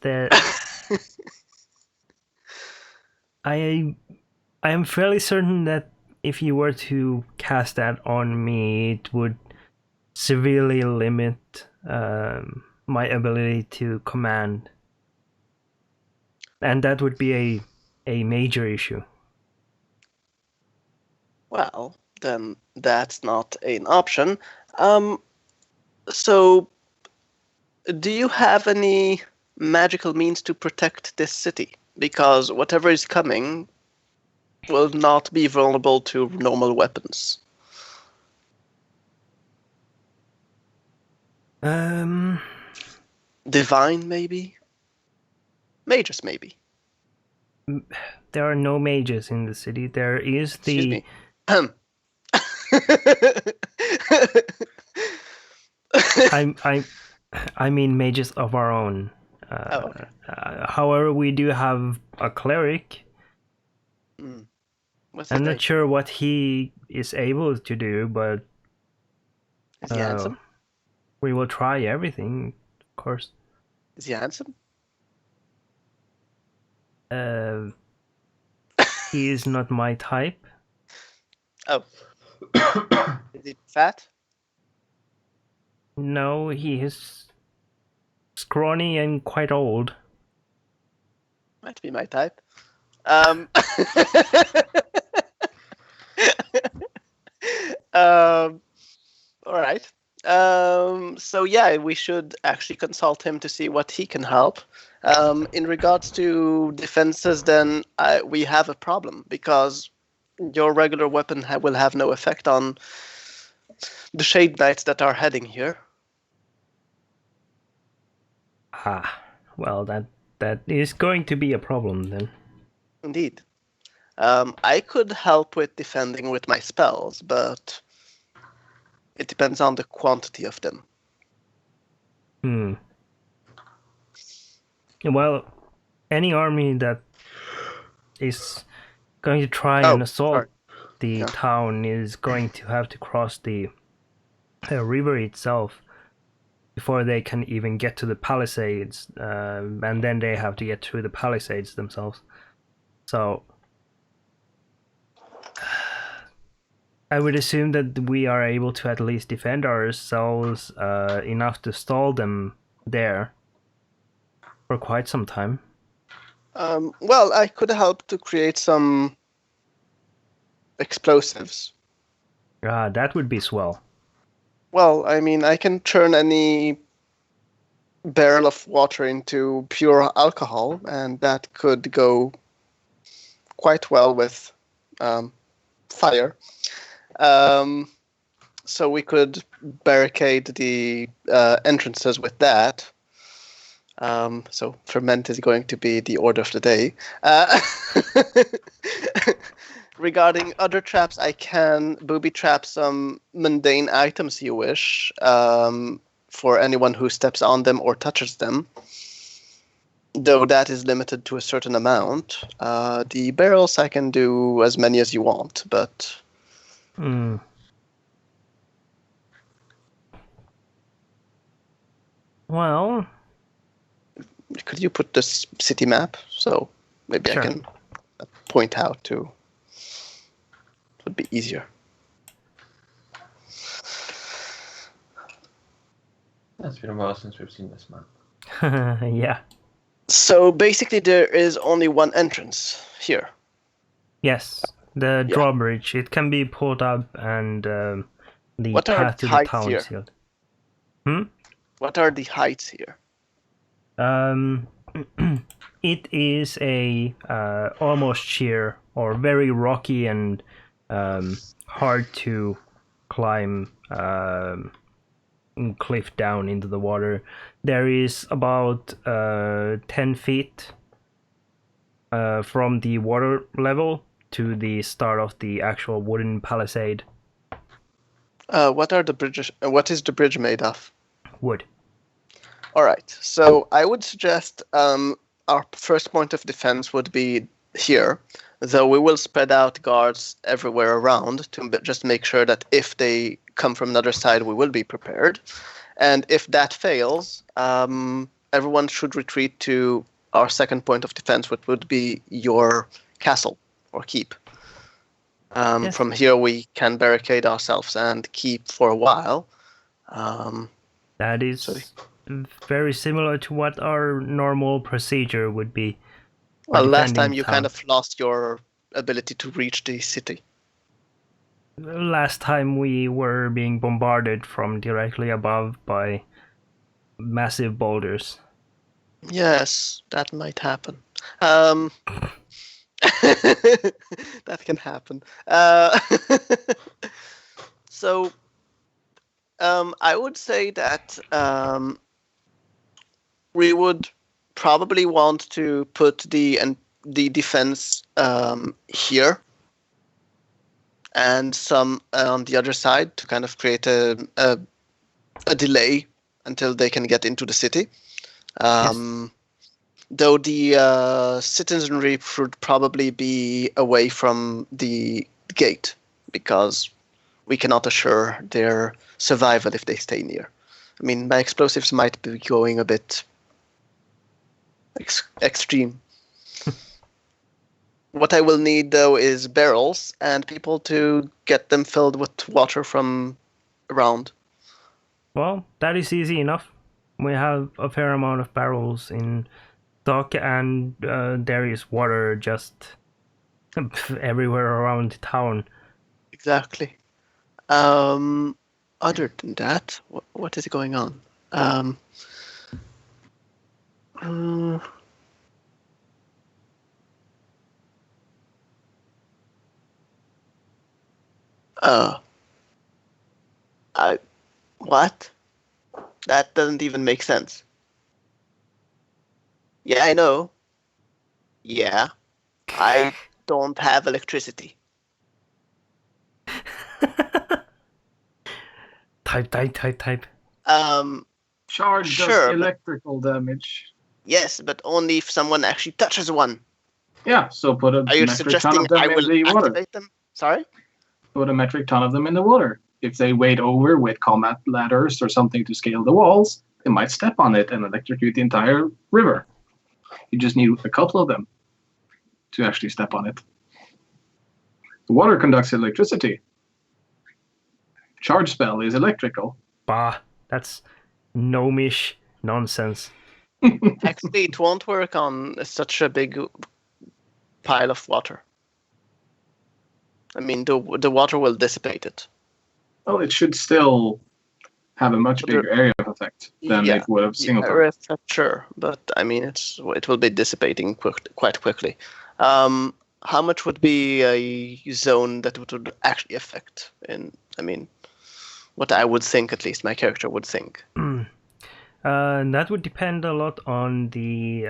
I am fairly certain that if you were to cast that on me, it would severely limit my ability to command. And that would be a major issue. Well, then that's not an option. So, do you have any magical means to protect this city? Because whatever is coming will not be vulnerable to normal weapons. Divine, maybe? Mages, maybe? There are no mages in the city. There is the... Excuse me. I mean mages of our own. Okay. However, we do have a cleric. I'm not sure what he is able to do, but is he handsome? We will try everything, of course. Is he handsome? He is not my type. Oh. Is he fat? No, he is scrawny and quite old. Might be my type. All right. So yeah, we should actually consult him to see what he can help. In regards to defenses, then we have a problem because your regular weapon will have no effect on the Shade Knights that are heading here. Well, that is going to be a problem then. Indeed. I could help with defending with my spells, but it depends on the quantity of them. Well, any army that is going to try and assault the town is going to have to cross the river itself before they can even get to the palisades, and then they have to get through the palisades themselves. So I would assume that we are able to at least defend ourselves enough to stall them there. for quite some time. Well, I could help to create some explosives. That would be swell. Well, I mean, I can turn any barrel of water into pure alcohol, and that could go quite well with fire. So we could barricade the entrances with that. So ferment is going to be the order of the day. Regarding other traps, I can booby trap some mundane items you wish for anyone who steps on them or touches them. Though that is limited to a certain amount. The barrels I can do as many as you want, but... Well... Could you put this city map? So maybe Sure. I can point out to... It would be easier. It's been a while since we've seen this map. Yeah. So basically there is only one entrance here. Yes. The drawbridge. It can be pulled up and the What are path the to the heights town here? is sealed. What are the heights here? It is a almost sheer or very rocky and hard to climb cliff down into the water. There is about 10 feet from the water level to the start of the actual wooden palisade. What are the bridges? What is the bridge made of? Wood. All right. So I would suggest our first point of defense would be here, though we will spread out guards everywhere around to just make sure that if they come from another side, we will be prepared. And if that fails, everyone should retreat to our second point of defense, which would be your castle or keep. Yes. From here, we can barricade ourselves and keep for a while. That is very similar to what our normal procedure would be. Well, last defending time you town. kind of lost your ability to reach the city. Last time we were being bombarded from directly above by massive boulders. Yes, that might happen. That can happen. So, I would say that we would probably want to put the defense here, and some on the other side to kind of create a delay until they can get into the city. Though the citizenry should probably be away from the gate, because we cannot assure their survival if they stay near. I mean, my explosives might be going a bit extreme. What I will need, though, is barrels and people to get them filled with water from around. Well, that is easy enough. We have a fair amount of barrels in stock, and there is water just everywhere around town. Exactly. Other than that, what is going on? What? That doesn't even make sense. Yeah, I know. Yeah, I don't have electricity. Type. Charge Sure, does but- electrical damage. Yes, but only if someone actually touches one. Yeah, so put a Are you metric ton suggesting of them I in will the water. activate them? Sorry? Put a metric ton of them in the water. If they wade over with combat ladders or something to scale the walls, they might step on it and electrocute the entire river. You just need a couple of them to actually step on it. The water conducts electricity. Charge spell is electrical. Bah, that's gnomish nonsense. Actually, it won't work on such a big pile of water. I mean, the water will dissipate it. Well, it should still have a much bigger area of effect than it would have single target. Area effect, sure, but I mean, it will be dissipating quite quickly. How much would be a zone that would actually affect? I mean, what I would think, at least my character would think. That would depend a lot on the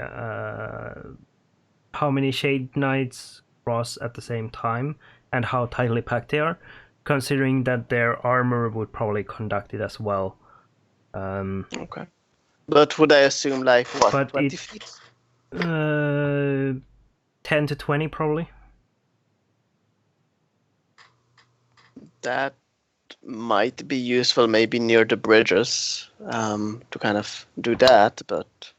how many Shade Knights cross at the same time and how tightly packed they are, considering that their armor would probably conduct it as well. Okay. But would I assume, like, what, 20 feet? 10 to 20, probably. That might be useful maybe near the bridges to kind of do that, but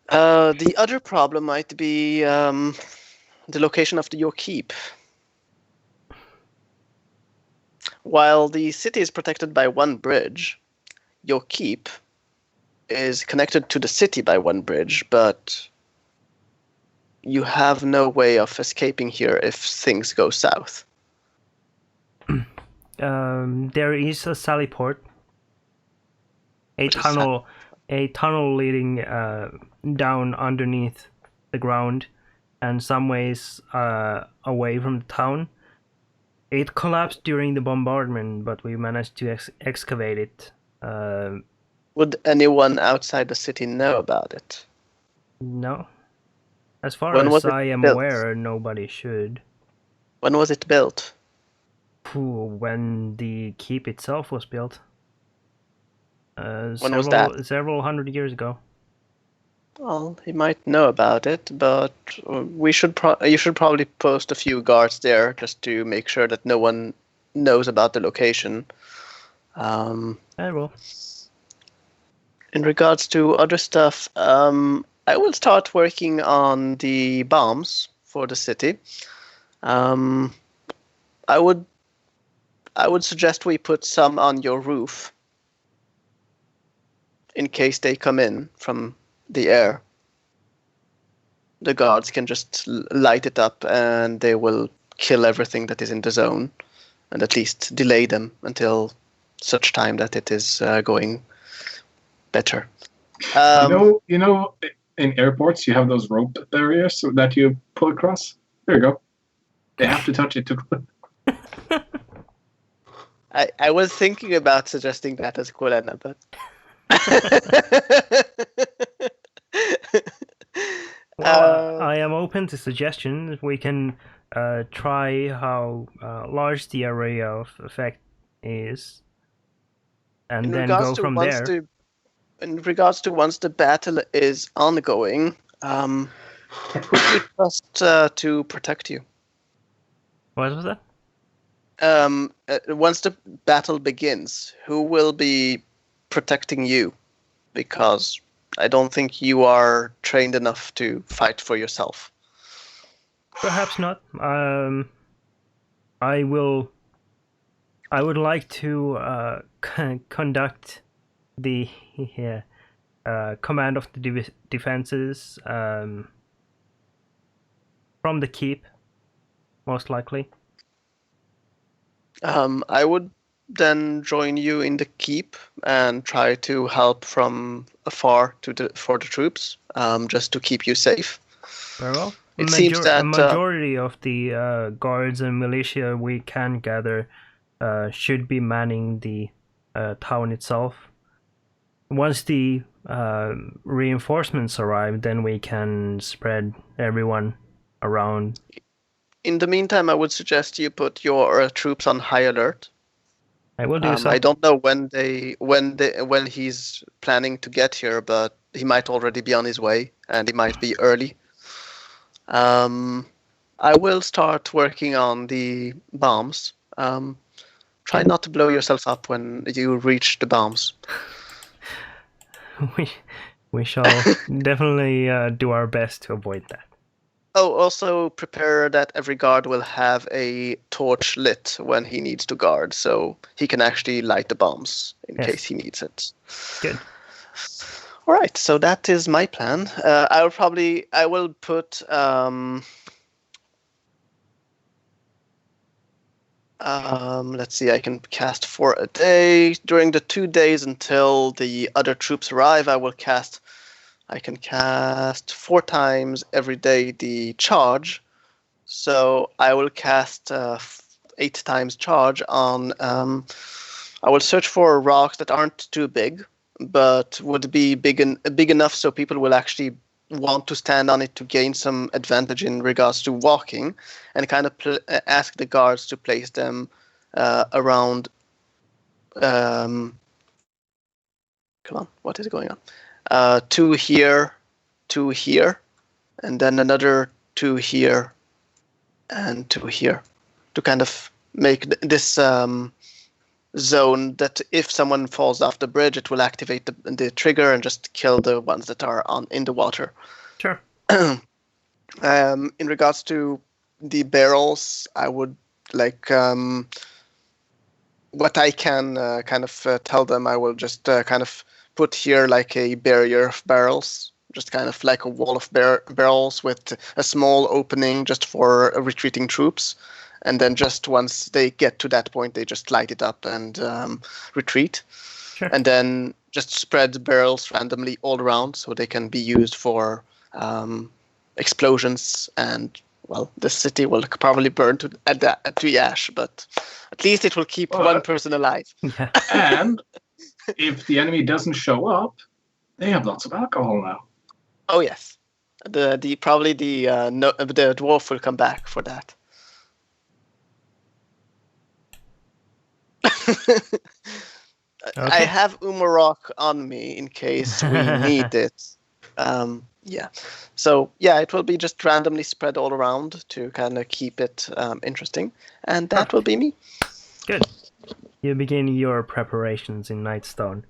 the other problem might be the location of your keep. While the city is protected by one bridge, your keep is connected to the city by one bridge, but you have no way of escaping here if things go south. There is a sally port, a tunnel leading down underneath the ground, and some ways away from the town. It collapsed during the bombardment, but we managed to excavate it. Would anyone outside the city know about it? No. As far as I am aware, nobody should. When was it built? When the keep itself was built. When was that? Several hundred years ago. Well, he might know about it, but you should probably post a few guards there just to make sure that no one knows about the location. I will. In regards to other stuff, I will start working on the bombs for the city. I would suggest we put some on your roof in case they come in from the air. The guards can just light it up and they will kill everything that is in the zone and at least delay them until such time that it is going better. You know, in airports you have those rope barriers that you pull across. There you go. They have to touch it to. I was thinking about suggesting that as Quilena, but. Well, I am open to suggestions. We can try how large the area of effect is, and then go from there. In regards to once the battle is ongoing, who do you trust to protect you? What was that? Once the battle begins, who will be protecting you? Because I don't think you are trained enough to fight for yourself. Perhaps not. I would like to conduct the command of the defenses from the keep, most likely. I would then join you in the keep and try to help from afar for the troops, just to keep you safe. Very well. It seems that a majority of the guards and militia we can gather should be manning the town itself. Once the reinforcements arrive, then we can spread everyone around. In the meantime, I would suggest you put your troops on high alert. I will do so. I don't know when he's planning to get here, but he might already be on his way, and he might be early. I will start working on the bombs. Try not to blow yourself up when you reach the bombs. We shall definitely do our best to avoid that. Oh, also prepare that every guard will have a torch lit when he needs to guard, so he can actually light the bombs in case he needs it. Good. All right, so that is my plan. I will put let's see, I can cast 4 a day. During the 2 days until the other troops arrive, I can cast 4 times every day the charge. So I will cast 8 times charge on. I will search for rocks that aren't too big, but would be big enough so people will actually want to stand on it to gain some advantage in regards to walking, and kind of ask the guards to place them around. Come on, what is going on? 2 here, 2 here, and then another 2 here, and 2 here, to kind of make this zone that if someone falls off the bridge, it will activate the trigger and just kill the ones that are in the water. Sure. In regards to the barrels, I would like what I can kind of tell them. I will just kind of put here like a barrier of barrels, just kind of like a wall of barrels with a small opening just for retreating troops. And then just once they get to that point, they just light it up and retreat. Sure. And then just spread barrels randomly all around so they can be used for explosions. And, well, the city will probably burn to ash, but at least it will keep one person alive. Yeah. And if the enemy doesn't show up, they have lots of alcohol now. Oh, yes. The dwarf will come back for that. I have Umarok on me in case we need it. Yeah. So, yeah, it will be just randomly spread all around to kind of keep it interesting. And that will be me. Good. You begin your preparations in Nightstone,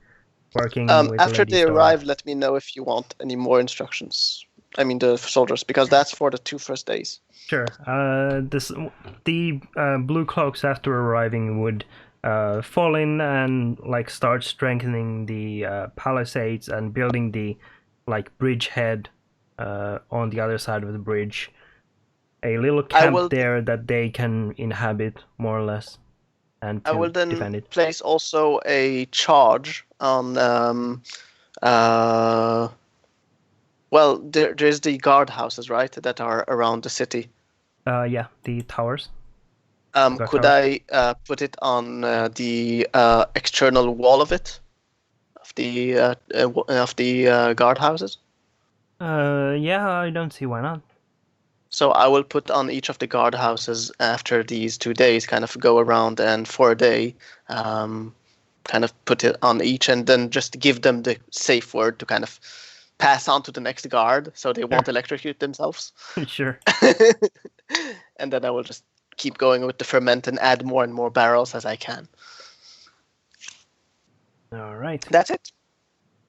working with after Lady they Stone. arrive, let me know if you want any more instructions. I mean, the soldiers, because that's for the 2 first days. Sure. The blue cloaks after arriving would fall in and like start strengthening the palisades and building the bridgehead on the other side of the bridge. A little camp there that they can inhabit more or less, and I will then defend it. place also a charge on. Well, there's the guardhouses, right, that are around the city. Yeah, the towers. Could I put it on the external wall of it, of the guardhouses? Yeah, I don't see why not. So I will put on each of the guardhouses after these 2 days, kind of go around and for a day, kind of put it on each, and then just give them the safe word to kind of pass on to the next guard, so they won't electrocute themselves. Sure. And then I will just keep going with the ferment and add more and more barrels as I can. All right. That's it.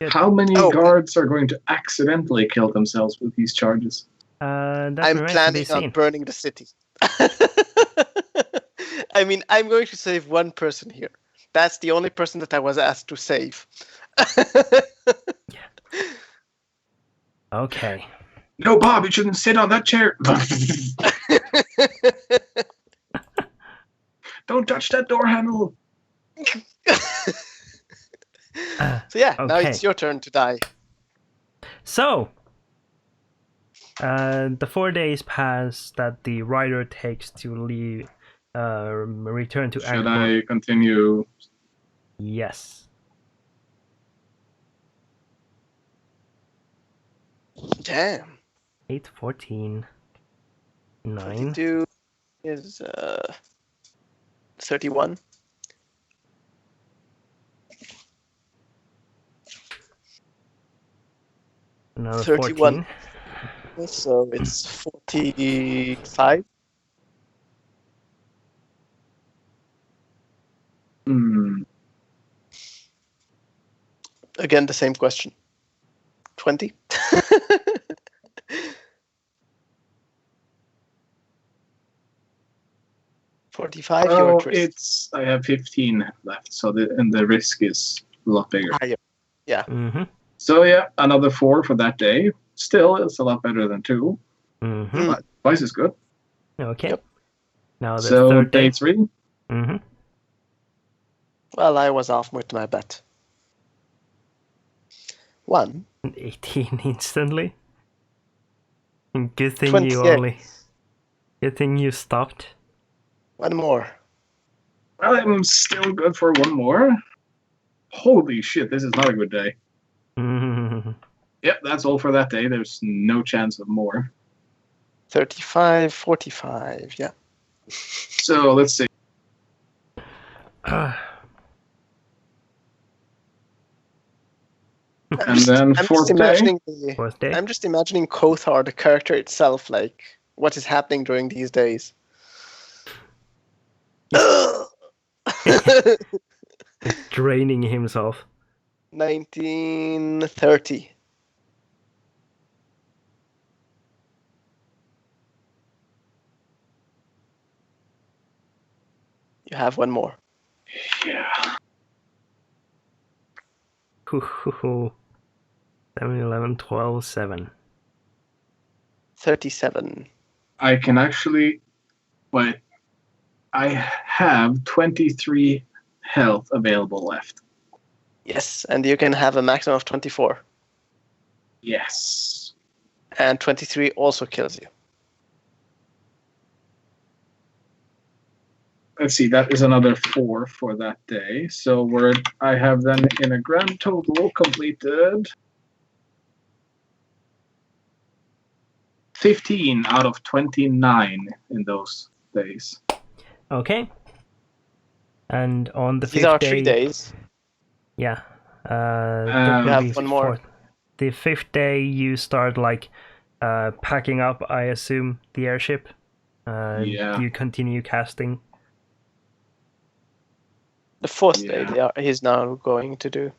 Good. How many guards are going to accidentally kill themselves with these charges? I'm planning on burning the city. I mean, I'm going to save one person here. That's the only person that I was asked to save. Okay. No, Bob, you shouldn't sit on that chair. Don't touch that door handle. So yeah, now it's your turn to die. So, the 4 days pass that the rider takes to leave, return to Should I continue? Yes. Damn. 8, 14, 9. 22 is 31. Another 31. 14. So it's 45. Again, the same question. 20. 45. Oh, I have 15 left, so the risk is a lot bigger. Yeah. Mm-hmm. So yeah, another 4 for that day. Still, it's a lot better than 2. Mm-hmm. But twice is good. Okay. Yep. Now the So third day day. 3. Mm-hmm. Well, I was off with my bet. 1. 18 instantly. Good thing 28. Good thing you stopped. 1 more. Well, I'm still good for 1 more. Holy shit, this is not a good day. Mm-hmm. Yep, that's all for that day. There's no chance of more. 35, 45. Yeah. So let's see. And then I'm fourth just day. imagining Fourth day. I'm just imagining Kothar, the character itself, like what is happening during these days. Draining himself. 1930. You have 1 more. Yeah. 7, 11, 12, 7. 37. I can actually, but I have 23 health available left. Yes, and you can have a maximum of 24. Yes. And 23 also kills you. Let's see, that is another 4 for that day. So I have then in a grand total completed 15 out of 29 in those days. Okay. And on the These fifth are day. 3 days. Yeah. You That will have be 1 more. fourth. The 5th day, you start packing up, I assume, the airship. Yeah. You continue casting. The 4th Yeah. day he's now going to do.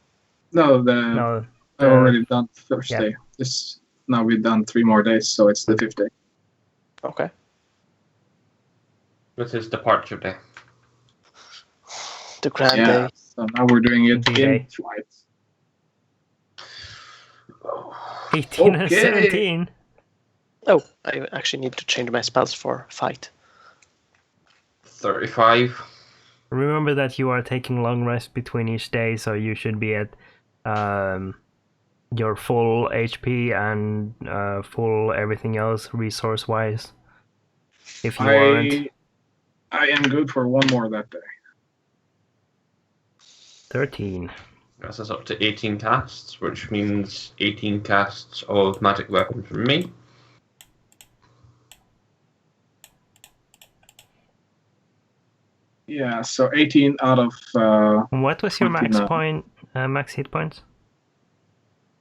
No, No, I've already done first yeah. day. Now we've done 3 more days, so it's the 5th day. Okay. With his departure day. The grand Yeah. day. So now we're doing it D-Day. in flight. 18 and Okay. 17. Oh, I actually need to change my spells for fight. 35. Remember that you are taking long rest between each day, so you should be at your full HP and full everything else resource-wise. If you aren't. I am good for 1 more that day. 13. That's us up to 18 casts, which means 18 casts of magic weapon from me. Yeah, so 18 out of What was your max 29. max hit points?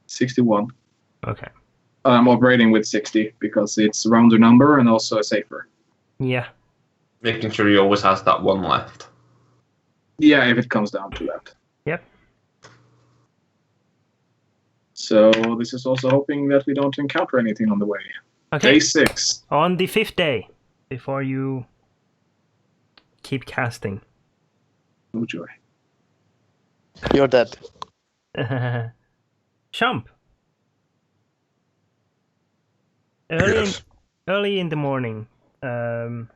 61. Okay. I'm operating with 60 because it's a rounder number and also a safer. Yeah. Making sure he always has that 1 left. Yeah, if it comes down to that. Yep. So this is also hoping that we don't encounter anything on the way. Okay. Day 6. On the 5th day, before you keep casting. Oh joy. You're dead. Shump. Yes. Early in the morning, around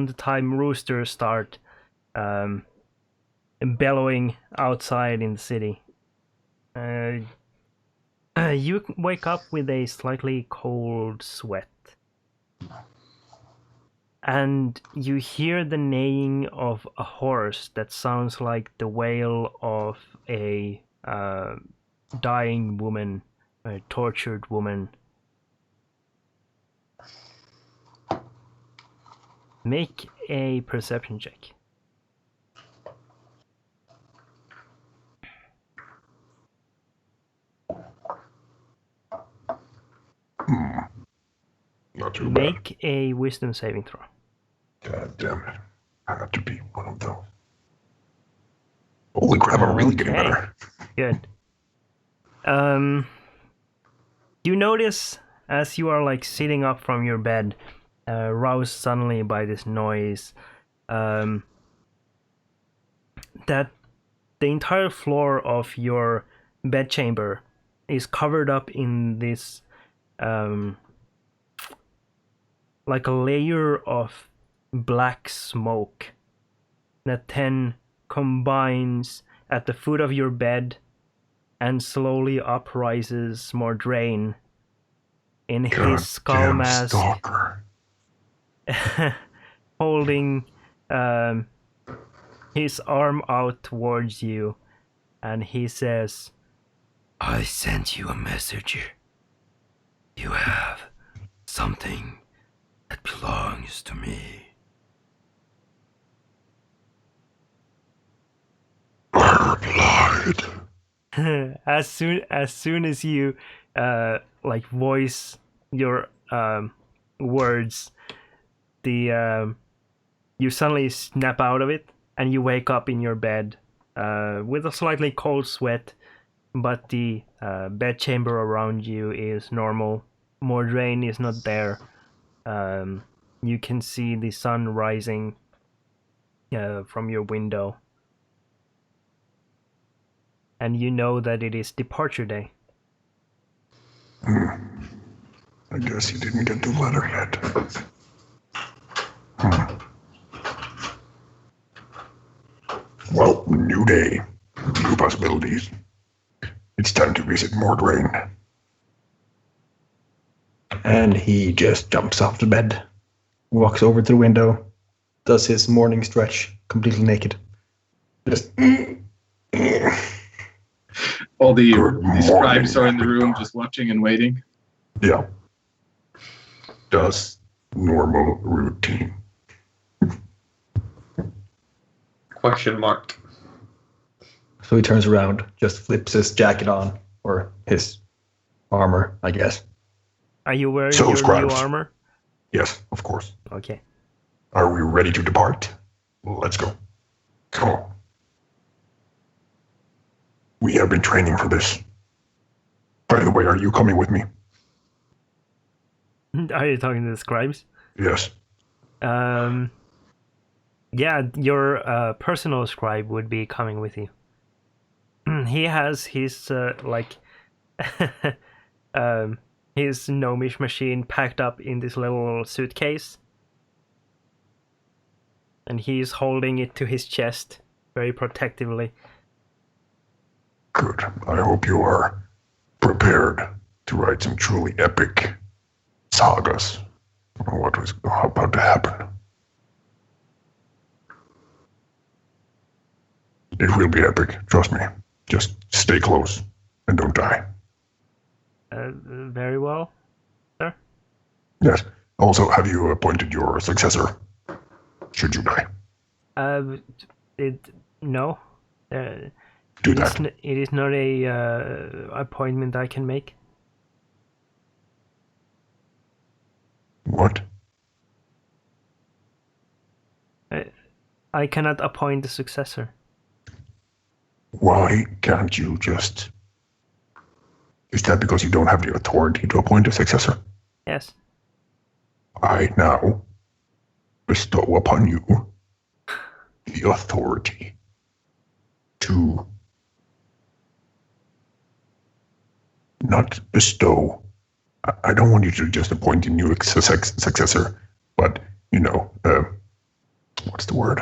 the time roosters start bellowing outside in the city, you wake up with a slightly cold sweat. And you hear the neighing of a horse that sounds like the wail of a dying woman, a tortured woman. Make a perception check. Not too bad. Make a wisdom saving throw. God damn it. I have to be one of those. Holy crap, I'm really getting Okay. better. Good. You notice as you are sitting up from your bed, roused suddenly by this noise, that the entire floor of your bedchamber is covered up in this like a layer of black smoke that then combines at the foot of your bed and slowly uprises Mordrain in his skull mask, stalker. holding his arm out towards you, and he says, "I sent you a messenger. You have something that belongs to me." I lied. as soon as you like voice your words, the you suddenly snap out of it and you wake up in your bed with a slightly cold sweat, but the bedchamber around you is normal. Mordrain is not there. You can see the sun rising from your window, and you know that it is departure day. I guess he didn't get the letter yet. Well, new day, new possibilities. It's time to visit Mordrain. And he just jumps off the bed, walks over to the window, does his morning stretch, completely naked. Just. All the scribes are in the room just watching and waiting. Yeah. Does normal routine. Question mark. So he turns around, just flips his jacket on, or his armor, I guess. Are you wearing So, your scribes. new armor? Yes, of course. Okay. Are we ready to depart? Let's go. Come on. We have been training for this. By the way, are you coming with me? Are you talking to the scribes? Yes. Yeah, your personal scribe would be coming with you. He has his his gnomish machine packed up in this little suitcase, and he's holding it to his chest very protectively. Good. I hope you are prepared to write some truly epic sagas on what was about to happen. It will be epic, trust me. Just stay close and don't die. Very well, sir. Yes. Also, have you appointed your successor? Should you die? No. Do that. It is not a appointment I can make. What? I cannot appoint a successor. Why can't you just... Is that because you don't have the authority to appoint a successor? Yes. I now bestow upon you the authority to not bestow. I don't want you to just appoint a new successor, but, you know, what's the word?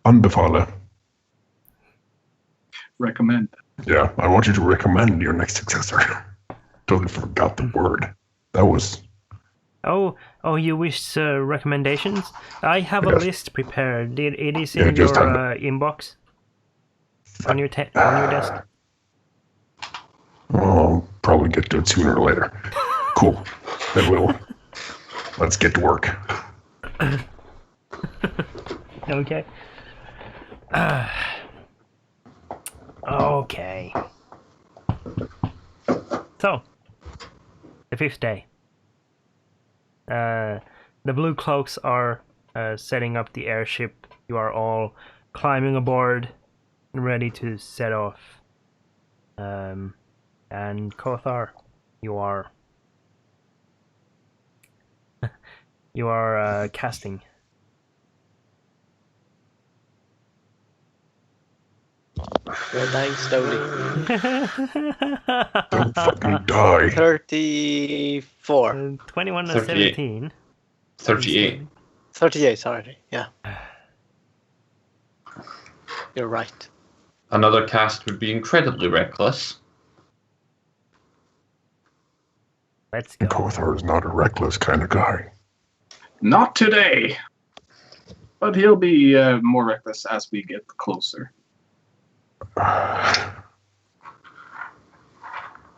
Anbefale. Recommend. Yeah, I want you to recommend your next successor. Totally forgot the word. That was... Oh, you wish recommendations? I have a Yes. list prepared. It is Yeah, in just your have inbox on your desk. I'll probably get to it sooner or later. Cool. Then let's get to work. Okay. Okay. So, the fifth day. The blue cloaks are setting up the airship. You are all climbing aboard and ready to set off. And Kothar, you are casting. You're dying slowly. Don't fucking die. 34. 21 and 38. 17. 38. 38, sorry. Yeah. You're right. Another cast would be incredibly reckless. Let's go. Kothar is not a reckless kind of guy. Not today. But he'll be more reckless as we get closer.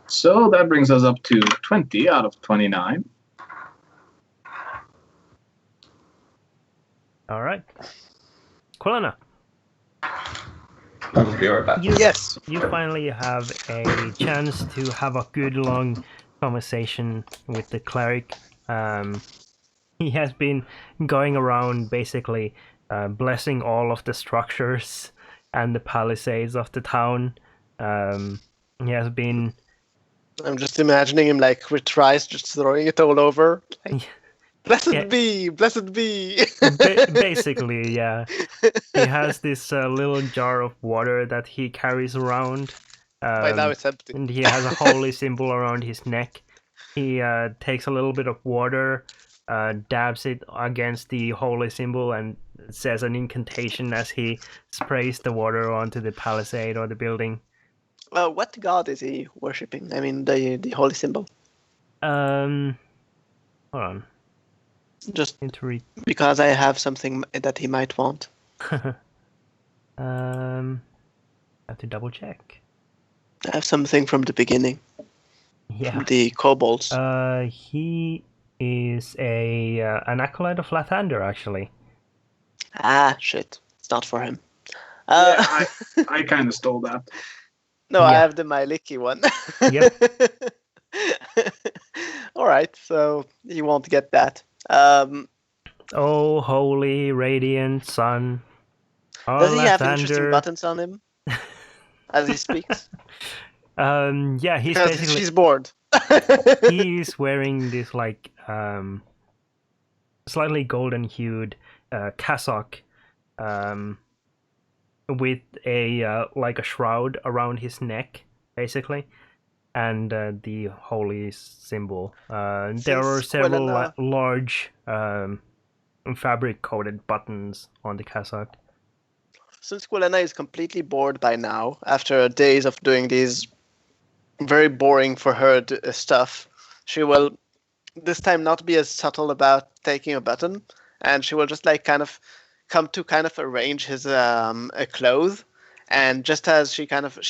So that brings us up to 20 out of 29. All right. Quilana, That would be our best. Yes. you finally have a chance to have a good long conversation with the cleric. He has been going around basically blessing all of the structures and the palisades of the town. He has been... I'm just imagining him like with rice, just throwing it all over. Like, blessed be, blessed be. Basically, yeah. He has this little jar of water that he carries around. By now it's empty. And he has a holy symbol around his neck. He takes a little bit of water, dabs it against the holy symbol, and says an incantation as he sprays the water onto the palisade or the building. What god is he worshipping? I mean, the holy symbol. Hold on. Just Need to read. because I have something that he might want. Have to double check. I have something from the beginning. Yeah. The kobolds. He is an acolyte of Lathander, actually. Ah, shit. It's not for him. Yeah, I kind of stole that. No, I Yeah. have the Myliki one. Yep. All right, so you won't get that. Oh, holy, radiant sun. Does he have Lathander. interesting buttons on him as he speaks? Yeah, he's Because basically she's bored. he's wearing this like slightly golden hued cassock with a like a shroud around his neck, basically, and the holy symbol. There are Since several Quelena- large fabric coated buttons on the cassock. Since Quelena is completely bored by now, after days of doing these very boring for her stuff, she will this time not be as subtle about taking a button, and she will just like kind of come to kind of arrange his clothes, and just as she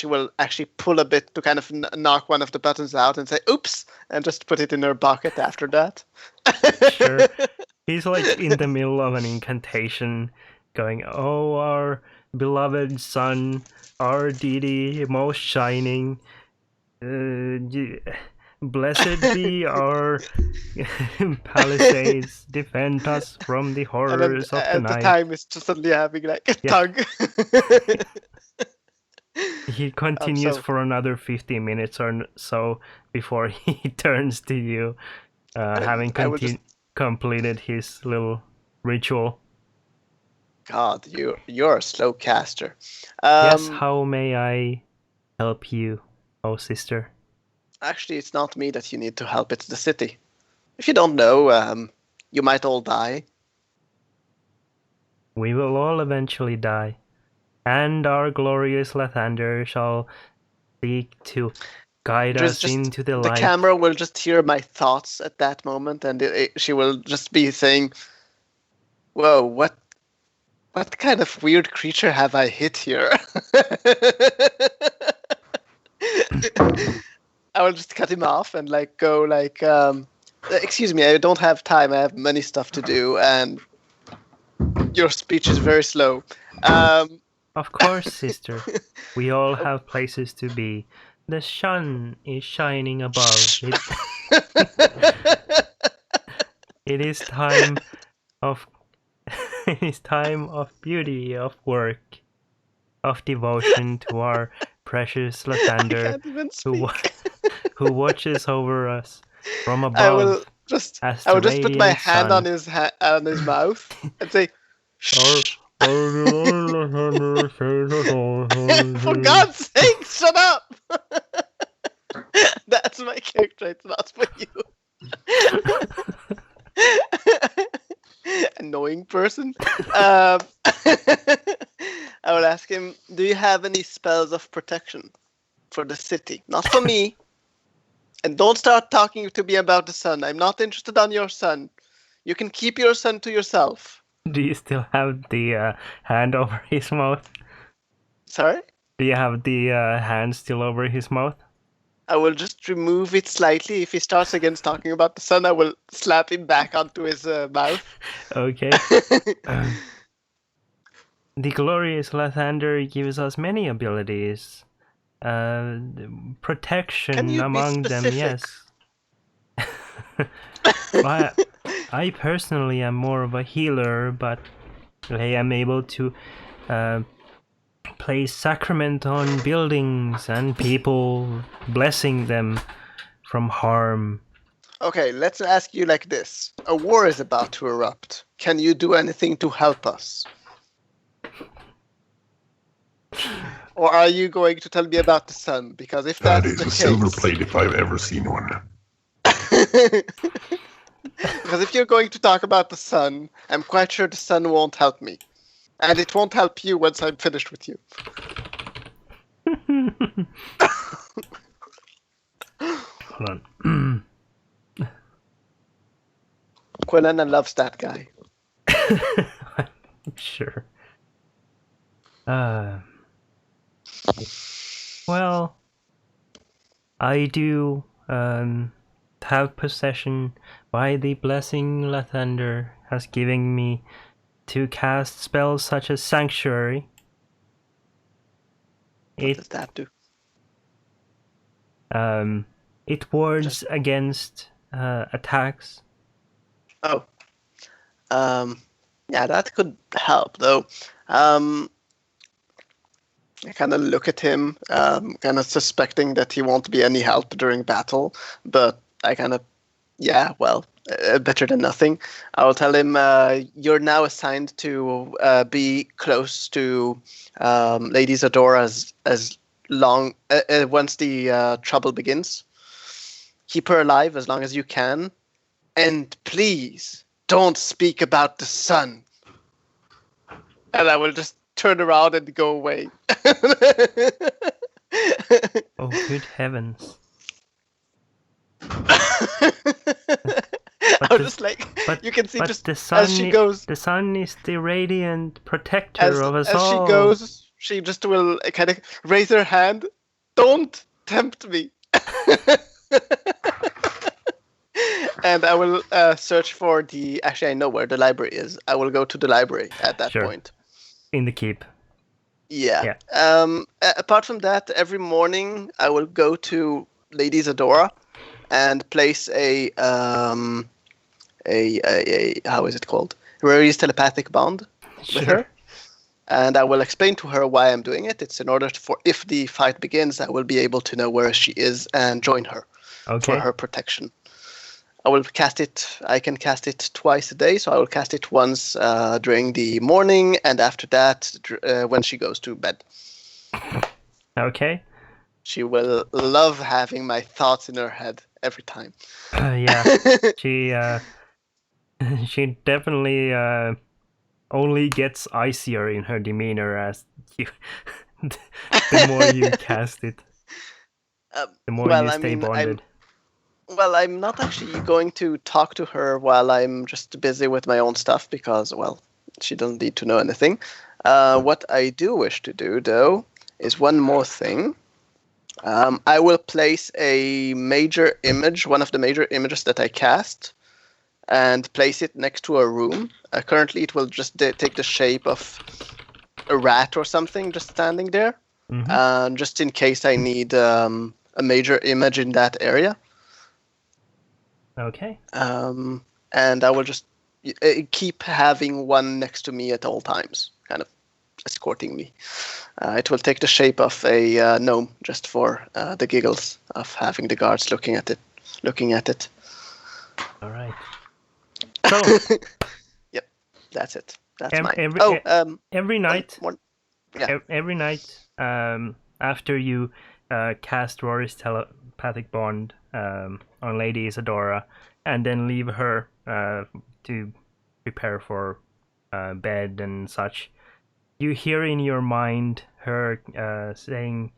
will actually pull a bit to kind of knock one of the buttons out and say oops, and just put it in her pocket after that. Sure. He's like in the middle of an incantation, going, "Oh, our beloved sun, our deity, most shining, blessed be our palisades, defend us from the And then horrors of the at the night." time it's just suddenly having like a Yeah. tug. He continues so- for another 15 minutes or so before he turns to you, having I will just- completed his little ritual. God, you're a slow caster. Yes, how may I help you, oh sister? Actually, it's not me that you need to help. It's the city. If you don't know, you might all die. We will all eventually die, and our glorious Lathander shall seek to guide us Just into the The light. camera will just hear my thoughts at that moment, and she will just be saying, "Whoa, what kind of weird creature have I hit here?" I will just cut him off and like go like, "Excuse me, I don't have time. I have many stuff to do, and your speech is very slow." Of course, sister. We all have places to be. The sun is shining above. It is time of it is time of beauty, of work, of devotion to our precious I Lathander, can't even who speak. who watches over us from above. I will just put my radiant hand sun. on his mouth and say, "Shh." For God's sake, shut up! That's my character, it's not for you. Annoying person. I will ask him, do you have any spells of protection for the city? Not for me. And don't start talking to me about the sun. I'm not interested on your son. You can keep your son to yourself. Do you still have the hand over his mouth? Sorry? Do you have the hand still over his mouth? I will just remove it slightly. If he starts again talking about the sun, I will slap him back onto his mouth. Okay. The glorious Lathander gives us many abilities. Protection Can you be among them, specific? yes. I personally am more of a healer, but I am able to place sacrament on buildings and people, blessing them from harm. Okay, let's ask you like this. A war is about to erupt. Can you do anything to help us? Or are you going to tell me about the sun? Because if That that's is the a case... silver plate if I've ever seen one. Because if you're going to talk about the sun, I'm quite sure the sun won't help me. And it won't help you once I'm finished with you. Hold on. Quilena loves that guy. Sure. Well, I do have possession by the blessing Lathander has given me to cast spells such as Sanctuary. What does that do? It wards against attacks. Oh. Yeah, that could help, though. I kind of look at him, kind of suspecting that he won't be any help during battle, but I kind of, yeah, well, better than nothing. I'll tell him, you're now assigned to be close to Lady Zadora as long, once the trouble begins. Keep her alive as long as you can, and please don't speak about the sun. And I will just turn around and go away. Oh, good heavens. I'm just like, you can see just as she goes. The sun is the radiant protector of us as all. She goes, she just will kind of raise her hand. Don't tempt me. And I will search for the... Actually, I know where the library is. I will go to the library at that point. In the keep. Yeah. Apart from that, every morning I will go to Lady Zadora and place a how is it called? Rari's telepathic bond with her. And I will explain to her why I'm doing it. It's in order for, if the fight begins, I will be able to know where she is and join her for her protection. I will cast it. I can cast it twice a day, so I will cast it once during the morning, and after that, when she goes to bed. Okay. She will love having my thoughts in her head every time. Yeah. She definitely only gets icier in her demeanor as you the more you cast it. The more you stay bonded. I'm not actually going to talk to her while I'm just busy with my own stuff because, well, she doesn't need to know anything. What I do wish to do, though, is one more thing. I will place a major image, one of the major images that I cast, and place it next to a room. Currently, it will just take the shape of a rat or something just standing there, just in case I need a major image in that area. Okay. And I will just keep having one next to me at all times, kind of escorting me. It will take the shape of a gnome, just for the giggles of having the guards looking at it. All right. So. Yep, that's it. That's mine. Every night. every night after you cast Rory's telepathic bond on Lady Isadora, and then leave her to prepare for bed and such, you hear in your mind her saying,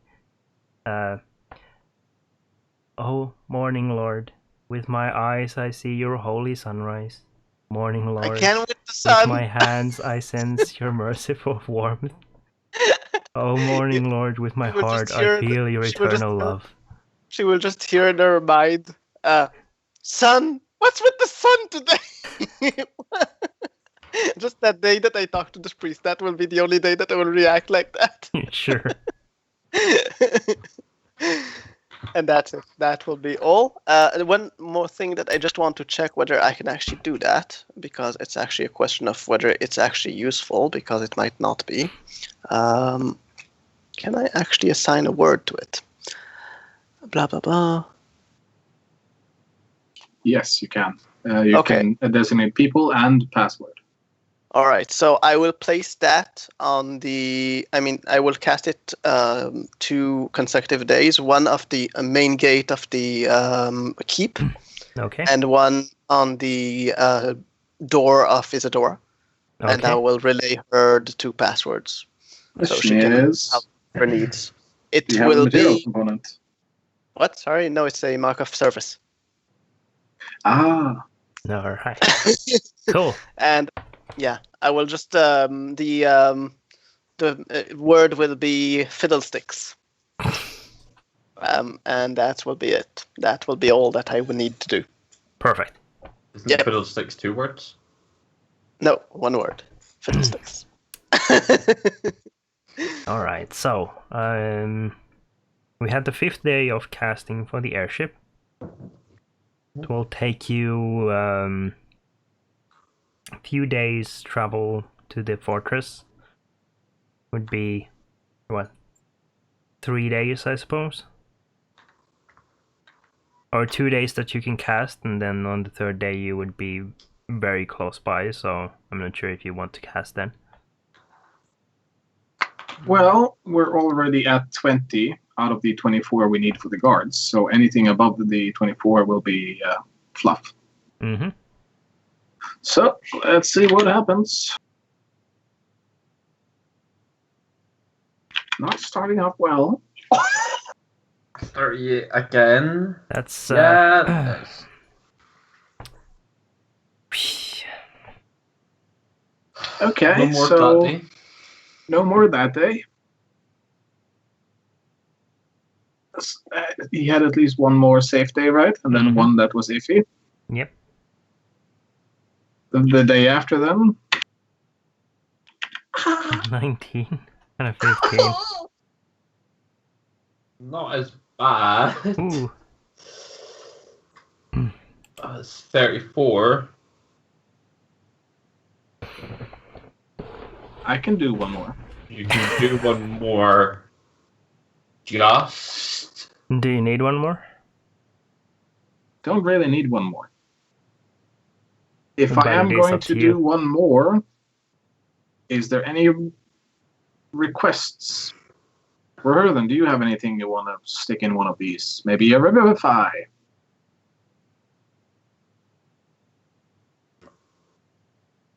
"Oh, morning, Lord, with my eyes I see your holy sunrise. Morning, Lord, I can with the with sun. my hands I sense your merciful warmth. Oh, morning, Lord, with my You will heart just I hear feel your she will just eternal hear- love." She will just hear in her mind, "Sun, what's with the sun today?" Just that day that I talk to the priest, that will be the only day that I will react like that. Sure. And that's it. That will be all. One more thing that I just want to check whether I can actually do that, because it's actually a question of whether it's actually useful, because it might not be. Can I actually assign a word to it? Blah, blah, blah. Yes, you can. You Okay. can designate people and password. All right, so I will place that on the. I will cast it 2 consecutive days. One of the main gate of the keep, Okay. and one on the door of Isadora. And I Okay. will relay her the 2 passwords, so she can help her needs. It Do you have a will material be component? what? Sorry, no, it's a mark of service. Ah, All right. Cool. And yeah, I will just the word will be fiddlesticks. And that will be it. That will be all that I will need to do. Perfect. Isn't Yep. fiddlesticks 2 words? No, 1 word. Fiddlesticks. All right. So, we had the 5th day of casting for the airship. It will take you a few days travel to the fortress. Would be what, 3 days, I suppose, or 2 days that you can cast, and then on the 3rd day you would be very close by. So I'm not sure if you want to cast then. well, we're already at 20 out of the 24 we need for the guards. So anything above the 24 will be fluff. Mm-hmm. So let's see what happens. Not starting off well. 38 again. That's Yeah. Okay, No more so that day. no more that day. He had at least one more safe day, right? And then one that was iffy. Yep. The day after them. 19 and a 15. Not as bad. Ooh. It's 34. I can do one more. You can do one more. Just. Do you need one more? Don't really need one more. If But I am it is going up to to do you. one more, is there any requests for her? Then do you have anything you want to stick in one of these? Maybe a Revivify.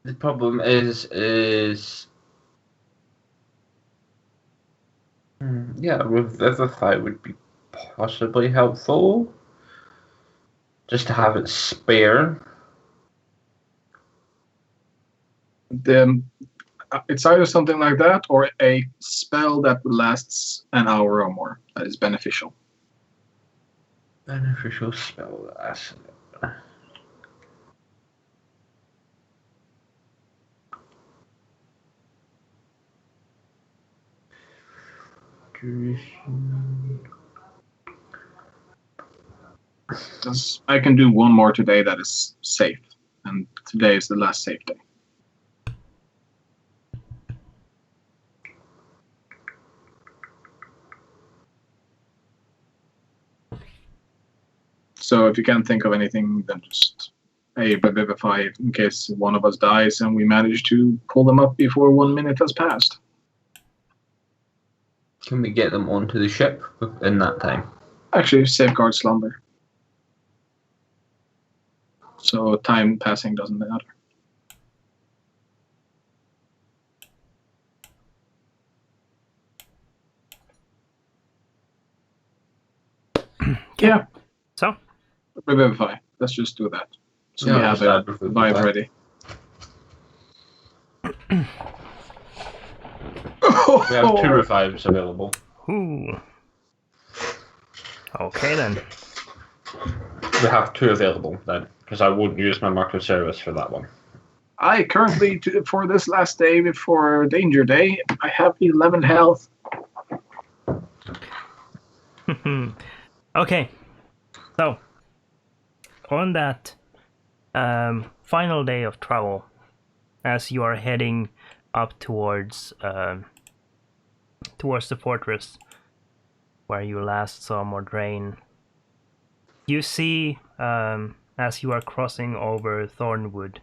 The problem is yeah, Revivify would be possibly helpful. Just to have it spare. It's either something like that or a spell that lasts an hour or more. That is beneficial. Beneficial spell. That's duration. I can do one more today that is safe, and today is the last safe day. So if you can't think of anything, then just a Revivify in case one of us dies and we manage to pull them up before 1 minute has passed. Can we get them onto the ship in that time? Actually, safeguard slumber. So time passing doesn't matter. Yeah. So? Revivify. Let's just do that. So Yeah, we have let's a add Revivify. vibe ready. We have 2 revives available. Ooh. Okay then. We have 2 available then, because I won't use my mark of service for that one. I currently, for this last day before Danger Day, I have 11 health. Okay. So, on that final day of travel, as you are heading up towards the fortress where you last saw Mordrain, you see, as you are crossing over Thornwood,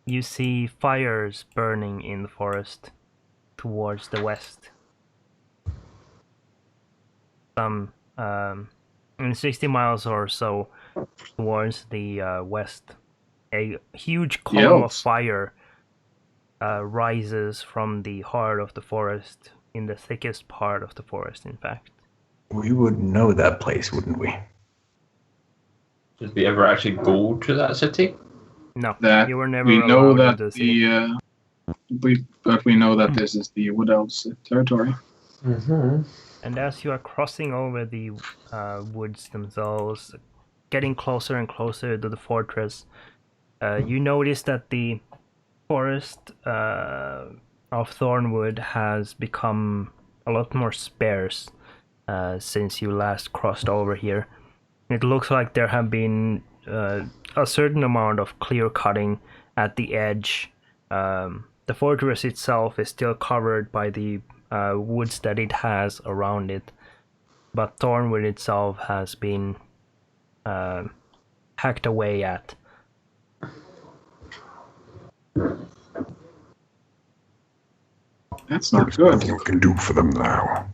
you see fires burning in the forest towards the west. Some 60 miles or so towards the west, a huge column of fire rises from the heart of the forest, in the thickest part of the forest, in fact. We would know that place, wouldn't we? Did we ever actually go to that city? No, That you were never we know allowed that into the city. but we know that this is the Wood Elves' territory. Mm-hmm. And as you are crossing over the woods themselves, getting closer and closer to the fortress, you notice that the forest of Thornwood has become a lot more sparse since you last crossed over here. It looks like there have been a certain amount of clear cutting at the edge. The fortress itself is still covered by the woods that it has around it, but Thornwood itself has been hacked away at. That's not There's good. nothing we can do for them now.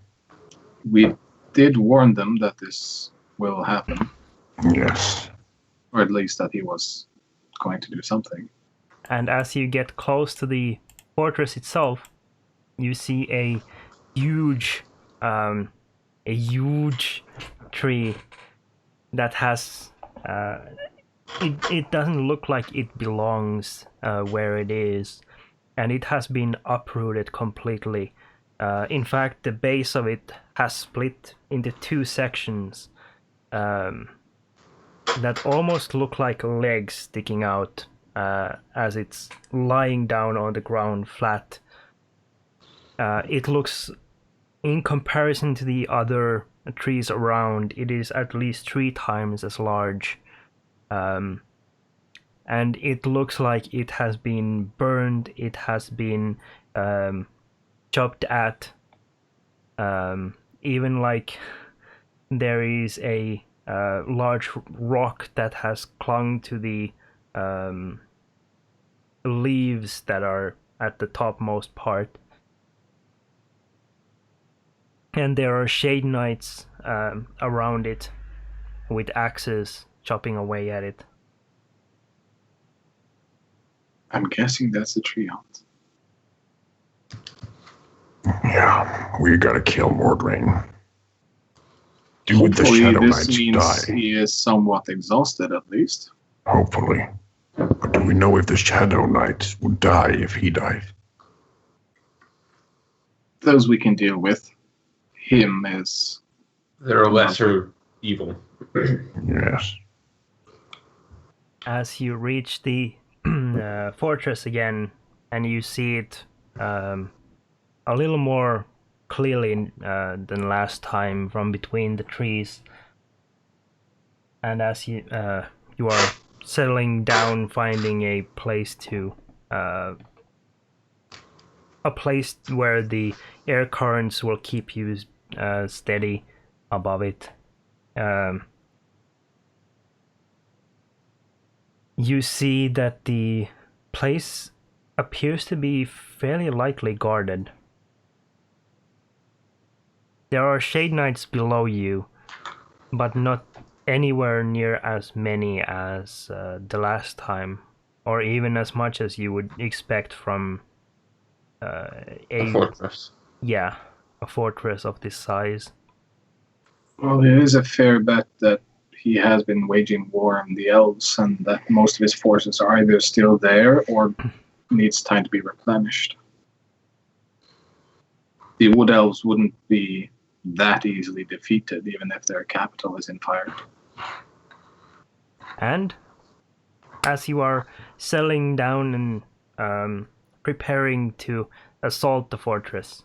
We did warn them that this will happen, Yes. or at least that he was going to do something. And as you get close to the fortress itself, you see a huge tree that has it doesn't look like it belongs where it is, and it has been uprooted completely. In fact, the base of it has split into 2 sections that almost look like legs sticking out as it's lying down on the ground flat. It looks, in comparison to the other trees around, it is at least 3 times as large. And it looks like it has been burned, it has been chopped at. Even like there is a large rock that has clung to the leaves that are at the topmost part. And there are shade knights around it with axes chopping away at it. I'm guessing that's a tree hunt. Yeah, we gotta kill Mordrain. Do the Hopefully Shadow this Knights means die. he is somewhat exhausted at least. Hopefully. But do we know if the Shadow Knights would die if he died? Those we can deal with. Him is... They're a lesser evil. Yes. As you reach the fortress again, and you see it a little more clearly than last time from between the trees, and as you are settling down, finding a place to a place where the air currents will keep you steady above it. You see that the place appears to be fairly lightly guarded. There are Shade Knights below you, but not anywhere near as many as the last time, or even as much as you would expect from A fortress. Yeah, a fortress of this size. Well, it is a fair bet that he has been waging war on the elves, and that most of his forces are either still there or needs time to be replenished. The wood elves wouldn't be that easily defeated, even if their capital is in fire. And as you are settling down and preparing to assault the fortress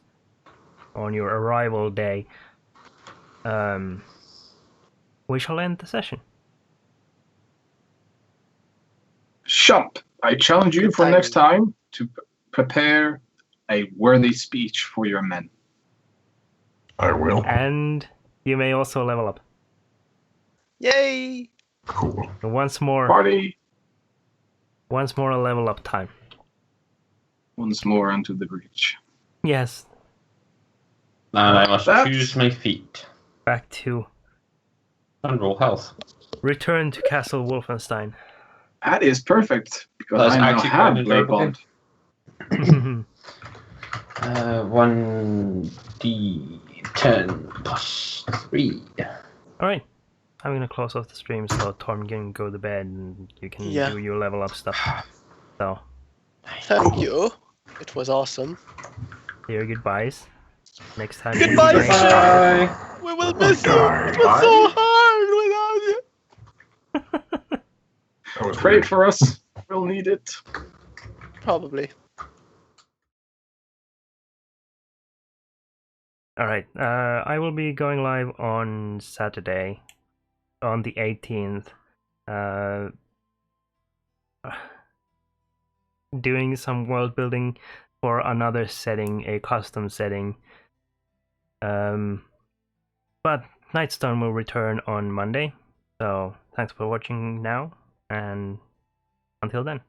on your arrival day, we shall end the session. Shump, I challenge you for next time to prepare a worthy speech for your men. I will. And you may also level up. Yay! Cool. Once more. Party! Once more a level up time. Once more unto the breach. Yes. And I must choose my feet. Back to... And roll health. Return to Castle Wolfenstein. That is perfect, because I now have Blade Bond. 1d10 plus 3. Alright. I'm gonna close off the stream so Torm can go to bed and you can do your level up stuff. So. Thank you. It was awesome. Say your goodbyes. Next time. Goodbye, sir. We will miss you. It was so hard without you. That was great for us. We'll need it. Probably. Alright, I will be going live on Saturday, on the 18th, doing some world building for another setting, a custom setting. But Nightstone will return on Monday, so thanks for watching now, and until then.